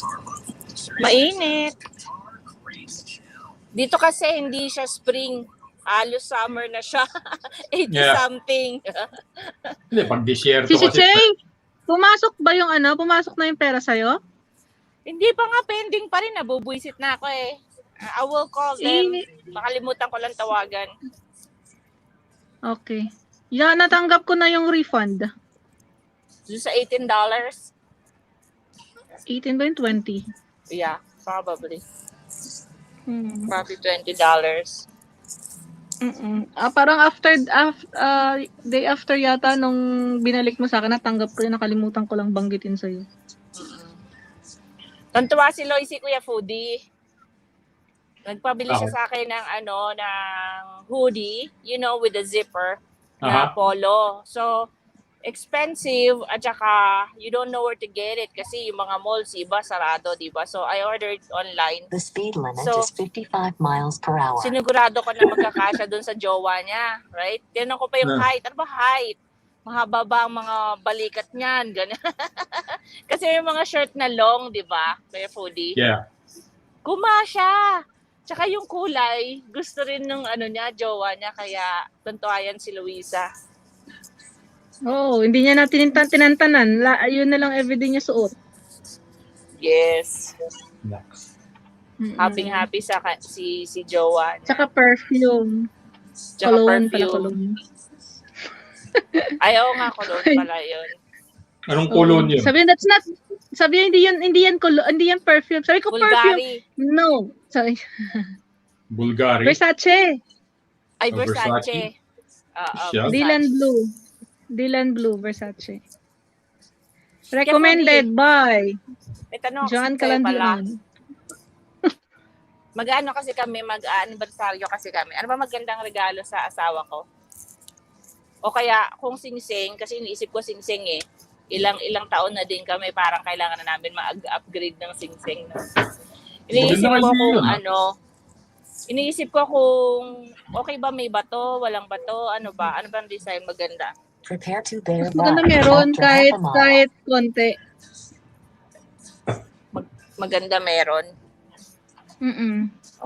Mainit. Dito kasi hindi siya spring. Halos summer na siya. 80-something. Hindi, pag disyerto Si kasi. Chay, pumasok na yung pera sa'yo? Hindi pa nga, pending pa rin. Nabubuisit na ako eh. I will call them. Makalimutan ko lang tawagan. Okay. Yeah, natanggap ko na yung refund. Doon sa $18? 18 ba yung 20? Yeah, probably. Probably $20. Parang day after yata nung binalik mo sa akin, natanggap ko yun, nakalimutan ko lang banggitin sa'yo. Tantuwa si Loisy, Kuya Foodie. Nagpabili siya sa akin ng hoodie, with the zipper na polo. So, expensive at saka you don't know where to get it kasi yung mga malls iba sarado, di ba? So, I ordered online. The speed limit is 55 miles per hour. Sinigurado ko na magkakasya dun sa jowa niya, right? Tinanong ko pa yung height. Ano ba height? Mahaba ba ang mga balikat niyan? Ganyan. Kasi yung mga shirt na long, di ba? Kaya hoodie. Yeah. Kumasya. Tsaka yung kulay, gusto rin ng niya, jowa niya. Kaya tuntuayan si Luisa. Hindi niya na tinantanan. Ayun na lang everyday niya suot. Yes. Happy si jowa niya. Tsaka perfume. Cologne pala, cologne. Ayaw nga, cologne pala yun. Anong cologne yun? Sabihin hindi yan perfume. Sabi ko Bulgari. perfume. No. Sorry. Bulgari? Versace. Ay, Versace. Dylan Blue, Versace. Recommended by John Calandian. Mag-ano kasi kami, mag-anibersaryo kasi kami. Ano ba magandang regalo sa asawa ko? O kaya kung sing-sing, kasi iniisip ko sing-sing eh. Ilang taon na din kami, parang kailangan na namin mag-upgrade ng sing-sing. Iniisip ko kung okay ba may bato, walang bato, ano ba ang design maganda? Prepare to bear maganda meron kahit konti. Maganda meron.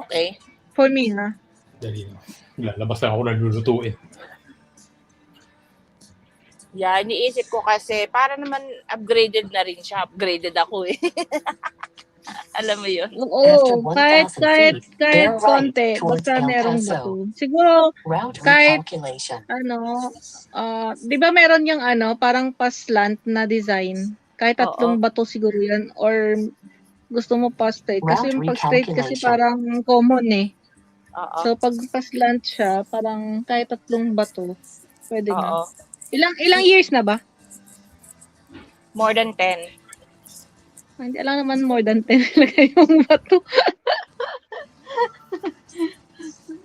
Okay. For me, ha? Dali na. Lalabas lang ako naglulutuin. Yeah, iniisip ko kasi para naman upgraded na rin siya. Upgraded ako eh. Alam mo yun? Oo, kahit konti, basta merong bato. Siguro, kahit, di ba meron yung parang pa-slant na design? Kahit 3 bato siguro yan, or gusto mo pa-straight. Kasi yung pag-straight kasi parang common eh. So, pag pa-slant siya, parang kahit 3 bato, pwede na. Ilang years na ba? More than 10. Hindi alam naman more than 10 yung bato.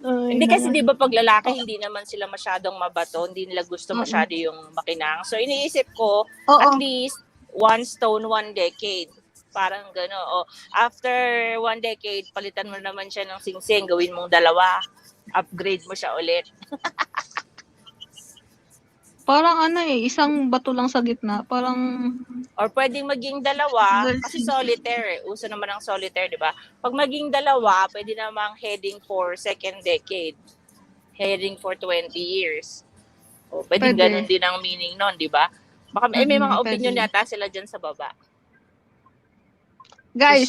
Hindi kasi di ba pag lalaki, hindi naman sila masyadong mabato. Hindi nila gusto masyado yung makinang. So iniisip ko, at least 1 stone, 1 decade. Parang gano'n. After 1 decade, palitan mo naman siya ng sing-sing. Gawin mong 2. Upgrade mo siya ulit. Parang isang bato lang sa gitna. Parang... Or pwedeng maging 2, kasi solitaire eh. Uso naman ang solitaire, di ba? Pag maging 2, pwede namang heading for 2nd decade. Heading for 20 years. Pwedeng ganun din ang meaning nun, di ba? Baka may mga opinion yata sila dyan sa baba. Guys.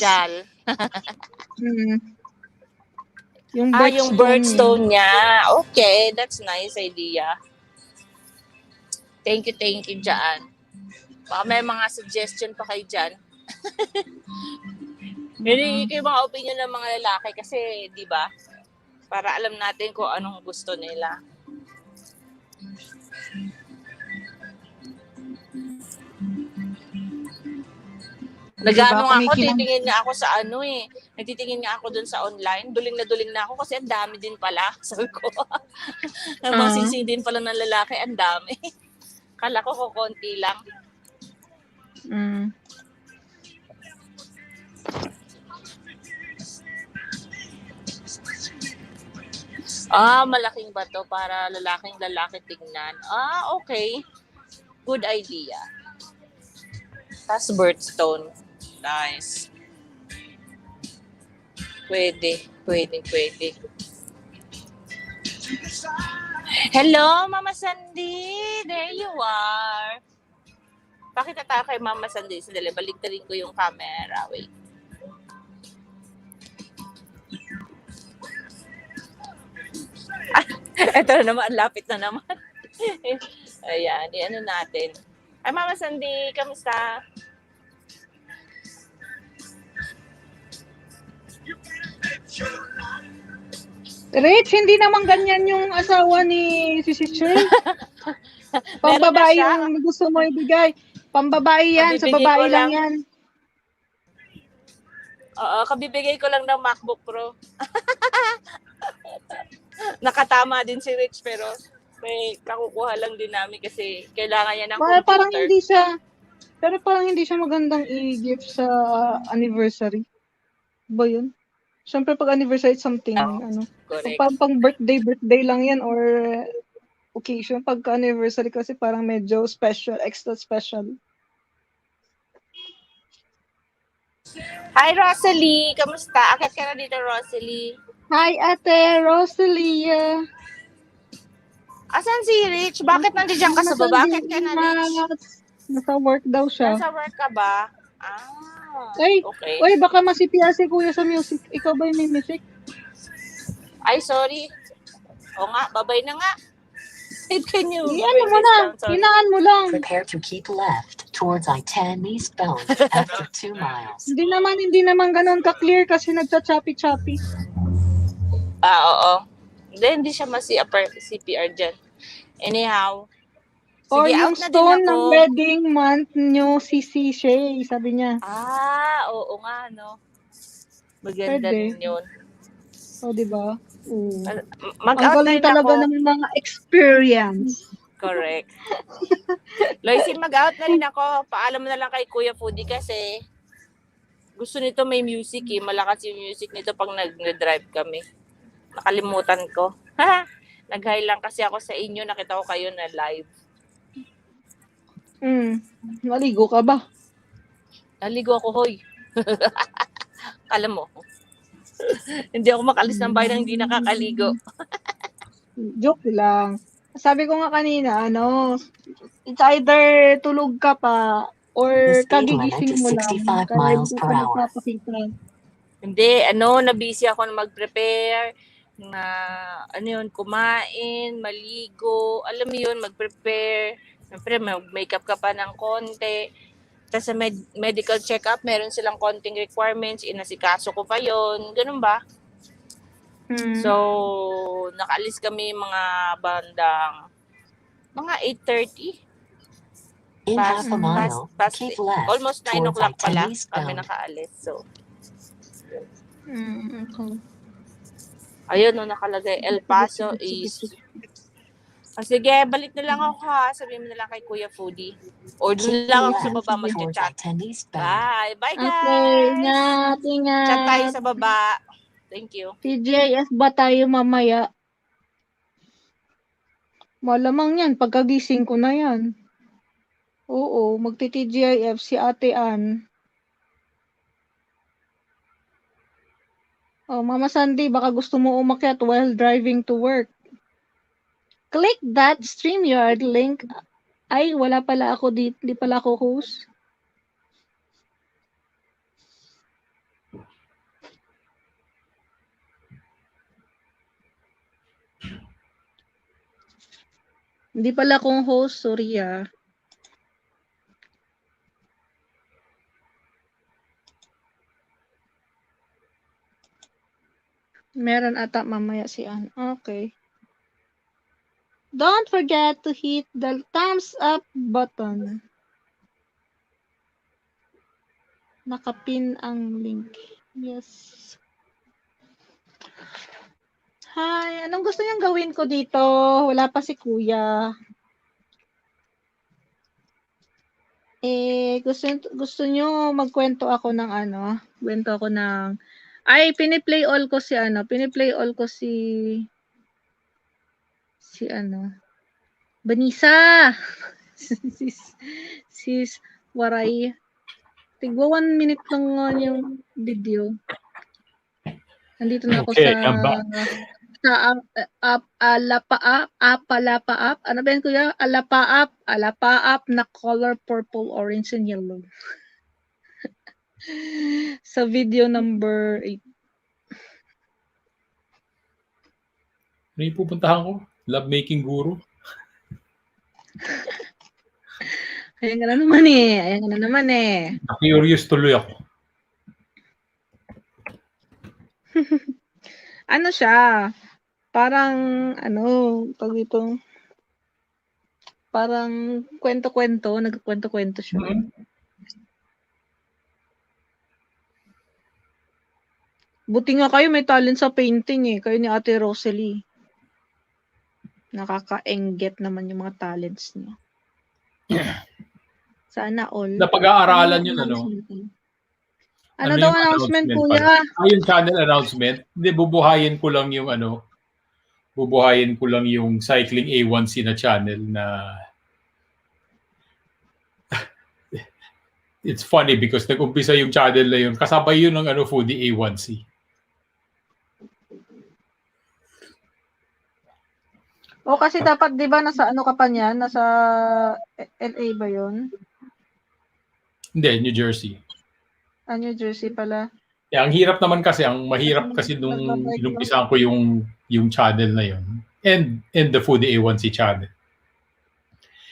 Yung birdstone niya. Okay, that's nice idea. Thank you dyan. Baka may mga suggestion pa kayo dyan. May mga opinion ng mga lalaki kasi, di ba? Para alam natin kung anong gusto nila. Nag-ano ako, titingin nga ako sa nagtitingin nga ako dun sa online. Duling na ako kasi ang dami din pala. Sabi ko, ang mga sising din pala ng lalaki, ang dami. Kala ko konti lang. Malaking bato para lalaki tingnan. Okay. Good idea. Tas birthstone. Nice. Pwede. Hello, Mama Sandy. There you are. Pakita tayo kay Mama Sandy. Sandali, baliktarin ko yung camera. Wait. Ito na naman. Lapit na naman. Ayan. Ano natin. Ay, Mama Sandy. Kamusta? Rich, hindi naman ganyan yung asawa ni si Chel. Pambabae yung gusto mo ibigay. Pambabae yan, sa babae lang yan. Kabibigay ko lang ng MacBook Pro. nakatama din si Rich pero may kakukuha lang din namin kasi kailangan niya ng Parang computer. hindi siya magandang i-gift sa anniversary. Ba yun? Siyempre pag anniversary something, Correct. pang birthday lang yan or occasion. Pag anniversary kasi parang medyo special, extra special. Hi, Rosalie! Kamusta? Akit ka na dito, Rosalie. Hi, Ate Rosalia. Asan si Rich? Bakit nandiyan ka sa baba? Akit ka na, Rich. Nasa work daw siya. Nasa work ka ba? Ay, okay. Uy, baka masipia si Kuya sa music. Ikaw ba yung may music? Ay, sorry. O nga, babay na nga. Can you Ano mo na? Hinaan mo lang. Prepare to keep left towards I-10 eastbound after 2 miles. Hindi naman ganun ka-clear kasi nagcha-choppy-choppy. Oo. Hindi siya CPR dyan. Anyhow. Or Sige, yung out na din stone ako. ng wedding month nyo, si Shay, sabi niya. Oo nga, no. Maganda Pwede. din yun. O, diba? Mag-out Ang na galing rin talaga ako. ng mga experience. Correct. Loisy, mag-out na rin ako. Paalam mo na lang kay Kuya Foodie kasi gusto nito may music eh. Malakas yung music nito pag nag-drive kami. Nakalimutan ko. Nag-hi lang kasi ako sa inyo. Nakita ko kayo na live. Maligo ka ba? Naligo ako, hoy. Alam mo. Hindi ako makalis ng bahay nang hindi nakakaligo. Joke lang. Sabi ko nga kanina, it's either tulog ka pa or The speed kagigising limit is mo lang. 65 Kaya miles hindi per ka hour. nagpapakita. Hindi, nabisi ako na mag-prepare, na, kumain, maligo, alam mo yun, mag-prepare. Siyempre, mag-makeup ka pa ng konti. Tapos sa medical check-up, meron silang konting requirements, inasikaso ko pa yun. Ganun ba? So, nakaalis kami mga bandang, mga 8:30. In half a mile, Past keep left almost 9 towards o'clock pala I-10 kami eastbound. nakaalis. So, Okay. ayun, nakalagay El Paso East. Sige, balik na lang ako ha. Sabihin mo na lang kay Kuya Foodie. Or doon Keep lang ako sa left baba towards mag-chat. I-10 eastbound. Bye! Bye guys! Okay, ingat. Chat tayo sa baba. Thank you. TJS ba tayo mamaya? Malamang yan, pagkagising ko na yan. Oo, magti-TGIF si Ate Ann. Oh, Mama Sandy, baka gusto mo umakyat while driving to work. Click that StreamYard link. Ay, wala pala ako dito. Di pala ako host. Hindi pala akong host, sorry ah. Meron ata mamaya si Ann. Okay. Don't forget to hit the thumbs up button. Nakapin ang link. Yes. Hi, anong gusto niyong gawin ko dito? Wala pa si Kuya. Gusto niyo magkwento ako ng kwento ako ng piniplay all ko si Banisa. sis Waray. Tigwa 1 minute lang yung video. Nandito na ako Okay, Apalapaap. Ano ba yan, Kuya? Alapaap na color purple, orange, and yellow. Sa video number 8. Ano yung pupuntahan ko? Love making guru? Ayan ka na naman eh. Na-curious tuloy ako. Ano siya? Parang, tawag dito, parang kwento-kwento, nagkwento-kwento siya. Buti nga kayo may talent sa painting eh, kayo ni Ate Rosalie. Nakaka-engget naman yung mga talents niyo. Sana all. Napag-aaralan yun, ano? Ano daw yung announcement, pala? kuya? Yung channel announcement. Hindi, bubuhayin ko lang yung ano, bubuhayin ko lang yung Cycling A1C na channel na it's funny because nag-umpisa yung channel na yun. Kasabay yun ng ano, Foodie A1C. O kasi dapat 'di ba nasa ano ka pa niyan? Nasa LA ba 'yon? Hindi, New Jersey. New Jersey pala. Ang hirap naman kasi, ang mahirap kasi nung inumpisahan ko yung channel na yun. And the Foodie A1C channel.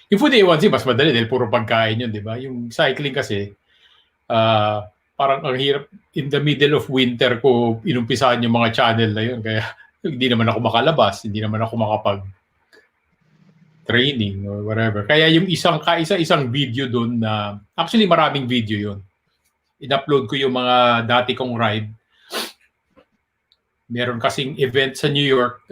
Yung Foodie A1C mas madali dahil puro pagkain yun, di ba? Yung cycling kasi, parang ang hirap, in the middle of winter ko inumpisahan yung mga channel na yun. Kaya hindi naman ako makalabas, hindi naman ako makapag-training or whatever. Kaya yung kaisa-isang video doon na, actually maraming video yun. In-upload ko yung mga dati kong ride. Meron kasing event sa New York.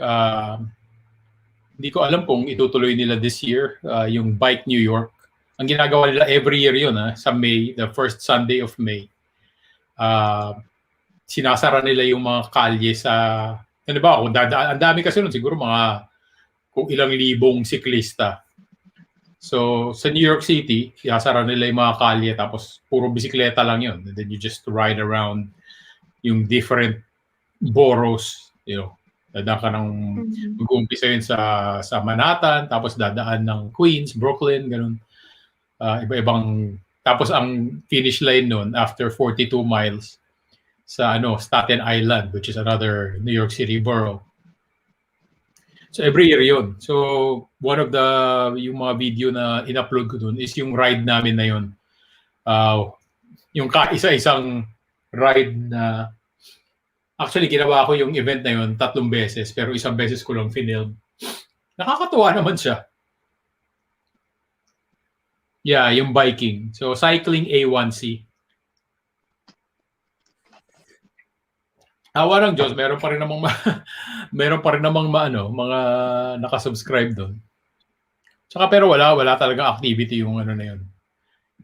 Hindi ko alam kung itutuloy nila this year, yung Bike New York. Ang ginagawa nila every year yun, sa May, the first Sunday of May. Sinasara nila yung mga kalye sa, ano ba, ang dami kasi nun, siguro kung ilang libong siklista. So, sa New York City, sinasara nila yung mga kalye, tapos puro bisikleta lang yun. And then you just ride around yung different boroughs, dadaan ka ng mag-uumpisa yun sa Manhattan, tapos dadaan ng Queens, Brooklyn, ganun. Iba-ibang, tapos ang finish line nun, after 42 miles, sa Staten Island, which is another New York City borough. So every year yun. So one of yung mga video na in-upload ko dun is yung ride namin na yun. Yung kaisa-isang ride na actually ginawa ko yung event na yun 3 beses pero isang beses ko lang film. Nakakatuwa naman siya. Yeah, yung biking. So Cycling A1C. Awa ng Diyos, meron pa rin namang mga nakasubscribe doon. Tsaka pero wala talaga activity yung ano na yun.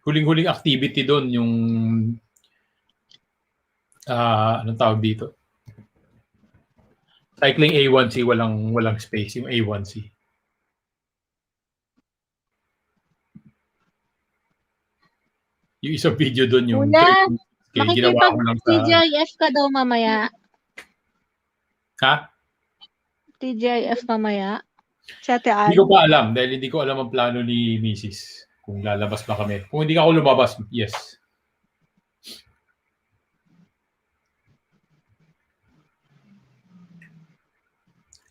Huling-huling activity doon yung anong tawag dito? Cycling A1C, walang space yung A1C. Yung isang video doon yung ginawa ko lang sa TGIF ka daw mamaya. Ha? TGIF mamaya. Hindi ko pa alam dahil hindi ko alam ang plano ni Mrs. Kung lalabas ba kami. Kung hindi ako lumabas, yes.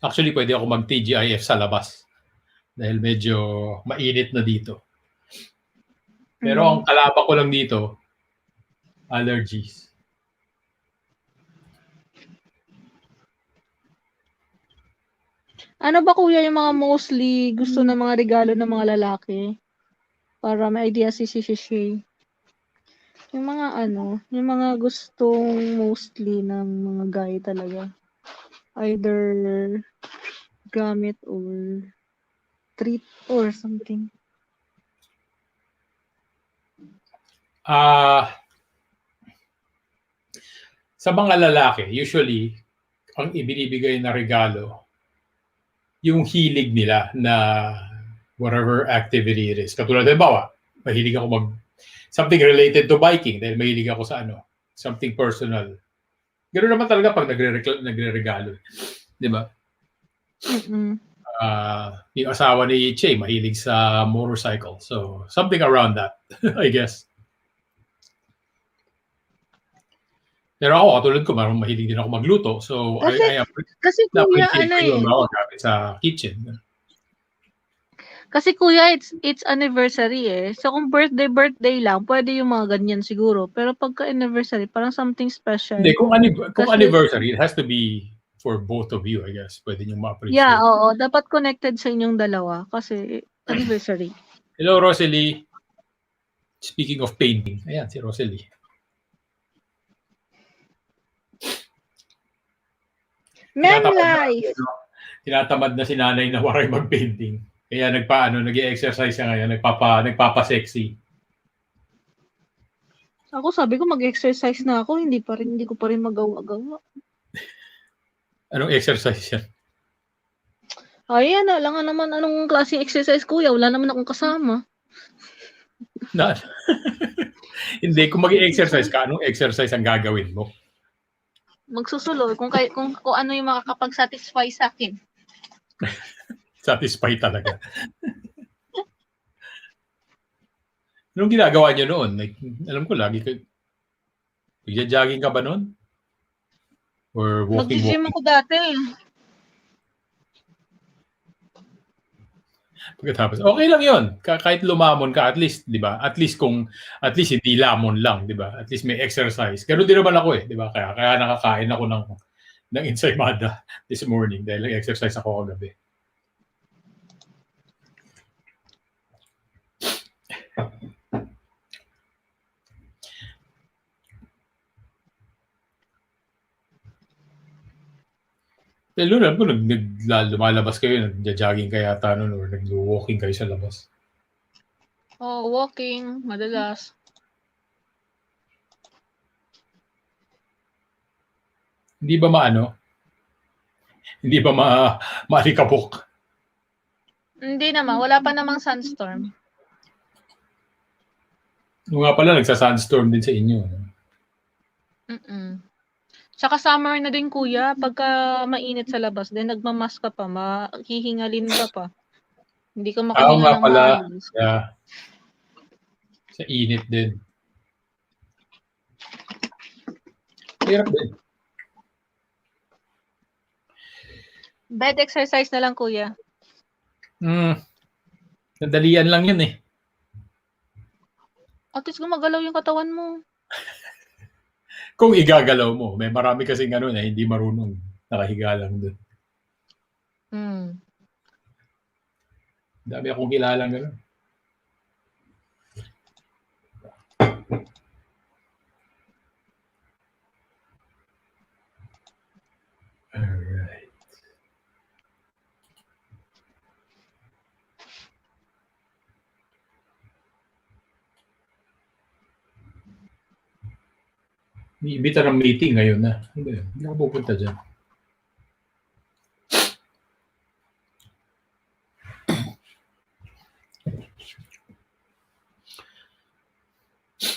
Actually, pwede ako mag-TGIF sa labas dahil medyo mainit na dito. Pero ang kalaban ko lang dito, allergies. Ano ba kuya yung mga mostly gusto ng mga regalo ng mga lalaki? Para may idea si Shay. Yung mga yung mga gustong mostly ng mga guy talaga. Either gamit or treat or something. Sa mga lalaki, usually, ang ibinibigay na regalo, yung hilig nila na whatever activity it is. Katulad, halimbawa, mahilig ako something related to biking dahil mahilig ako sa something personal. Ganoon naman talaga pag nagre-regalo. Di ba? Yung asawa ni Che, mahilig sa motorcycle. So, something around that, I guess. Pero ako, katulad ko, mahilig din ako magluto. So, kasi kuya, sa kitchen. Kasi kuya, it's anniversary So, kung birthday lang, pwede yung mga ganyan siguro. Pero pagka anniversary, parang something special. Hindi, kung anniversary, it has to be for both of you, I guess. Pwede nyo ma-appreciate. Yeah, oo. Dapat connected sa inyong dalawa kasi anniversary. Hello, Rosalie. Speaking of painting, ayan, si Rosalie. Men life! tinatamad na si nanay na waray mag-painting. Kaya nag-i-exercise siya ngayon, nagpapa-sexy. Ako sabi ko mag-exercise na ako, hindi ko pa rin magawa-gawa. Anong exercise yan? Ay, lang naman anong klaseng exercise, kuya. Wala naman akong kasama. Hindi, kung mag-i-exercise ka, anong exercise ang gagawin mo? Magsusunod kung ano yung makakapag-satisfy sa akin. Satisfy talaga. Anong ginagawa niyo noon? Like, alam ko lagi nagja-jogging ka ba noon? Or walking? Nag-gym ako dati. Pagkatapos, okay lang yun. Kahit lumamon ka, at least, di ba? At least hindi lamon lang, di ba? At least may exercise. Ganun din naman ako di ba? Kaya nakakain ako ng ensaymada this morning dahil nag-exercise ako kagabi. Alam ko, lumalabas kayo, nagja-jogging kayo yata nun, or nag-walking kayo sa labas. Walking, madalas. Hindi ba Hindi ba maalikabok? Hindi naman, wala pa namang sunstorm. Nga pala, nagsa-sunstorm din sa inyo. Tsaka summer na din, kuya. Pagka mainit sa labas, then nagmamask ka pa, mahihingalin ka pa. Hindi ka makahinga ng maayos. Yeah. Sa init din. Hirap din. Bed exercise na lang, kuya. Nadalian lang yun At least gumagalaw yung katawan mo. Kung igagalaw mo. May marami kasing hindi marunong nakahiga lang doon. Dami akong kilalang gano'n. Alright. Iimbita ng meeting ngayon na. Hindi ako pupunta dyan.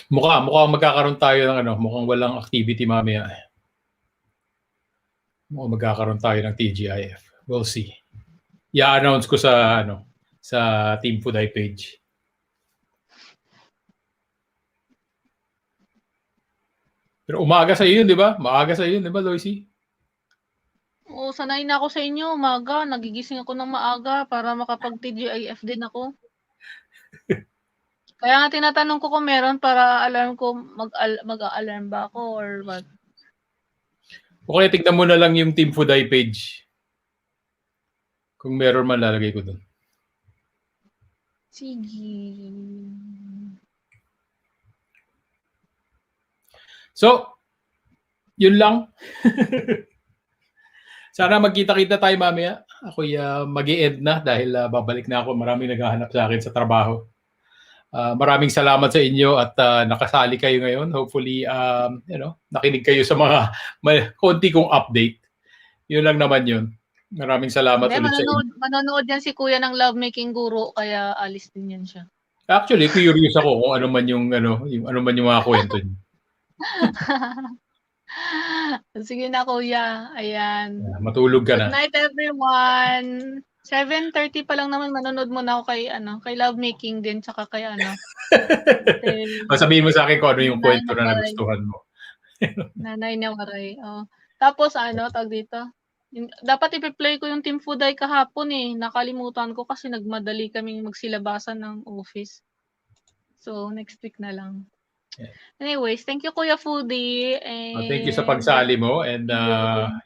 Mukhang magkakaroon tayo ng mukhang walang activity mamaya. Mukhang magkakaroon tayo ng TGIF. We'll see. I-announce ko sa Team Fuday page. Pero umaga sa iyo, di ba? Maaga sa iyo, di ba, Loisy? Oo, sanay na ako sa inyo. Umaga, nagigising ako ng maaga para makapag-TGIF din ako. Kaya nga tinatanong ko kung meron para alarm ko, mag-a-alarm ba ako or what? Okay, tignan mo na lang yung Team Fuday page. Kung meron man, lalagay ko doon. Sige. So, yun lang. Sana magkita-kita tayo mamaya. Ako'y mag-i-end na dahil babalik na ako. Maraming naghahanap sa akin sa trabaho. Maraming salamat sa inyo at nakasali kayo ngayon. Hopefully, nakinig kayo sa mga konti kong update. Yun lang naman yun. Maraming salamat ulit sa inyo. Manonood yan si Kuya ng Lovemaking Guru, kaya alis din yan siya. Actually, curious ako kung ano man yung mga kwento niyo. Sige na, Kuya. Ayan. Matulog ka na. Good night, everyone. 7:30 pa lang naman, manonood mo na ako kay Lovemaking din, tsaka kay Sabihin mo sa akin kung ano yung kwento na nagustuhan mo. Nanay na Maray. Tapos tawag dito? Dapat i-play ko yung Team Fuday kahapon Nakalimutan ko kasi nagmadali kaming magsilabasan ng office. So, next week na lang. Yeah. Anyways, thank you, Kuya Foodie. And thank you sa pagsali mo and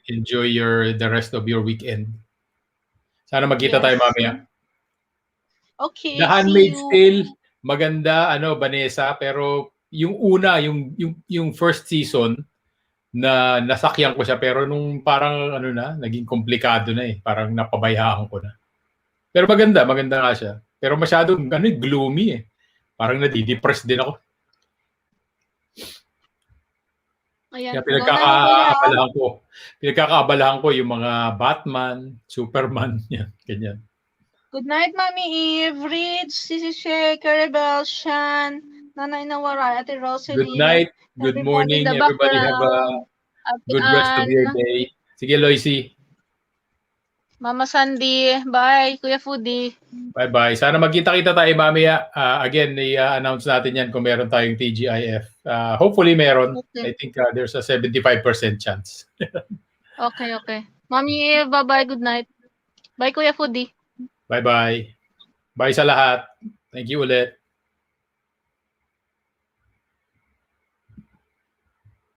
enjoy the rest of your weekend. Sana magkita tayo mamaya. Okay, The Handmaid's Tale, maganda, Vanessa, pero yung una, yung first season, na nasakyan ko siya, pero nung parang ano na, naging komplikado na eh. Parang napabayaan ko na. Pero maganda nga siya. Pero masyadong gloomy eh. Parang nadidepress din ako. Ayan. Kaya Go na ni Kuya. pinagkakaabalahan ko yung mga Batman, Superman, yan, ganyan. Good night, Mami Eve, Rich, Sisi Shay, Carabel, Shan, Nanay Nawaray, Ate Rosalie. Good night, good everybody in morning, the everybody have a background, Ate good rest of your Ann, day. Sige, Loisy. Mama Sandy, bye. Kuya Foodie. Bye-bye. Sana magkita-kita tayo mamaya. Again, i-announce natin yan kung meron tayong TGIF. Hopefully meron. Okay. I think there's a 75% chance. Okay. Mami, bye-bye. Good night. Bye, Kuya Foodie. Bye-bye. Bye sa lahat. Thank you ulit.